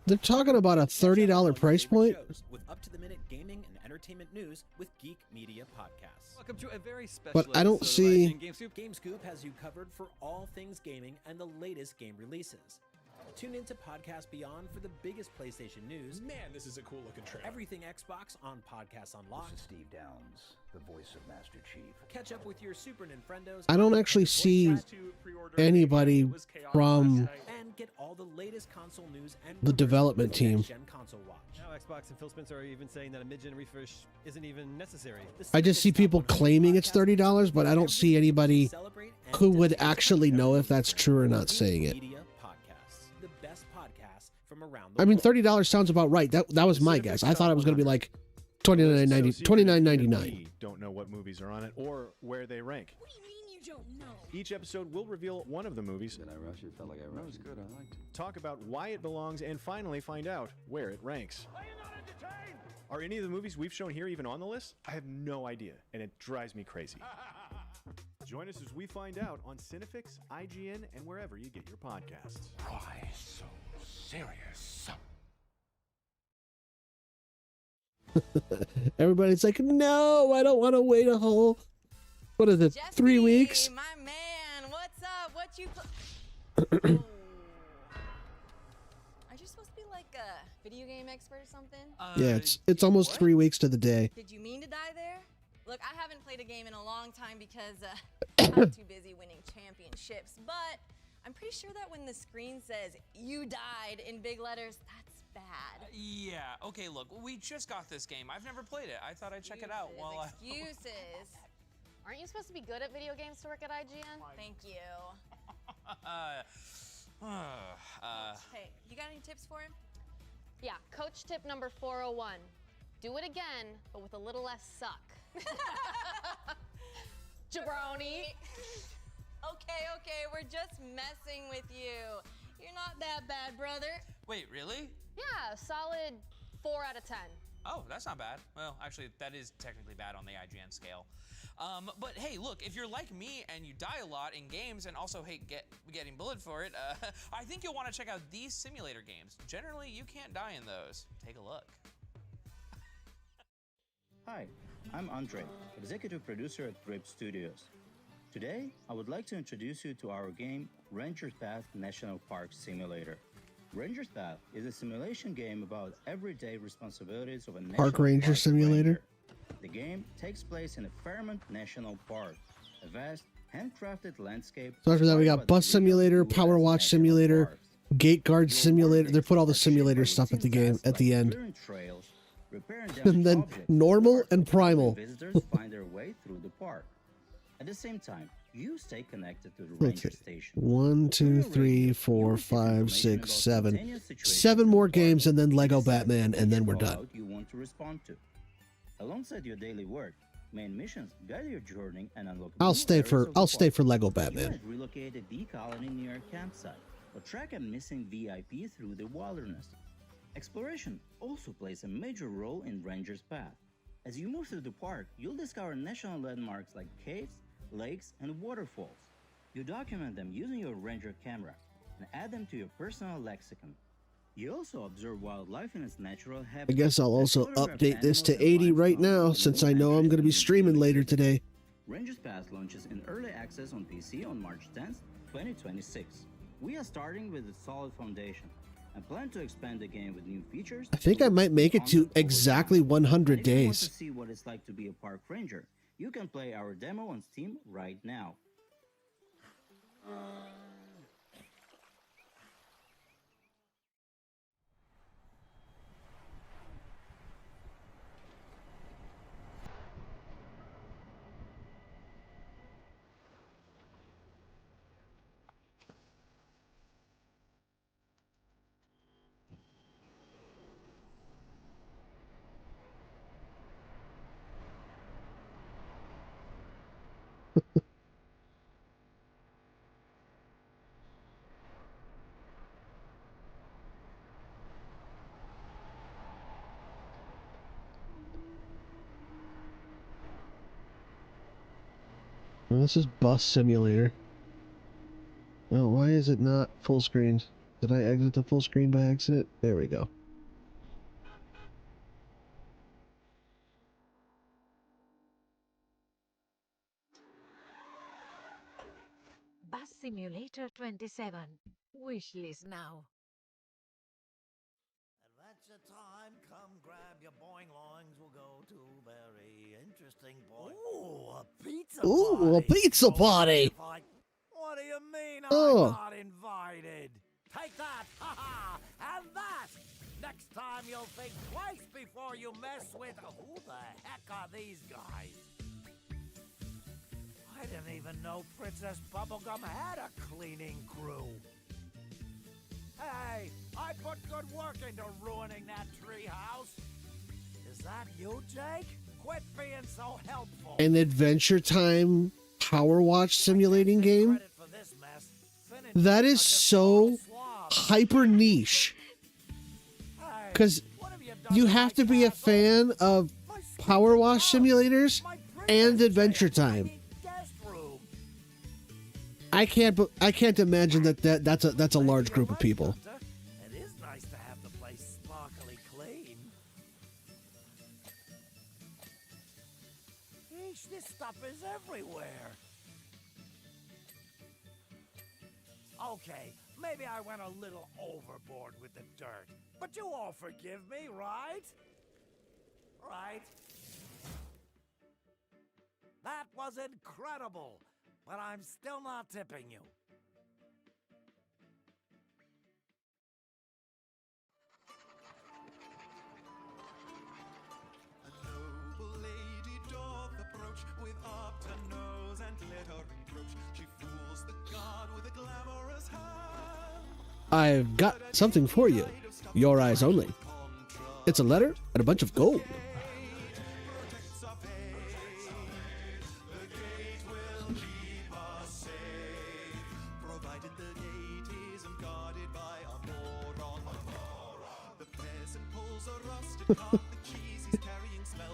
They're talking about a $30 price point. With up-to-the-minute gaming and entertainment news with Geek Media Podcasts. Welcome to a very special But I don't see... GameScoop has you covered for all things gaming and the latest game releases. Tune into Podcast Beyond for the biggest PlayStation news. Man, this is a cool looking trailer. Everything Xbox on Podcasts Unlocked. This is Steve Downs, the voice of Master Chief. Catch up with your Super Nintendos. I don't actually see anybody from And get all the latest console news and the development team. console watch. Now Xbox and Phil Spencer are even saying that a mid-gen refresh isn't even necessary. I just see people claiming it's $30, but I don't see anybody who would actually know if that's true or not saying it. The best podcasts from around I mean, $30 sounds about right. That was my guess. I thought it was going to be like $29.99. Don't know what movies are on it or where they rank. What do you mean you don't know? Each episode will reveal one of the movies. Did I rush it? Felt like I rushed. That was good. I liked it. Talk about why it belongs and finally find out where it ranks. Are you not entertained? Are any of the movies we've shown here even on the list? I have no idea, and it drives me crazy. Join us as we find out on Cinefix, IGN, and wherever you get your podcasts. Why so serious? Everybody's like, no, I don't want to wait a whole, what is it, 3 weeks? My man, what's up? What you... Are you supposed to be like a video game expert or something? Yeah, it's almost 3 weeks to the day. Did you mean to die there? Look, I haven't played a game in a long time because I'm too busy winning championships, but I'm pretty sure that when the screen says you died in big letters, that's bad. Yeah, okay, look, we just got this game. I've never played it. I thought I'd check it out while Excuses. Aren't you supposed to be good at video games to work at IGN? Thank you. Hey, you got any tips for him? Yeah, coach tip number 401. Do it again, but with a little less suck. Jabroni. Okay, we're just messing with you. You're not that bad, brother. Wait, really? Yeah, solid 4 out of 10. Oh, that's not bad. Well, actually, that is technically bad on the IGN scale. But hey, look, if you're like me and you die a lot in games and also hate getting bullied for it, I think you'll want to check out these simulator games. Generally, you can't die in those. Take a look. Hi, I'm Andre, executive producer at Grape Studios. Today, I would like to introduce you to our game, Ranger's Path National Park Simulator. Ranger's Path is a simulation game about everyday responsibilities of a national Park Ranger Simulator. ranger. The game takes place in a Fairmont National Park, a vast, handcrafted landscape. So after that, we got Bus Simulator, Power Watch Simulator, Gate Guard Simulator. They put all the simulator stuff at the game at the end. Trails repair And then objects, normal and primal. visitors find their way through the park. At the same time, you stay connected to the ranger station. 1, 2, 3, 4, 5, 6, 7. 7 more games and then Lego Batman, and then we're done. You want to respond to. Alongside your daily work, main missions guide your journey and unlock. I'll stay for Lego Batman. You might relocate a bee colony near a campsite, or track a missing VIP through the wilderness. Exploration also plays a major role in Ranger's Path. As you move through the park, you'll discover national landmarks like caves, lakes, and waterfalls. You document them using your Ranger camera and add them to your personal lexicon. You also observe wildlife in its natural habitat. I guess I'll also update this to 80 right now, since I know I'm going to be streaming later today. Ranger's Path launches in early access on PC on March 10th, 2026. We are starting with a solid foundation and plan to expand the game with new features. I think I might make it to exactly 100 If you want days. to see what it's like to be a park ranger, you can play our demo on Steam right now. Well, this is Bus Simulator. Oh, why is it not full screen? Did I exit the full screen by accident? There we go. Bus Simulator 27. Wishlist now. Adventure time, come grab your boing loings. We'll go to very interesting point. Ooh, a pizza Ooh, party. a pizza party! What do you mean Oh. I'm not invited? Take that, haha, and that! Next time you'll think twice before you mess with... Who the heck are these guys? I didn't even know Princess Bubblegum had a cleaning crew. Hey, I put good work into ruining that treehouse. Is that you, Jake? Quit being so helpful. An Adventure Time Power Watch simulating game? That is so hyper niche. Because you have to be a fan of Power Wash simulators and Adventure Time. I can't imagine that's a large group of people. It is nice to have the place sparkly clean. Eesh, this stuff is everywhere. Okay, maybe I went a little overboard with the dirt, but you all forgive me, right? Right? That was incredible, but I'm still not tipping you. Noble lady doth approach with upturned nose and glittering brooch. She fools the guard with a glamorous hand. I've got something for you. Your eyes only. It's a letter and a bunch of gold.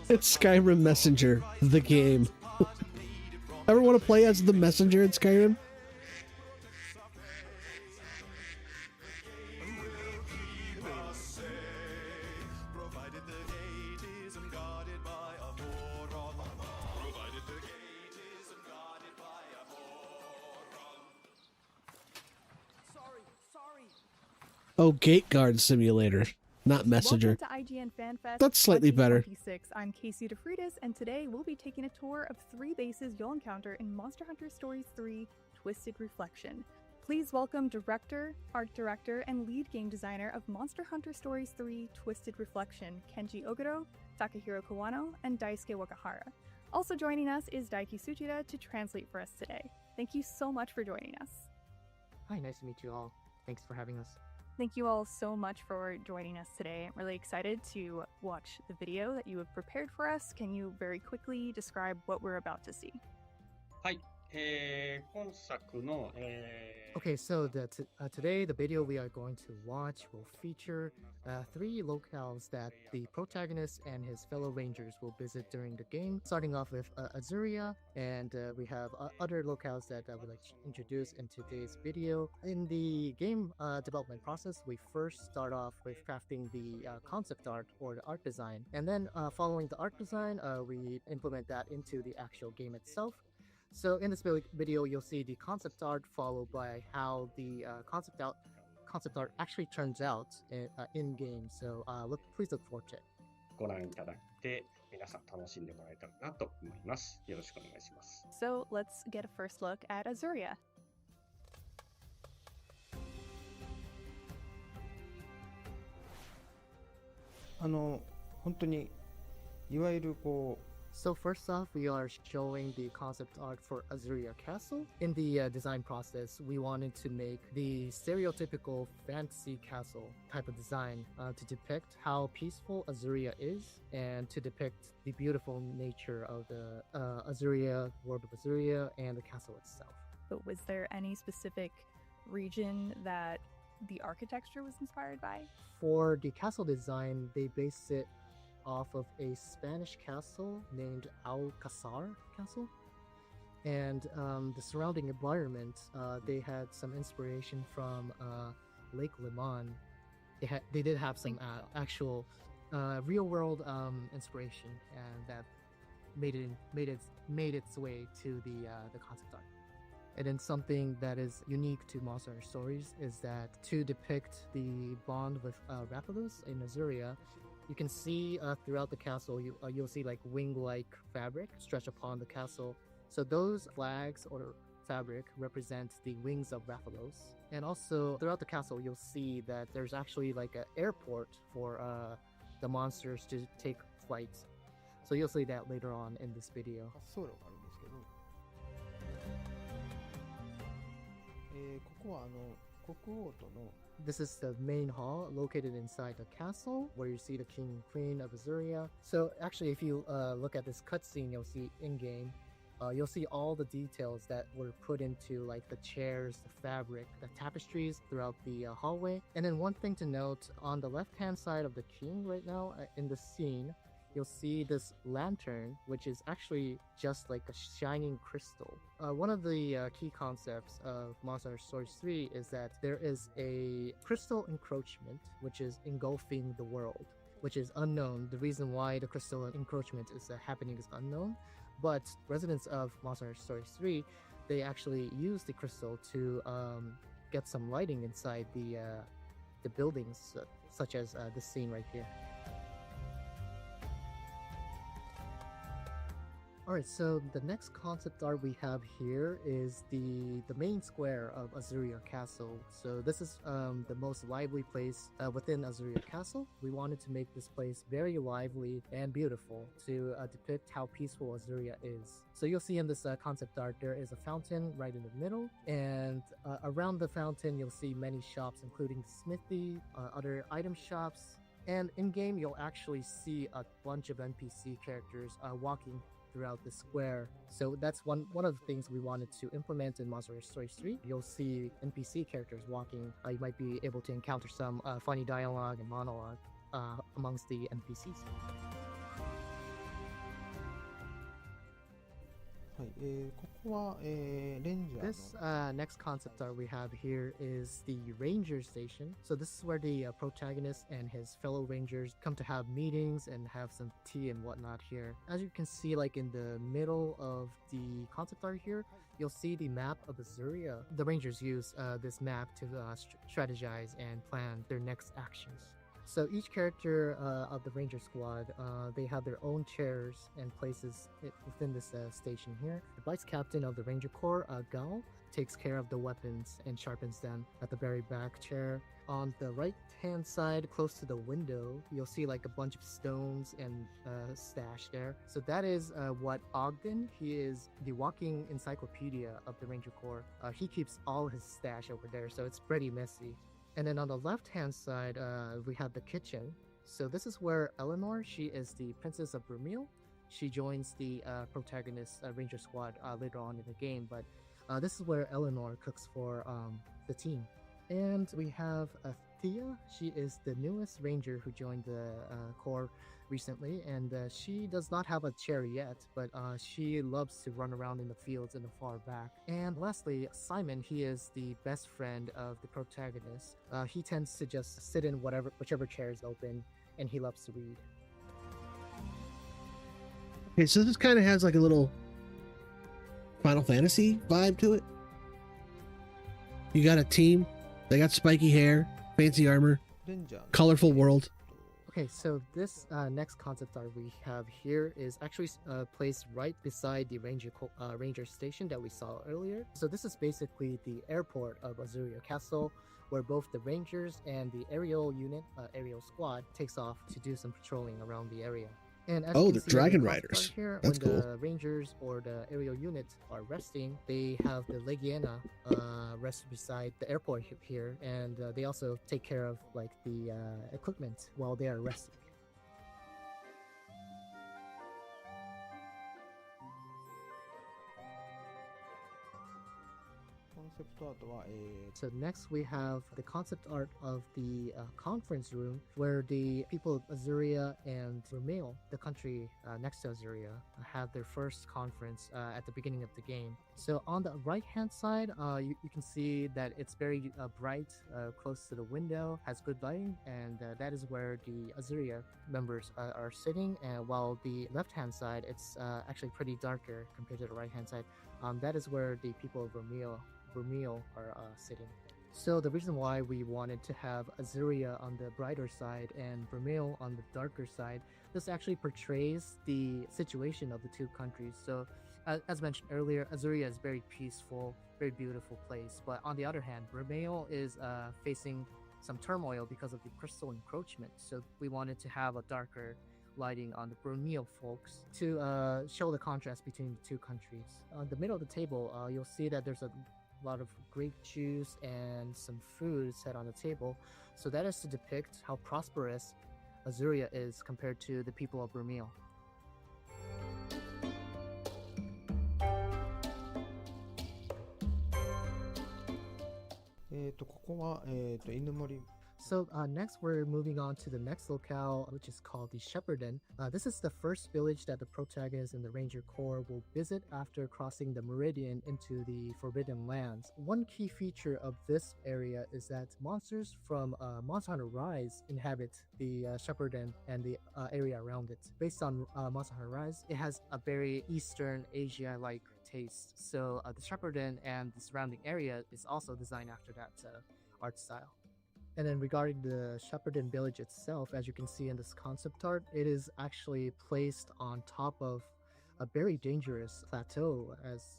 It's Skyrim Messenger, the game. Ever want to play as the Messenger in Skyrim? Oh, Gate Guard Simulator, not Messenger. Welcome to IGN Fan Fest. That's slightly better. 2026. I'm Casey DeFreitas, and today we'll be taking a tour of 3 bases you'll encounter in Monster Hunter Stories 3: Twisted Reflection. Please welcome director, art director, and lead game designer of Monster Hunter Stories 3 Twisted Reflection, Kenji Oguro, Takahiro Kawano, and Daisuke Wakahara. Also joining us is Daiki Tsuchida to translate for us today. Thank you so much for joining us. Hi, nice to meet you all. Thanks for having us. Thank you all so much for joining us today. I'm really excited to watch the video that you have prepared for us. Can you very quickly describe what we're about to see? はい、今作の、Okay, so today the video we are going to watch will feature 3 locales that the protagonist and his fellow rangers will visit during the game. Starting off with Azuria, and we have other locales that I would like to introduce in today's video. In the game development process, we first start off with crafting the concept art or the art design, and then following the art design, we implement that into the actual game itself. So in this video, you'll see the concept art followed by how the concept art actually turns out in game. So please look forward to it. ご覧いただいて皆さん楽しんでもらえたらなと思います。よろしくお願いします。So let's get a first look at Azuria. 本当にいわゆるこう So first off, we are showing the concept art for Azuria Castle. In the design process, we wanted to make the stereotypical fantasy castle type of design to depict how peaceful Azuria is and to depict the beautiful nature of the Azuria, world of Azuria, and the castle itself. But was there any specific region that the architecture was inspired by? For the castle design, they based it off of a Spanish castle named Alcazar Castle, and the surrounding environment, they had some inspiration from Lake Leman. They did have some actual real world inspiration, and that made its way to the concept art. And then something that is unique to Monster Hunter Stories is that to depict the bond with Rathalos in Azuria, you can see throughout the castle, you'll see like wing-like fabric stretched upon the castle. So those flags or fabric represent the wings of Rathalos. And also throughout the castle, you'll see that there's actually like an airport for the monsters to take flight. So you'll see that later on in this video. ここは国王との This is the main hall located inside the castle where you see the king and queen of Azuria. So actually, if you look at this cutscene, you'll see in-game, you'll see all the details that were put into like the chairs, the fabric, the tapestries throughout the hallway. And then one thing to note, on the left-hand side of the king right now in the scene, you'll see this lantern, which is actually just like a shining crystal. One of the key concepts of Monster Hunter Stories 3 is that there is a crystal encroachment, which is engulfing the world, which is unknown. The reason why the crystal encroachment is happening is unknown, but residents of Monster Hunter Stories 3, they actually use the crystal to get some lighting inside the buildings, such as this scene right here. Alright, so the next concept art we have here is the main square of Azuria Castle. So this is the most lively place within Azuria Castle. We wanted to make this place very lively and beautiful to depict how peaceful Azuria is. So you'll see in this concept art there is a fountain right in the middle, and around the fountain you'll see many shops including smithy, other item shops, and in-game you'll actually see a bunch of NPC characters walking throughout the square. So that's one of the things we wanted to implement in Monster Hunter Stories 3. You'll see NPC characters walking. You might be able to encounter some funny dialogue and monologue amongst the NPCs. はい、ここは、レンジャーの This next concept art we have here is the Ranger Station. So this is where the protagonist and his fellow Rangers come to have meetings and have some tea and whatnot here. As you can see, like in the middle of the concept art here, you'll see the map of Azuria. The Rangers use this map to strategize and plan their next actions. So each character of the Ranger Squad, they have their own chairs and places within this station here. The Vice Captain of the Ranger Corps, Gal, takes care of the weapons and sharpens them at the very back chair. On the right hand side, close to the window, you'll see like a bunch of stones and stash there. So that is what Ogden, he is the walking encyclopedia of the Ranger Corps. He keeps all his stash over there, so it's pretty messy. And then on the left hand side, we have the kitchen. So this is where Eleanor, she is the Princess of Brumil. She joins the protagonist Ranger Squad later on in the game, but this is where Eleanor cooks for the team. And we have Thea. She is the newest ranger who joined the Corps recently, and she does not have a chair yet, but she loves to run around in the fields in the far back. And lastly, Simon, he is the best friend of the protagonist. He tends to just sit in whichever chair is open, and he loves to read. Okay, so this kind of has like a little Final Fantasy vibe to it. You got a team, they got spiky hair, fancy armor, colorful world. Okay, so this next concept art we have here is actually placed right beside the ranger station that we saw earlier. So this is basically the airport of Azuria Castle, where both the rangers and the aerial unit, aerial squad, takes off to do some patrolling around the area. And as Oh, they're dragon riders. Here, That's when cool. the rangers or the aerial units are resting, they have the Legiana rest beside the airport here, and they also take care of like the equipment while they are resting. So next we have the concept art of the conference room, where the people of Azuria and Vermeil, the country next to Azuria, have their first conference at the beginning of the game. So on the right hand side, you can see that it's very bright, close to the window, has good lighting, and that is where the Azuria members are sitting. And while the left hand side, it's actually pretty darker compared to the right hand side. That is where the people of Vermeil are sitting. So the reason why we wanted to have Azuria on the brighter side and Vermeil on the darker side, this actually portrays the situation of the two countries. So as mentioned earlier, Azuria is very peaceful, very beautiful place. But on the other hand, Vermeil is facing some turmoil because of the crystal encroachment. So we wanted to have a darker lighting on the Vermeil folks to show the contrast between the two countries. On the middle of the table, you'll see that there's a lot of grape juice and some food set on the table. So that is to depict how prosperous Azuria is compared to the people of Vermeil. So next we're moving on to the next locale, which is called the Shepherdin. This is the first village that the protagonist and the Ranger Corps will visit after crossing the Meridian into the Forbidden Lands. One key feature of this area is that monsters from Monster Hunter Rise inhabit the Shepherdin and the area around it. Based on Monster Hunter Rise, it has a very Eastern Asia-like taste. So the Shepherdin and the surrounding area is also designed after that art style. And then regarding the Shepherdin village itself, as you can see in this concept art, it is actually placed on top of a very dangerous plateau, as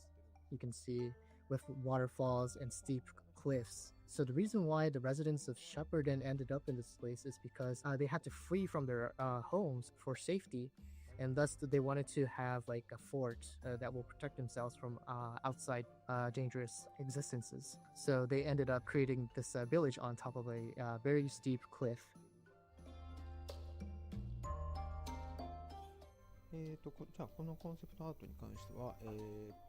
you can see, with waterfalls and steep cliffs. So the reason why the residents of Shepherdin ended up in this place is because they had to flee from their homes for safety, and thus they wanted to have like a fort that will protect themselves from outside dangerous existences. So they ended up creating this village on top of a very steep cliff.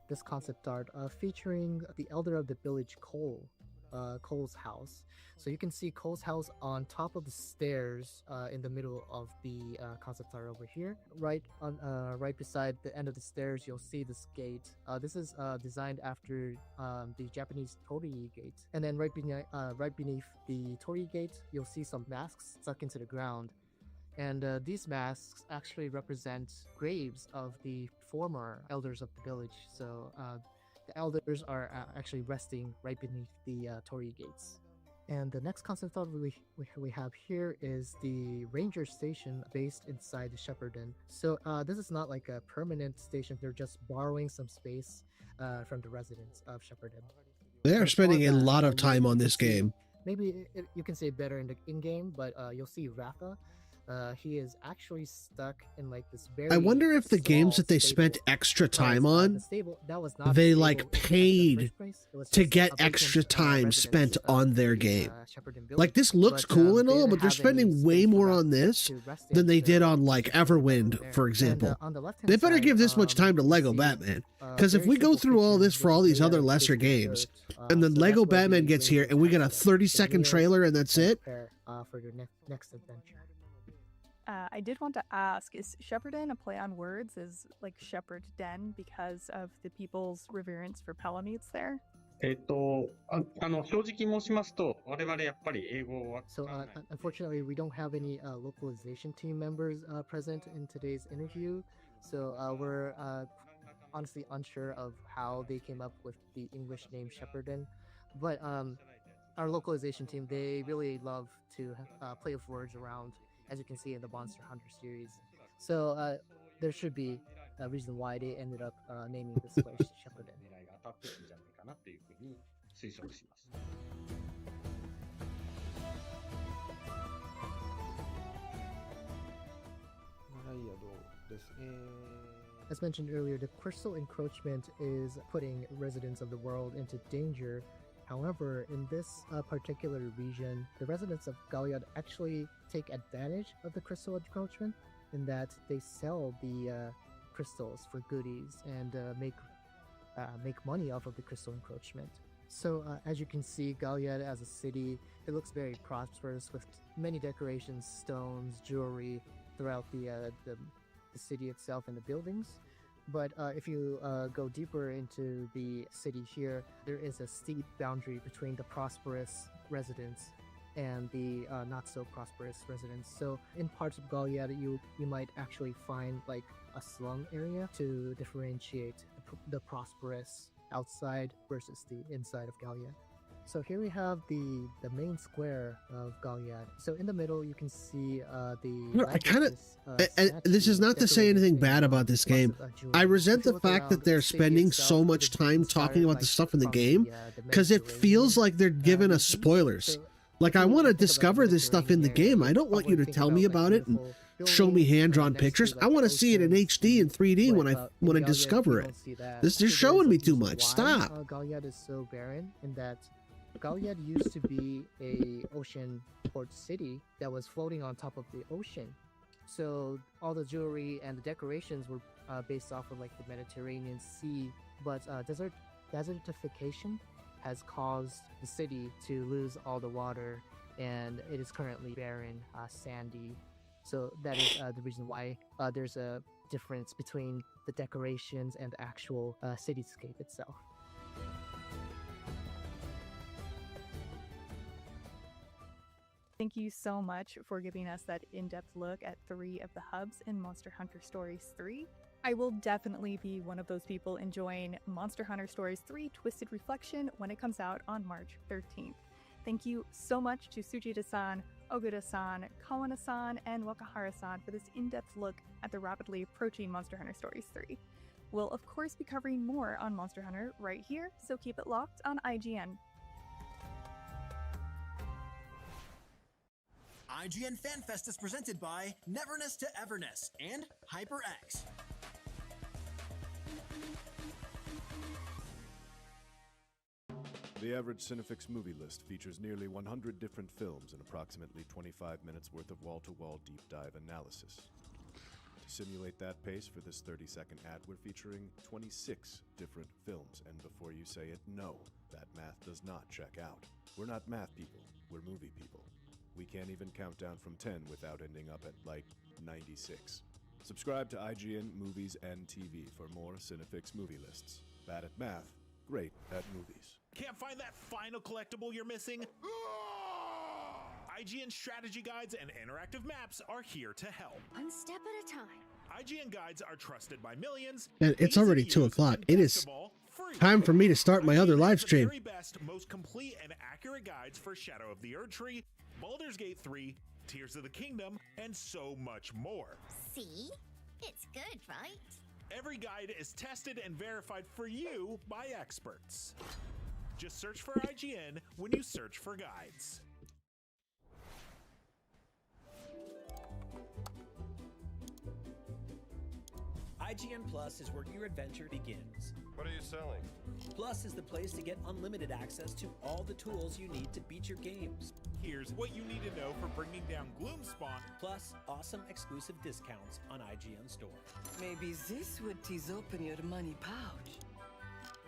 This concept art featuring the elder of the village, Cole's house. So you can see Cole's house on top of the stairs in the middle of the concept art over here. Right beside the end of the stairs, you'll see this gate. This is designed after the Japanese torii gate. And then right beneath the torii gate, you'll see some masks stuck into the ground. And these masks actually represent graves of the former elders of the village. So the elders are actually resting right beneath the torii gates. And the next concept art we have here is the ranger station based inside the Shepherdin. So this is not like a permanent station, they're just borrowing some space from the residents of Shepherdin. They are But spending a for that, lot of you time on can this see- game. Maybe you can say better in the in-game, but you'll see Ratha. He is actually stuck in like this very. I wonder if the games small that they stable, spent extra because, time the on, stable, that was not a they stable like in the paid first place. It was to just get a vacant, extra time residence spent on their the, game. Shepperton building. Like, this looks But, cool and they all, didn't but they're have any spending way space for more Ratha on this to rest than in, they did so on like they put him Everwind, there. for And, example. on the left-hand They better side, give this much time to you Lego see, Batman. Because if very we go simple through all this pictures for all with these other layout lesser based on games, dirt. and then So Lego that's why Batman we gets really here and we get a attach the 30-second wheels trailer and that's and it? prepare, for your next adventure. I did want to ask, is Shepperton a play on words? Is like Shepherd Den because of the people's reverence for Palamedes there? 正直申しますと、我々やっぱり英語は So unfortunately, we don't have any localization team members present in today's interview. So we're honestly unsure of how they came up with the English name Shepperton. But our localization team, they really love to play with words around, as you can see in the Monster Hunter series. So there should be a reason why they ended up naming this place Shepperton. 狙いが当たってるんじゃないかなっていうふうに推測します。As mentioned earlier, the crystal encroachment is putting residents of the world into danger. However, in this particular region, the residents of Galliard actually take advantage of the crystal encroachment in that they sell the crystals for goodies and make money off of the crystal encroachment. So as you can see, Galliard as a city, it looks very prosperous with many decorations, stones, jewelry throughout the city itself and the buildings. But if you go deeper into the city here, there is a steep boundary between the prosperous residents and the not so prosperous residents. So in parts of Galliard, you might actually find like a slum area to differentiate the prosperous outside versus the inside of Galliard. So here we have the main square of Galliard. So in the middle, you can see I kind of, this is not to say anything bad about this game. I resent the fact that they're spending so much time talking about the stuff in the game because it feels like they're giving us spoilers. Like, I want to discover this stuff in the game. I don't want you to tell me about it and show me hand-drawn pictures. I want to see it in HD and 3D when I discover it. This is showing me too much. Stop. Galliard is so barren in that Galliard used to be a ocean port city that was floating on top of the ocean. So all the jewelry and the decorations were based off of like the Mediterranean Sea. But desertification has caused the city to lose all the water, and it is currently barren, sandy. So that is the reason why there's a difference between the decorations and the actual cityscape itself. Thank you so much for giving us that in-depth look at 3 of the hubs in Monster Hunter Stories 3. I will definitely be one of those people enjoying Monster Hunter Stories 3 Twisted Reflection when it comes out on March 13th. Thank you so much to Sujita-san, Ogura-san, Kawana-san, and Wakahara-san for this in-depth look at the rapidly approaching Monster Hunter Stories 3. We'll of course be covering more on Monster Hunter right here, so keep it locked on IGN. IGN Fan Fest is presented by Neverness to Everness and HyperX. The average Cinefix movie list features nearly 100 different films and approximately 25 minutes worth of wall-to-wall deep dive analysis. To simulate that pace for this 30-second ad, we're featuring 26 different films, and before you say it, no, that math does not check out. We're not math people, we're movie people. We can't even count down from 10 without ending up at, like, 96. Subscribe to IGN Movies and TV for more Cinefix movie lists. Bad at math, great at movies. Can't find that final collectible you're missing? IGN strategy guides and interactive maps are here to help. One step at a time. IGN guides are trusted by millions. And it's already 2 o'clock. It is time for me to start my other live stream. The very best, most complete and accurate guides for Shadow of the Erdtree, Baldur's Gate 3, Tears of the Kingdom, and so much more. See? It's good, right? Every guide is tested and verified for you by experts. Just search for IGN when you search for guides. IGN Plus is where your adventure begins. What are you selling? Plus is the place to get unlimited access to all the tools you need to beat your games. Here's what you need to know for bringing down Gloomspawn. Plus, awesome exclusive discounts on IGN Store. Maybe this would tease open your money pouch.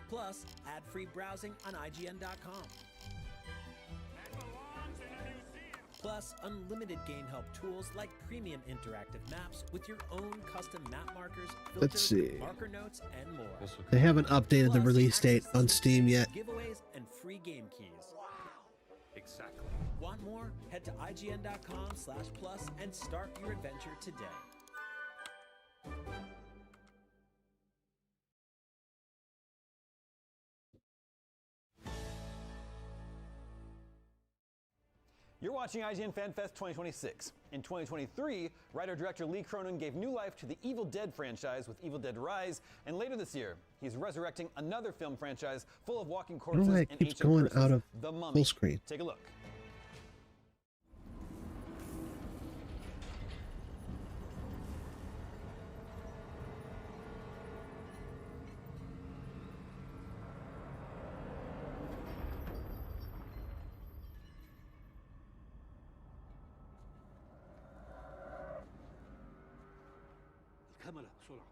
Plus, ad-free browsing on IGN.com. Plus, unlimited game help tools like premium interactive maps with your own custom map markers, filters, Let's see. marker notes, and more. They haven't updated the release date on Steam yet. Giveaways and free game keys. Exactly. Want more? Head to IGN.com/plus and start your adventure today. You're watching IGN Fan Fest 2026. In 2023, writer-director Lee Cronin gave new life to the Evil Dead franchise with Evil Dead Rise, and later this year, he's resurrecting another film franchise full of walking I don't know corpses why and it keeps ancient going curses, out of The Mummy. full screen. Take a look. الكاميرا بسرعة.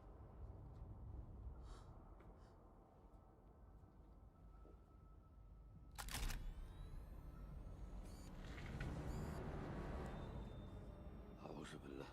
أعوذ بالله.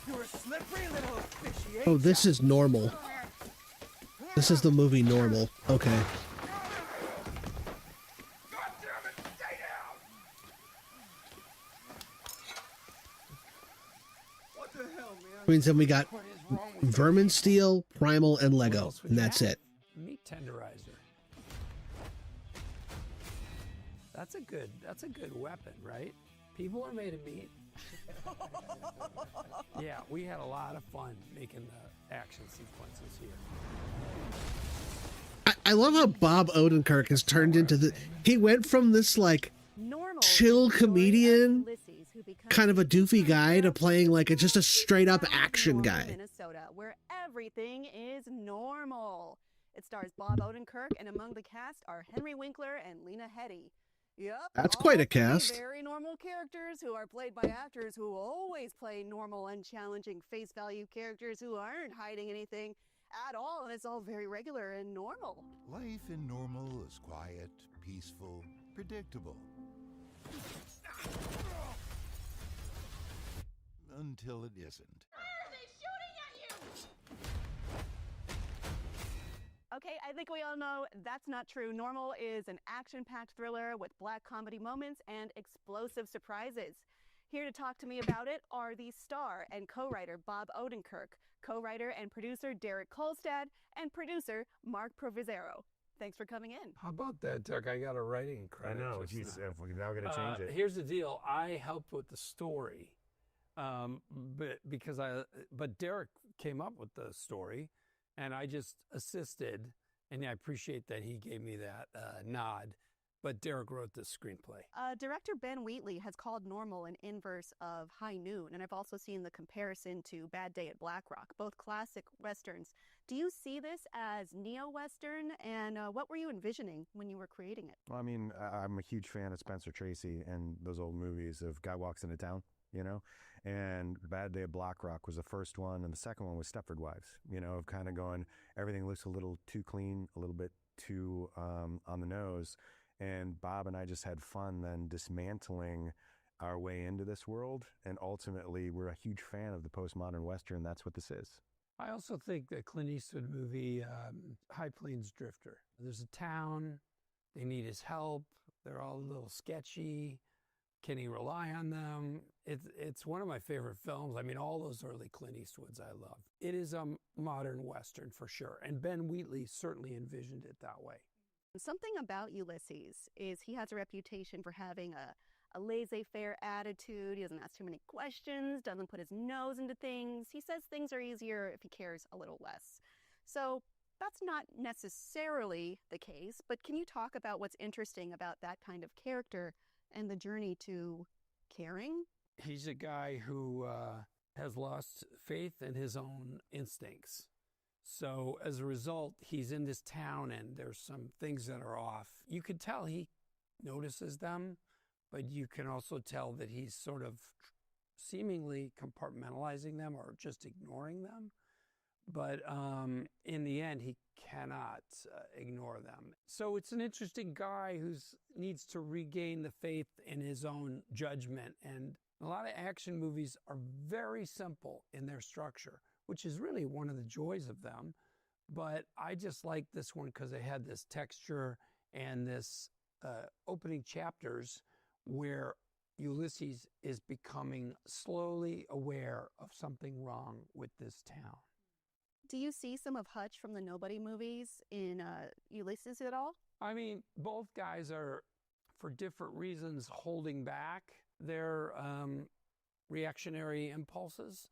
You're a slippery little fishy. Oh, this is Normal. This is the movie Normal. Okay. What the hell, man? Means then we got Vermin Steel, Primal, and Lego, and that's it. Meat tenderizer. That's a good weapon, right? People are made of meat. Yeah, we had a lot of fun making the action sequences here. I love how Bob Odenkirk has turned into the. He went from this like chill comedian, kind of a doofy guy, to playing like just a straight up action guy. Minnesota, where everything is normal. It stars Bob Odenkirk, and among the cast are Henry Winkler and Lena Headey. Yep, That's quite a all three cast. Very normal characters who are played by actors who always play normal, unchallenging, face value characters who aren't hiding anything at all, and it's all very regular and normal. Life in Normal is quiet, peaceful, predictable. Until it isn't. Okay, I think we all know that's not true. Normal is an action-packed thriller with black comedy moments and explosive surprises. Here to talk to me about it are the star and co-writer Bob Odenkirk, co-writer and producer Derek Kolstad, and producer Mark Provenzero. Thanks for coming in. How about that, Dirk? I got a writing credit. I know. just Geez, now. if we're now going to change it. Here's the deal. I helped with the story, but Derek came up with the story, and I just assisted. And I appreciate that he gave me that nod but Derek wrote this screenplay. Director Ben Wheatley has called Normal an inverse of High Noon, and I've also seen the comparison to Bad Day at Black Rock, both classic westerns. Do you see this as neo-western, and what were you envisioning when you were creating it? Well, I mean, I'm a huge fan of Spencer Tracy and those old movies of Guy Walks Into Town, you know? And Bad Day at Black Rock was the first one, and the second one was Stepford Wives, you know, of kind of going, everything looks a little too clean, a little bit too on the nose. And Bob and I just had fun then dismantling our way into this world. And ultimately, we're a huge fan of the postmodern Western. That's what this is. I also think the Clint Eastwood movie, High Plains Drifter. There's a town, they need his help, they're all a little sketchy. Can he rely on them? It's one of my favorite films. I mean, all those early Clint Eastwoods I love. It is a modern Western for sure. And Ben Wheatley certainly envisioned it that way. Something about Ulysses is he has a reputation for having a laissez-faire attitude. He doesn't ask too many questions, doesn't put his nose into things. He says things are easier if he cares a little less. So that's not necessarily the case, but can you talk about what's interesting about that kind of character and the journey to caring? He's a guy who has lost faith in his own instincts. So as a result, he's in this town and there's some things that are off. You could tell he notices them, but you can also tell that he's sort of seemingly compartmentalizing them or just ignoring them. But in the end, he cannot ignore them. So it's an interesting guy who needs to regain the faith in his own judgment. And a lot of action movies are very simple in their structure, which is really one of the joys of them. But I just like this one because it had this texture and this opening chapters where Ulysses is becoming slowly aware of something wrong with this town. Do you see some of Hutch from the Nobody movies in Ulysses at all? I mean, both guys are, for different reasons, holding back their reactionary impulses.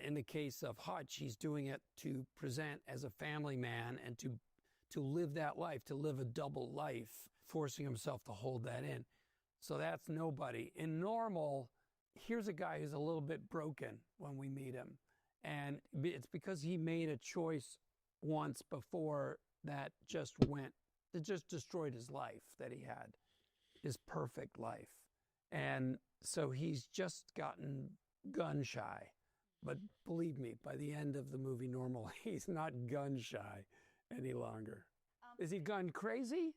In the case of Hutch, he's doing it to present as a family man and to live that life, to live a double life, forcing himself to hold that in. So that's Nobody. In Normal, here's a guy who's a little bit broken when we meet him. And it's because he made a choice once before that just destroyed his life that he had, his perfect life. And so he's just gotten gun shy. But believe me, by the end of the movie Normal, he's not gun shy any longer. Is he gun crazy?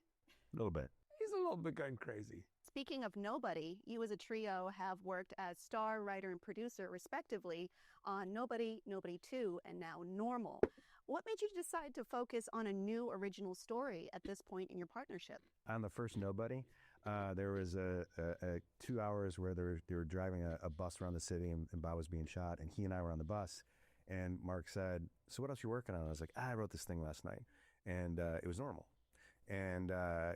A little bit. He's a little bit gun crazy. Speaking of Nobody, you as a trio have worked as star, writer, and producer, respectively, on Nobody, Nobody 2, and now Normal. What made you decide to focus on a new original story at this point in your partnership? On the first Nobody, there was a 2 hours where they were driving a bus around the city and Bob was being shot, and he and I were on the bus. And Mark said, "So what else are you working on?" I was like, "I wrote this thing last night." And it was Normal. And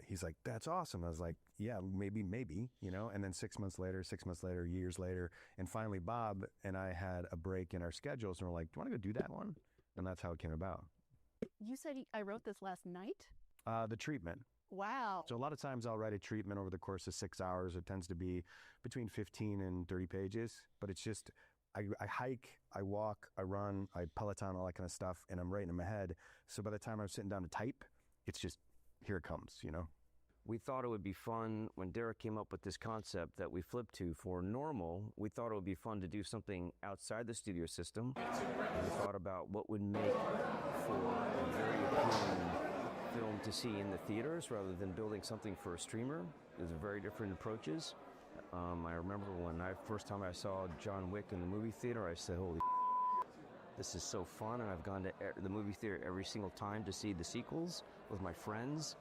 he's like, "That's awesome." I was like, "Yeah, maybe, you know." And then 6 months later, years later, and finally Bob and I had a break in our schedules, and we're like, "Do you want to go do that one?" And that's how it came about. You said I wrote this last night? The treatment. Wow. So a lot of times I'll write a treatment over the course of 6 hours. It tends to be between 15 and 30 pages, but it's just, I hike, I walk, I run, I Peloton, all that kind of stuff, and I'm writing in my head. So by the time I'm sitting down to type, it's just, here it comes, you know? We thought it would be fun when Derek came up with this concept that we flipped to for Normal. We thought it would be fun to do something outside the studio system. We thought about what would make for a very appealing film to see in the theaters rather than building something for a streamer. There's very different approaches. I remember when first time I saw John Wick in the movie theater, I said, "Holy this is so fun," and I've gone to the movie theater every single time to see the sequels with my friends.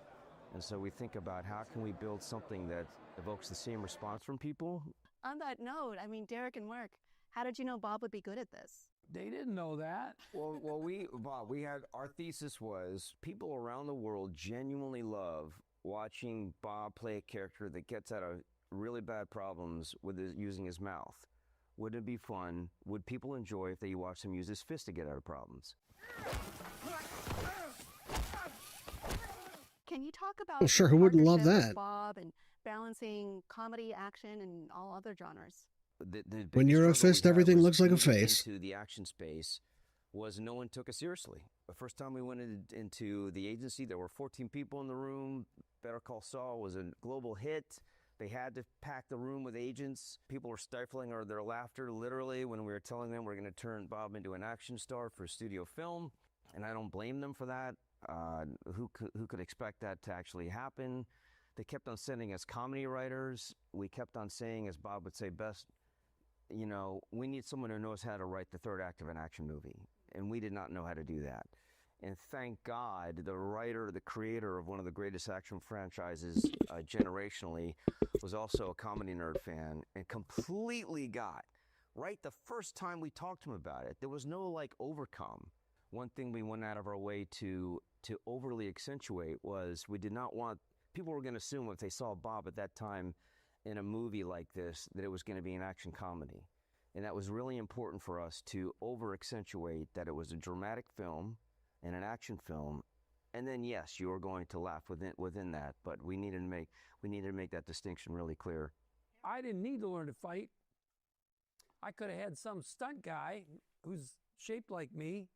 And so we think about how can we build something that evokes the same response from people. On that note, I mean, Derek and Mark, how did you know Bob would be good at this? They didn't know that. Well, Bob, our thesis was people around the world genuinely love watching Bob play a character that gets out of really bad problems with using his mouth. Wouldn't it be fun? Would people enjoy if they watched him use his fist to get out of problems? Can you talk about Well, sure, your who wouldn't love partnership with that? Bob and balancing comedy, action, and all other genres? The When biggest you're a struggle we fist, had everything was looks like a moving face. into the action space was no one took us seriously. The first time we went into the agency, there were 14 people in the room. Better Call Saul was a global hit. They had to pack the room with agents. People were stifling their laughter literally when we were telling them we're going to turn Bob into an action star for studio film. And I don't blame them for that. Who could expect that to actually happen? They kept on sending us comedy writers. We kept on saying, as Bob would say best, you know, we need someone who knows how to write the third act of an action movie. And we did not know how to do that. And thank God, the writer, the creator of one of the greatest action franchises generationally was also a comedy nerd fan and completely got, right the first time we talked to him about it, there was no like overcome. One thing we went out of our way to overly accentuate was we did not want, people were going to assume if they saw Bob at that time in a movie like this, that it was going to be an action comedy. And that was really important for us to over accentuate that it was a dramatic film and an action film. And then yes, you were going to laugh within that, but we needed to make that distinction really clear. I didn't need to learn to fight. I could have had some stunt guy who's shaped like me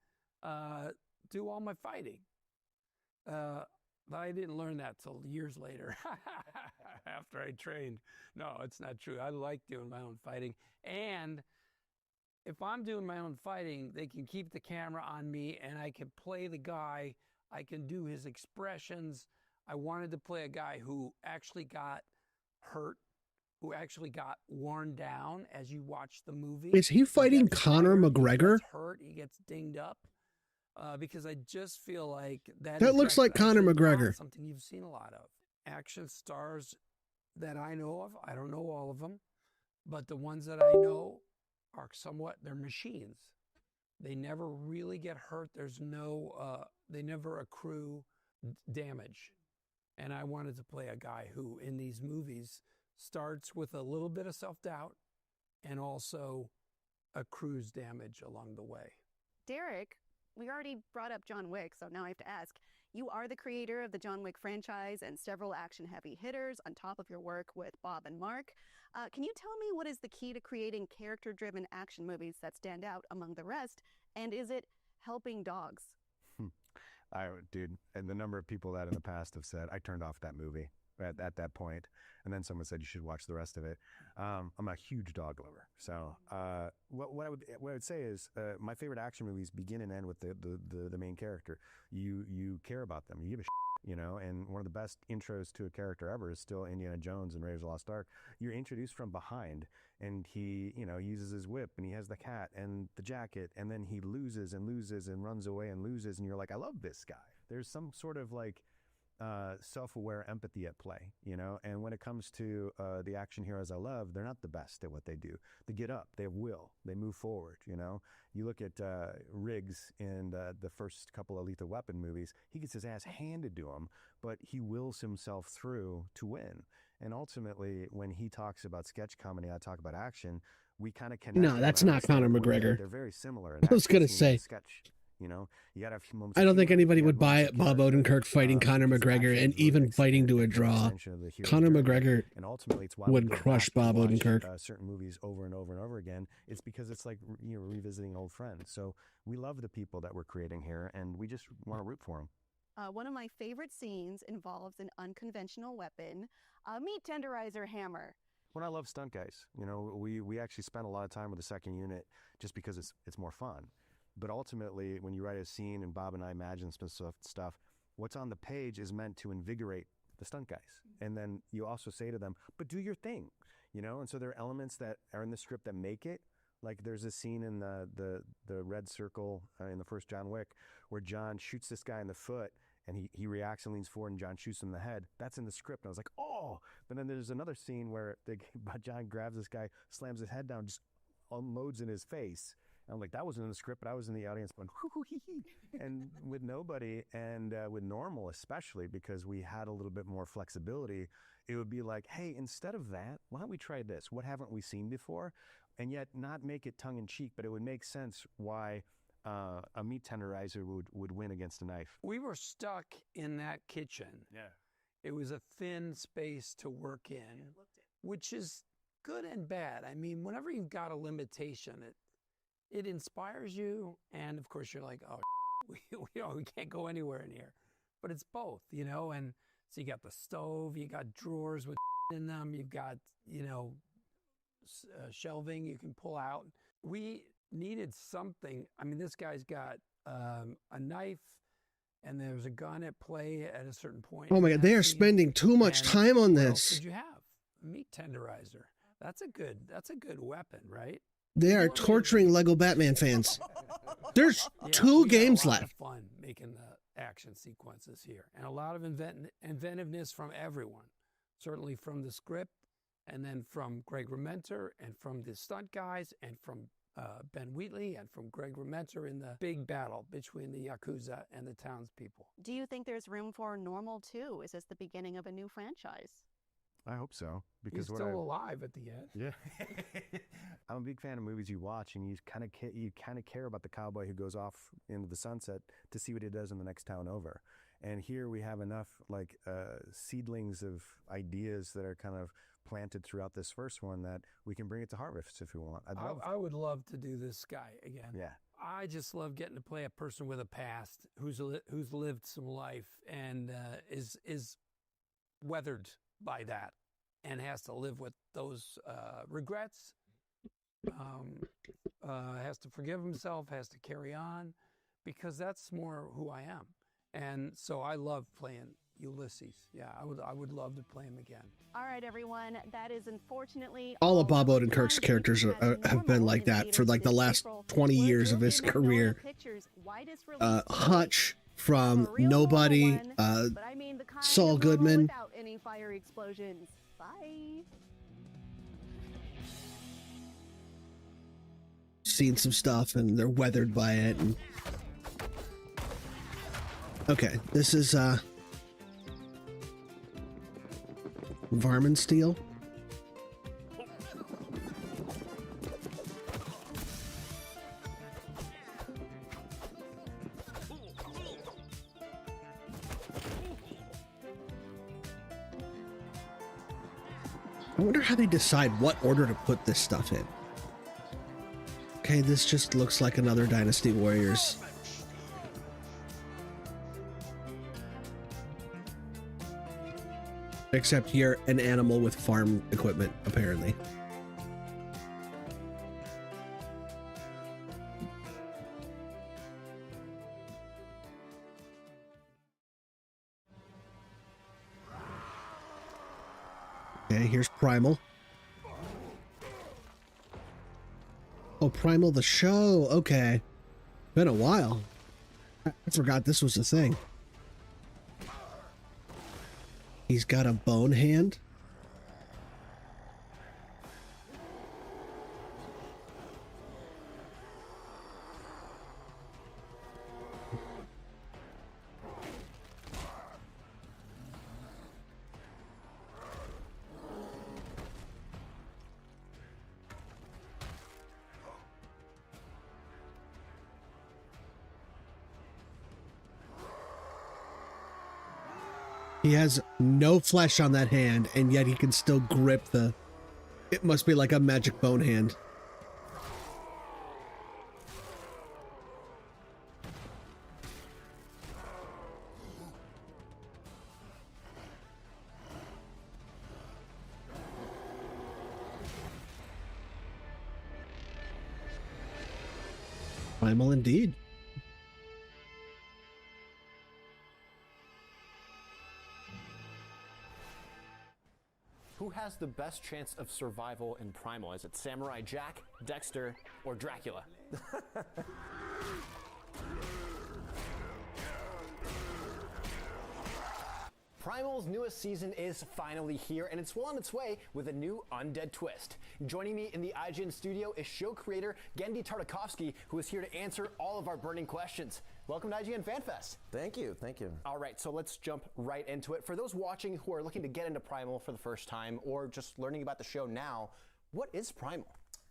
do all my fighting. But I didn't learn that till years later after I trained. No, it's not true. I like doing my own fighting. And if I'm doing my own fighting, they can keep the camera on me and I can play the guy. I can do his expressions. I wanted to play a guy who actually got hurt, who actually got worn down as you watch the movie. Is he fighting Conor McGregor? He gets hurt, he gets dinged up. Because I just feel like that looks like Conor McGregor. Something you've seen a lot of. Action stars that I know of, I don't know all of them, but the ones that I know are they're machines. They never really get hurt. There's no, they never accrue damage. And I wanted to play a guy who in these movies starts with a little bit of self-doubt and also accrues damage along the way. Derek, we already brought up John Wick, so now I have to ask. You are the creator of the John Wick franchise and several action-heavy hitters on top of your work with Bob and Mark. Can you tell me what is the key to creating character-driven action movies that stand out among the rest? And is it helping dogs? Dude, and the number of people that in the past have said, I turned off that movie at that point, and then someone said you should watch the rest of it. I'm a huge dog lover, so what I would say is my favorite action movies begin and end with the main character. You care about them, you give a shit, you know. And one of the best intros to a character ever is still Indiana Jones and Raiders of the Lost Ark. You're introduced from behind, and he uses his whip, and he has the cat and the jacket, and then he loses and runs away and loses, and you're like, I love this guy. There's some sort of like self-aware empathy at play, you know. And when it comes to the action heroes I love, they're not the best at what they do. They get up, they have will, they move forward, you know. You look at Riggs in the first couple of Lethal Weapon movies, he gets his ass handed to him, but he wills himself through to win. And ultimately, when he talks about sketch comedy, I talk about action, we kind of connect. No, that's not Conor McGregor. They're very similar. I was going to say. Sketch. You know, you gotta have moments. I don't think anybody would buy it. Bob Odenkirk fighting Conor McGregor and even fighting to a draw. Conor McGregor and ultimately it's why would crush Bob Odenkirk. Certain movies over and over and over again. It's because it's like revisiting old friends. So we love the people that we're creating here, and we just want to root for them. One of my favorite scenes involves an unconventional weapon, a meat tenderizer hammer. When I love stunt guys, you know, we actually spend a lot of time with the second unit just because it's more fun. But ultimately, when you write a scene and Bob and I imagine some stuff, what's on the page is meant to invigorate the stunt guys. And then you also say to them, but do your thing, you know? And so there are elements that are in the script that make it. Like there's a scene in the red circle in the first John Wick where John shoots this guy in the foot and he reacts and leans forward and John shoots him in the head. That's in the script. And I was like, oh! But then there's another scene where John grabs this guy, slams his head down, just unloads in his face. I'm like, that wasn't in the script, but I was in the audience going, hoo, hoo, hee, hee. And with nobody, and with Normal especially, because we had a little bit more flexibility, it would be like, hey, instead of that, why don't we try this? What haven't we seen before? And yet not make it tongue-in-cheek, but it would make sense why a meat tenderizer would win against a knife. We were stuck in that kitchen. Yeah. It was a thin space to work in, which is good and bad. I mean, whenever you've got a limitation, it inspires you, and of course you're like, oh, we can't go anywhere in here. But it's both, and so you got the stove, you got drawers with in them, you've got, shelving you can pull out. We needed something. I mean, this guy's got a knife, and there's a gun at play at a certain point. Oh my God, they are spending too much time on What else this. did you have? A meat tenderizer. That's a good weapon, right? They are torturing Lego Batman fans. There's Yeah, 2 we had games a lot left. of fun making the action sequences here, and a lot of inventiveness from everyone. Certainly from the script, and then from Greg Rementer, and from the stunt guys, and from Ben Wheatley, and from Greg Rementer in the big battle between the Yakuza and the townspeople. Do you think there's room for Normal 2? Is this the beginning of a new franchise? I hope so. He's Because still alive at the end. Yeah. I'm a big fan of movies you watch, and you kind of care about the cowboy who goes off into the sunset to see what he does in the next town over. And here we have enough seedlings of ideas that are kind of planted throughout this first one that we can bring it to Harvest if we want. I would love to do this guy again. Yeah. I just love getting to play a person with a past who's lived some life and is weathered by that and has to live with those regrets, has to forgive himself, has to carry on, because that's more who I am. And so I love playing Ulysses. Yeah, I would love to play him again. All right, everyone. That is unfortunately All of Bob Odenkirk's characters have been like that for like the last 20 years of his career. Hutch from Nobody, Saul Goodman. Without any fiery explosions. Bye. Seen some stuff and they're weathered by it. And... Okay, this is Varmin Steel. I wonder how they decide what order to put this stuff in. Okay, this just looks like another Dynasty Warriors. Except you're an animal with farm equipment, apparently. Okay, here's Primal. Oh, Primal the show. Okay. Been a while. I forgot this was a thing. He's got a bone hand. He has no flesh on that hand, and yet he can still grip the... It must be like a magic bone hand. Primal indeed. Who has the best chance of survival in Primal? Is it Samurai Jack, Dexter, or Dracula? Primal's newest season is finally here, and it's well on its way with a new undead twist. Joining me in the IGN studio is show creator Gendy Tartakovsky, who is here to answer all of our burning questions. Welcome to IGN Fan Fest. Thank you, thank you. All right, so let's jump right into it. For those watching who are looking to get into Primal for the first time or just learning about the show now, what is Primal?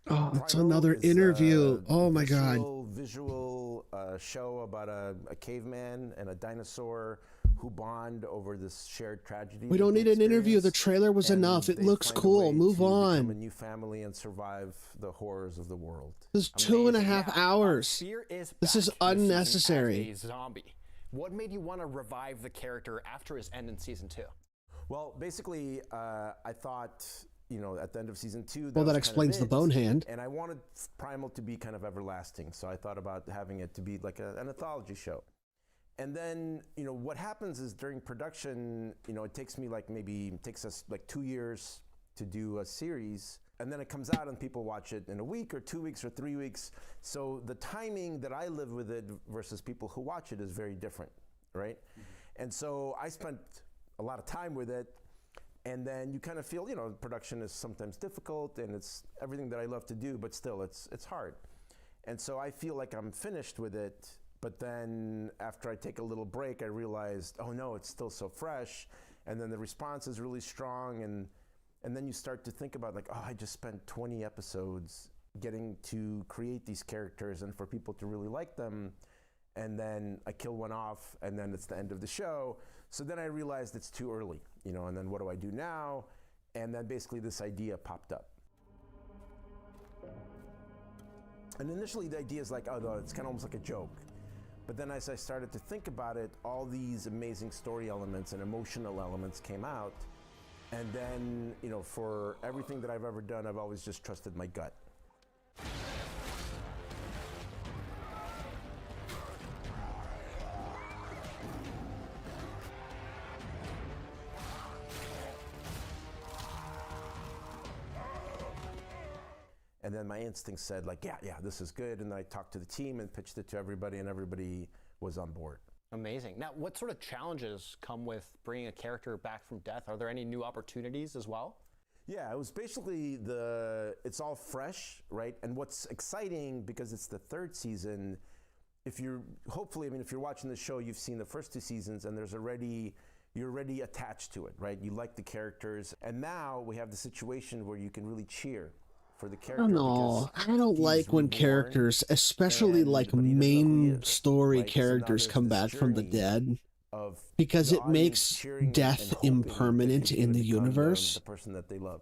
Oh, it's another interview. Oh my God. Visual show about a caveman and a dinosaur who bond over this shared tragedy. We don't need an interview. The trailer was enough. It looks cool. Move on. Become a new family and survive the horrors of the world. This is 2.5 hours. Fear is This is back this season unnecessary. as a zombie. What made you want to revive the character after his end in season 2? Well, basically, I thought, at the end of season 2, Well, that was explains kind the of bone it, hand. And I wanted Primal to be kind of everlasting, so I thought about having it to be like an anthology show. And then, what happens is during production, it takes us like 2 years to do a series, and then it comes out and people watch it in a week or 2 weeks or 3 weeks. So the timing that I live with it versus people who watch it is very different, right? Mm-hmm. And so I spent a lot of time with it, and then you kind of feel, production is sometimes difficult, and it's everything that I love to do, but still it's hard. And so I feel like I'm finished with it. But then after I take a little break, I realized, oh no, it's still so fresh. And then the response is really strong. And then you start to think about like, oh, I just spent 20 episodes getting to create these characters and for people to really like them. And then I kill one off and then it's the end of the show. So then I realized it's too early, and then what do I do now? And then basically this idea popped up. And initially the idea is like, oh, no, it's kind of almost like a joke. But then as I started to think about it, all these amazing story elements and emotional elements came out. And then, for everything that I've ever done, I've always just trusted my gut. And then my instinct said like, yeah, this is good. And then I talked to the team and pitched it to everybody, and everybody was on board. Amazing. Now, what sort of challenges come with bringing a character back from death? Are there any new opportunities as well? Yeah, it was basically it's all fresh, right? And what's exciting, because it's the 3rd season, if you're watching the show, you've seen the first 2 seasons, and you're already attached to it, right? You like the characters. And now we have the situation where you can really cheer for the character. I don't know. I don't like when characters, especially like main story characters, come back from the dead, because it makes death impermanent in the universe. The person that they love.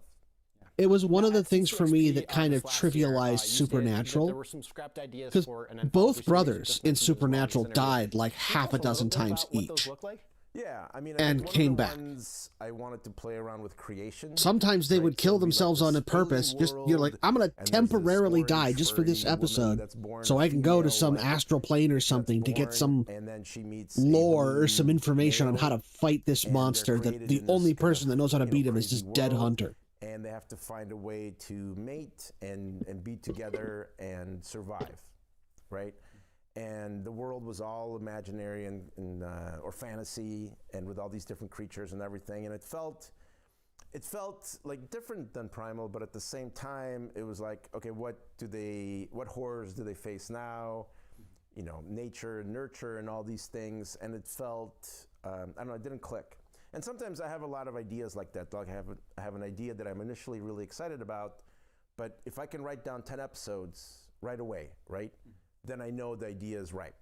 It was one of the things for me that kind of trivialized Supernatural, because both brothers in Supernatural died like half a dozen times each. Yeah, I mean, and came back. I wanted to play around with creation. Sometimes they would kill themselves on purpose. Just you're like, I'm gonna temporarily die just for this episode, so I can go to some astral plane or something to get some lore or some information on how to fight this monster. That the only person that knows how to beat him is this dead hunter. And they have to find a way to mate and be together and survive, right? And the world was all imaginary or fantasy, and with all these different creatures and everything. And it felt like different than Primal, but at the same time, it was like, okay, what horrors do they face now? Nature and nurture and all these things. And it felt, I don't know, it didn't click. And sometimes I have a lot of ideas like that. Like I have an idea that I'm initially really excited about, but if I can write down 10 episodes right away, right? Then I know the idea is right.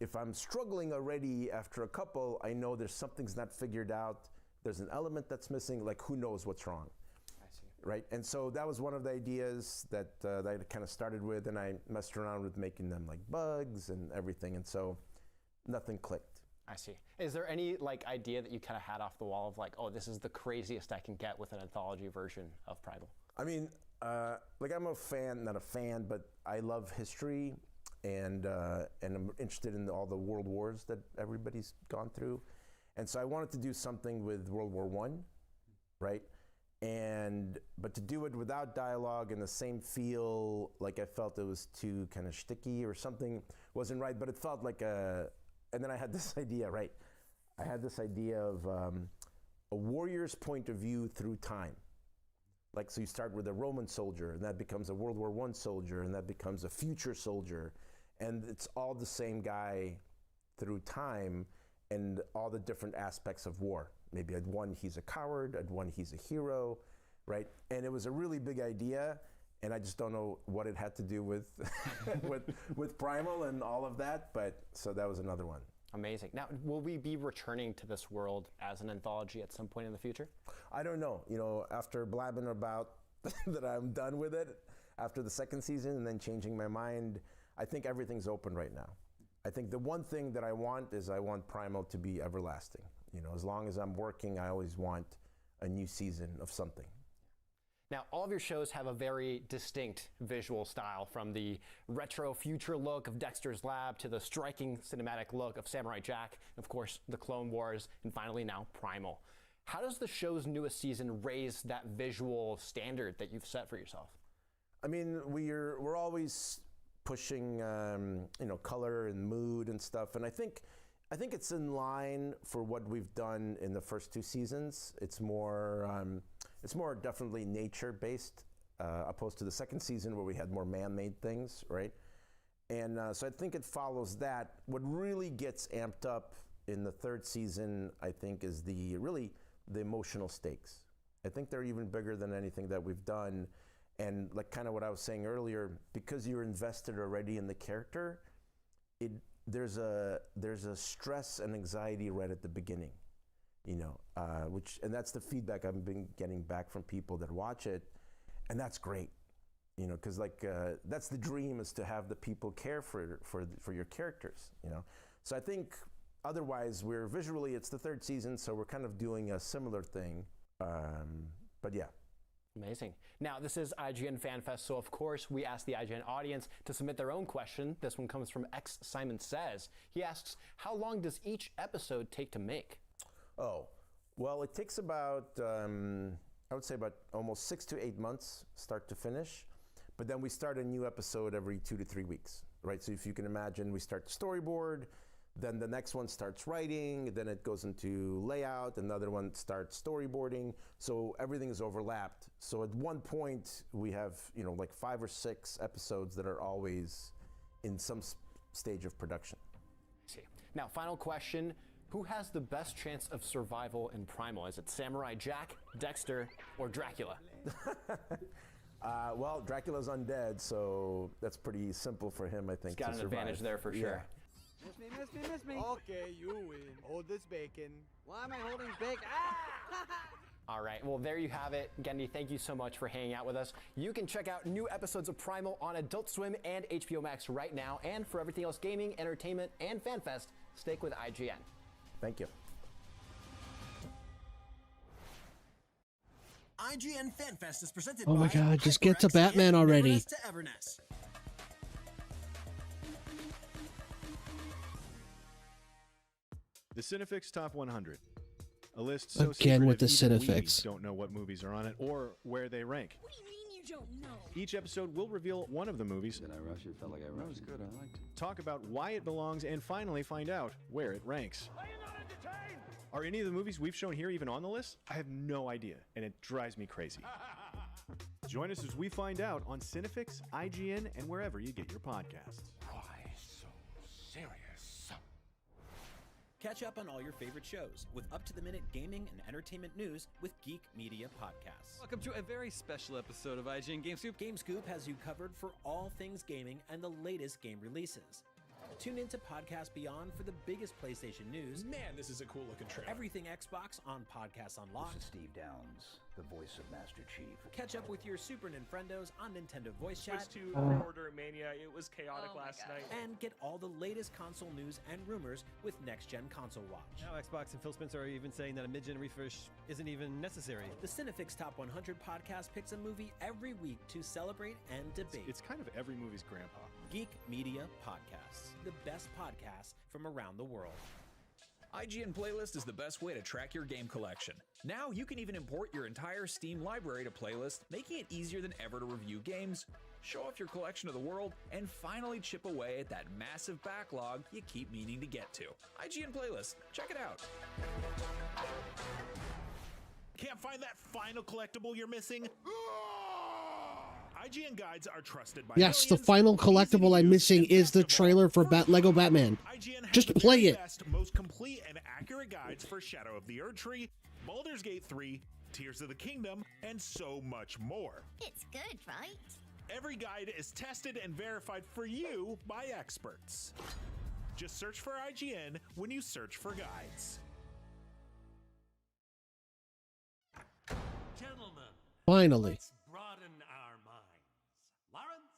If I'm struggling already after a couple, I know something's not figured out. There's an element that's missing, like who knows what's wrong. I see. Right? And so that was one of the ideas that I kind of started with, and I messed around with making them like bugs and everything, and so nothing clicked. I see. Is there any idea that you kind of had off the wall of oh, this is the craziest I can get with an anthology version of Primal? I mean, I'm not a fan, but I love history. And I'm interested in all the world wars that everybody's gone through. And so I wanted to do something with World War I, right? But to do it without dialogue and the same feel, like I felt it was too kind of shticky or something wasn't right, but it felt like and then I had this idea, right? I had this idea of a warrior's point of view through time. So you start with a Roman soldier, and that becomes a World War I soldier, and that becomes a future soldier. And it's all the same guy through time and all the different aspects of war. Maybe at one, he's a coward. At one, he's a hero, right? And it was a really big idea. And I just don't know what it had to do with with Primal and all of that, but so that was another one. Amazing. Now, will we be returning to this world as an anthology at some point in the future? I don't know. You know, after blabbing about that I'm done with it after the second season and then changing my mind, I think everything's open right now. I think the one thing that I want is I want Primal to be everlasting. You know, as long as I'm working, I always want a new season of something. Now, all of your shows have a very distinct visual style, from the retro future look of Dexter's Lab to the striking cinematic look of Samurai Jack, of course, the Clone Wars, and finally now Primal. How does the show's newest season raise that visual standard that you've set for yourself? I mean, we're always pushing, you know, color and mood and stuff, and I think it's in line for what we've done in the first two seasons. It's more definitely nature-based, opposed to the second season where we had more man-made things, right? And so I think it follows that. What really gets amped up in the third season, I think, is the emotional stakes. I think they're even bigger than anything that we've done. And like kind of what I was saying earlier, because you're invested already in the character, there's a stress and anxiety right at the beginning, you know, and that's the feedback I've been getting back from people that watch it, and that's great, you know, because like that's the dream, is to have the people care for your characters, you know. So I think otherwise we're visually, it's the third season, so we're kind of doing a similar thing, but yeah. Amazing. Now, this is IGN Fan Fest, so of course we ask the IGN audience to submit their own question. This one comes from X Simon Says. He asks, how long does each episode take to make? Oh, well, it takes about, I would say about almost 6 to 8 months, start to finish. But then we start a new episode every 2 to 3 weeks, right? So if you can imagine, we start the storyboard, then the next one starts writing, then it goes into layout, another one starts storyboarding. So everything is overlapped. So at one point we have, you know, like 5 or 6 episodes that are always in some stage of production. See. Now, final question. Who has the best chance of survival in Primal? Is it Samurai Jack, Dexter, or Dracula? Well, Dracula's undead, so that's pretty simple for him, I think. He's got an advantage there for sure. Miss me. Okay, you win. Hold this bacon. Why am I holding bacon? Ah! All right, well, there you have it. Gendy, thank you so much for hanging out with us. You can check out new episodes of Primal on Adult Swim and HBO Max right now. And for everything else gaming, entertainment, and FanFest, stick with IGN. Thank you. IGN Fan Fest is presented Oh my by God, just get to Batman and already. Neverness to Everness. The Cinefix Top 100. A list so Again with the secretive even we Cinefix. don't know what movies are on it or where they rank. What do you mean you don't know? Each episode will reveal one of the movies. Did I rush it? Felt like I rushed. That was good. I liked it. Talk about why it belongs, and finally find out where it ranks. Are you not entertained? Are any of the movies we've shown here even on the list? I have no idea, and it drives me crazy. Join us as we find out on Cinefix, IGN, and wherever you get your podcasts. Why so serious? Catch up on all your favorite shows with up-to-the-minute gaming and entertainment news with Geek Media Podcasts. Welcome to a very special episode of IGN Game Scoop. Game Scoop has you covered for all things gaming and the latest game releases. Tune into Podcast Beyond for the biggest PlayStation news. Man, this is a cool looking trailer. Everything Xbox on Podcasts Unlocked. This is Steve Downs, the voice of Master Chief. Catch up with your Super Nintendos on Nintendo Voice Chat. Switched to Pre-Order Mania. It was chaotic last night. And get all the latest console news and rumors with Next Gen Console Watch. Now Xbox and Phil Spencer are even saying that a mid-gen refresh isn't even necessary. The Cinefix Top 100 podcast picks a movie every week to celebrate and debate. It's kind of every movie's grandpa. Geek Media Podcasts, the best podcasts from around the world. IGN Playlist is the best way to track your game collection. Now you can even import your entire Steam library to Playlist, making it easier than ever to review games, show off your collection to the world, and finally chip away at that massive backlog you keep meaning to get to. IGN Playlist, check it out. Can't find that final collectible you're missing? IGN guides are trusted by Yes, the final collectible I'm missing is the trailer for Lego Batman. Just play it. Best, most complete and accurate guides for Shadow of the Erdtree, Baldur's Gate 3, Tears of the Kingdom, and so much more. It's good, right? Every guide is tested and verified for you by experts. Just search for IGN when you search for guides. Gentlemen, Finally. let's broaden our minds. Lawrence?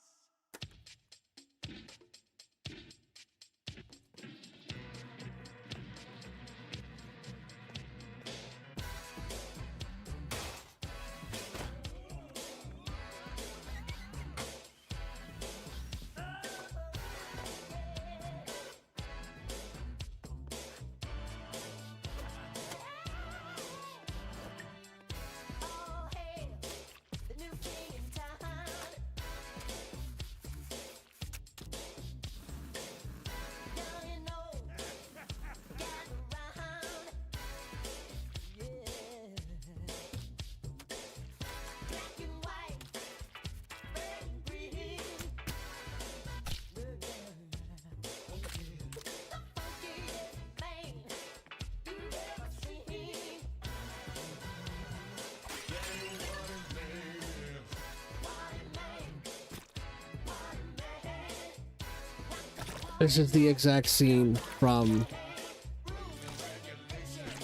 This is the exact scene from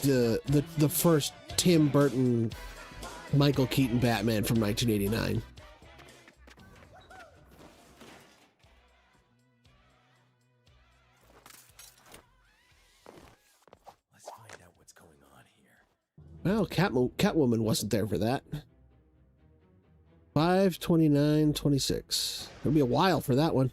the first Tim Burton, Michael Keaton Batman from 1989. Let's find out what's going on here. Well, Catwoman wasn't there for that. 5/29/26. It'll be a while for that one.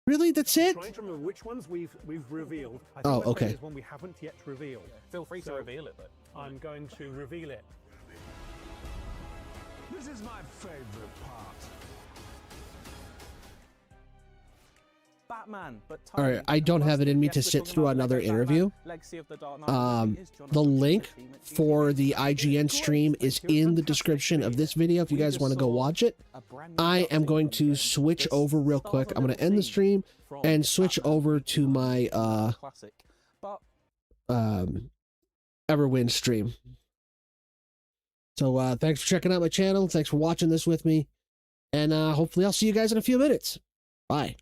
Really? That's it? Trying to remember which ones we've revealed. I Oh, think okay. There's one we haven't yet revealed. Feel free to reveal it, but I'm going to reveal it. This is my favorite part. Batman, but All right, I don't have it in me to sit through another interview. Legacy of the Dark Knight. The link for the IGN stream is in the description of this video if you guys want to go watch it. I am going to switch over real quick. I'm going to end the stream and switch over to my Everwind stream. So thanks for checking out my channel. Thanks for watching this with me. And hopefully I'll see you guys in a few minutes. Bye.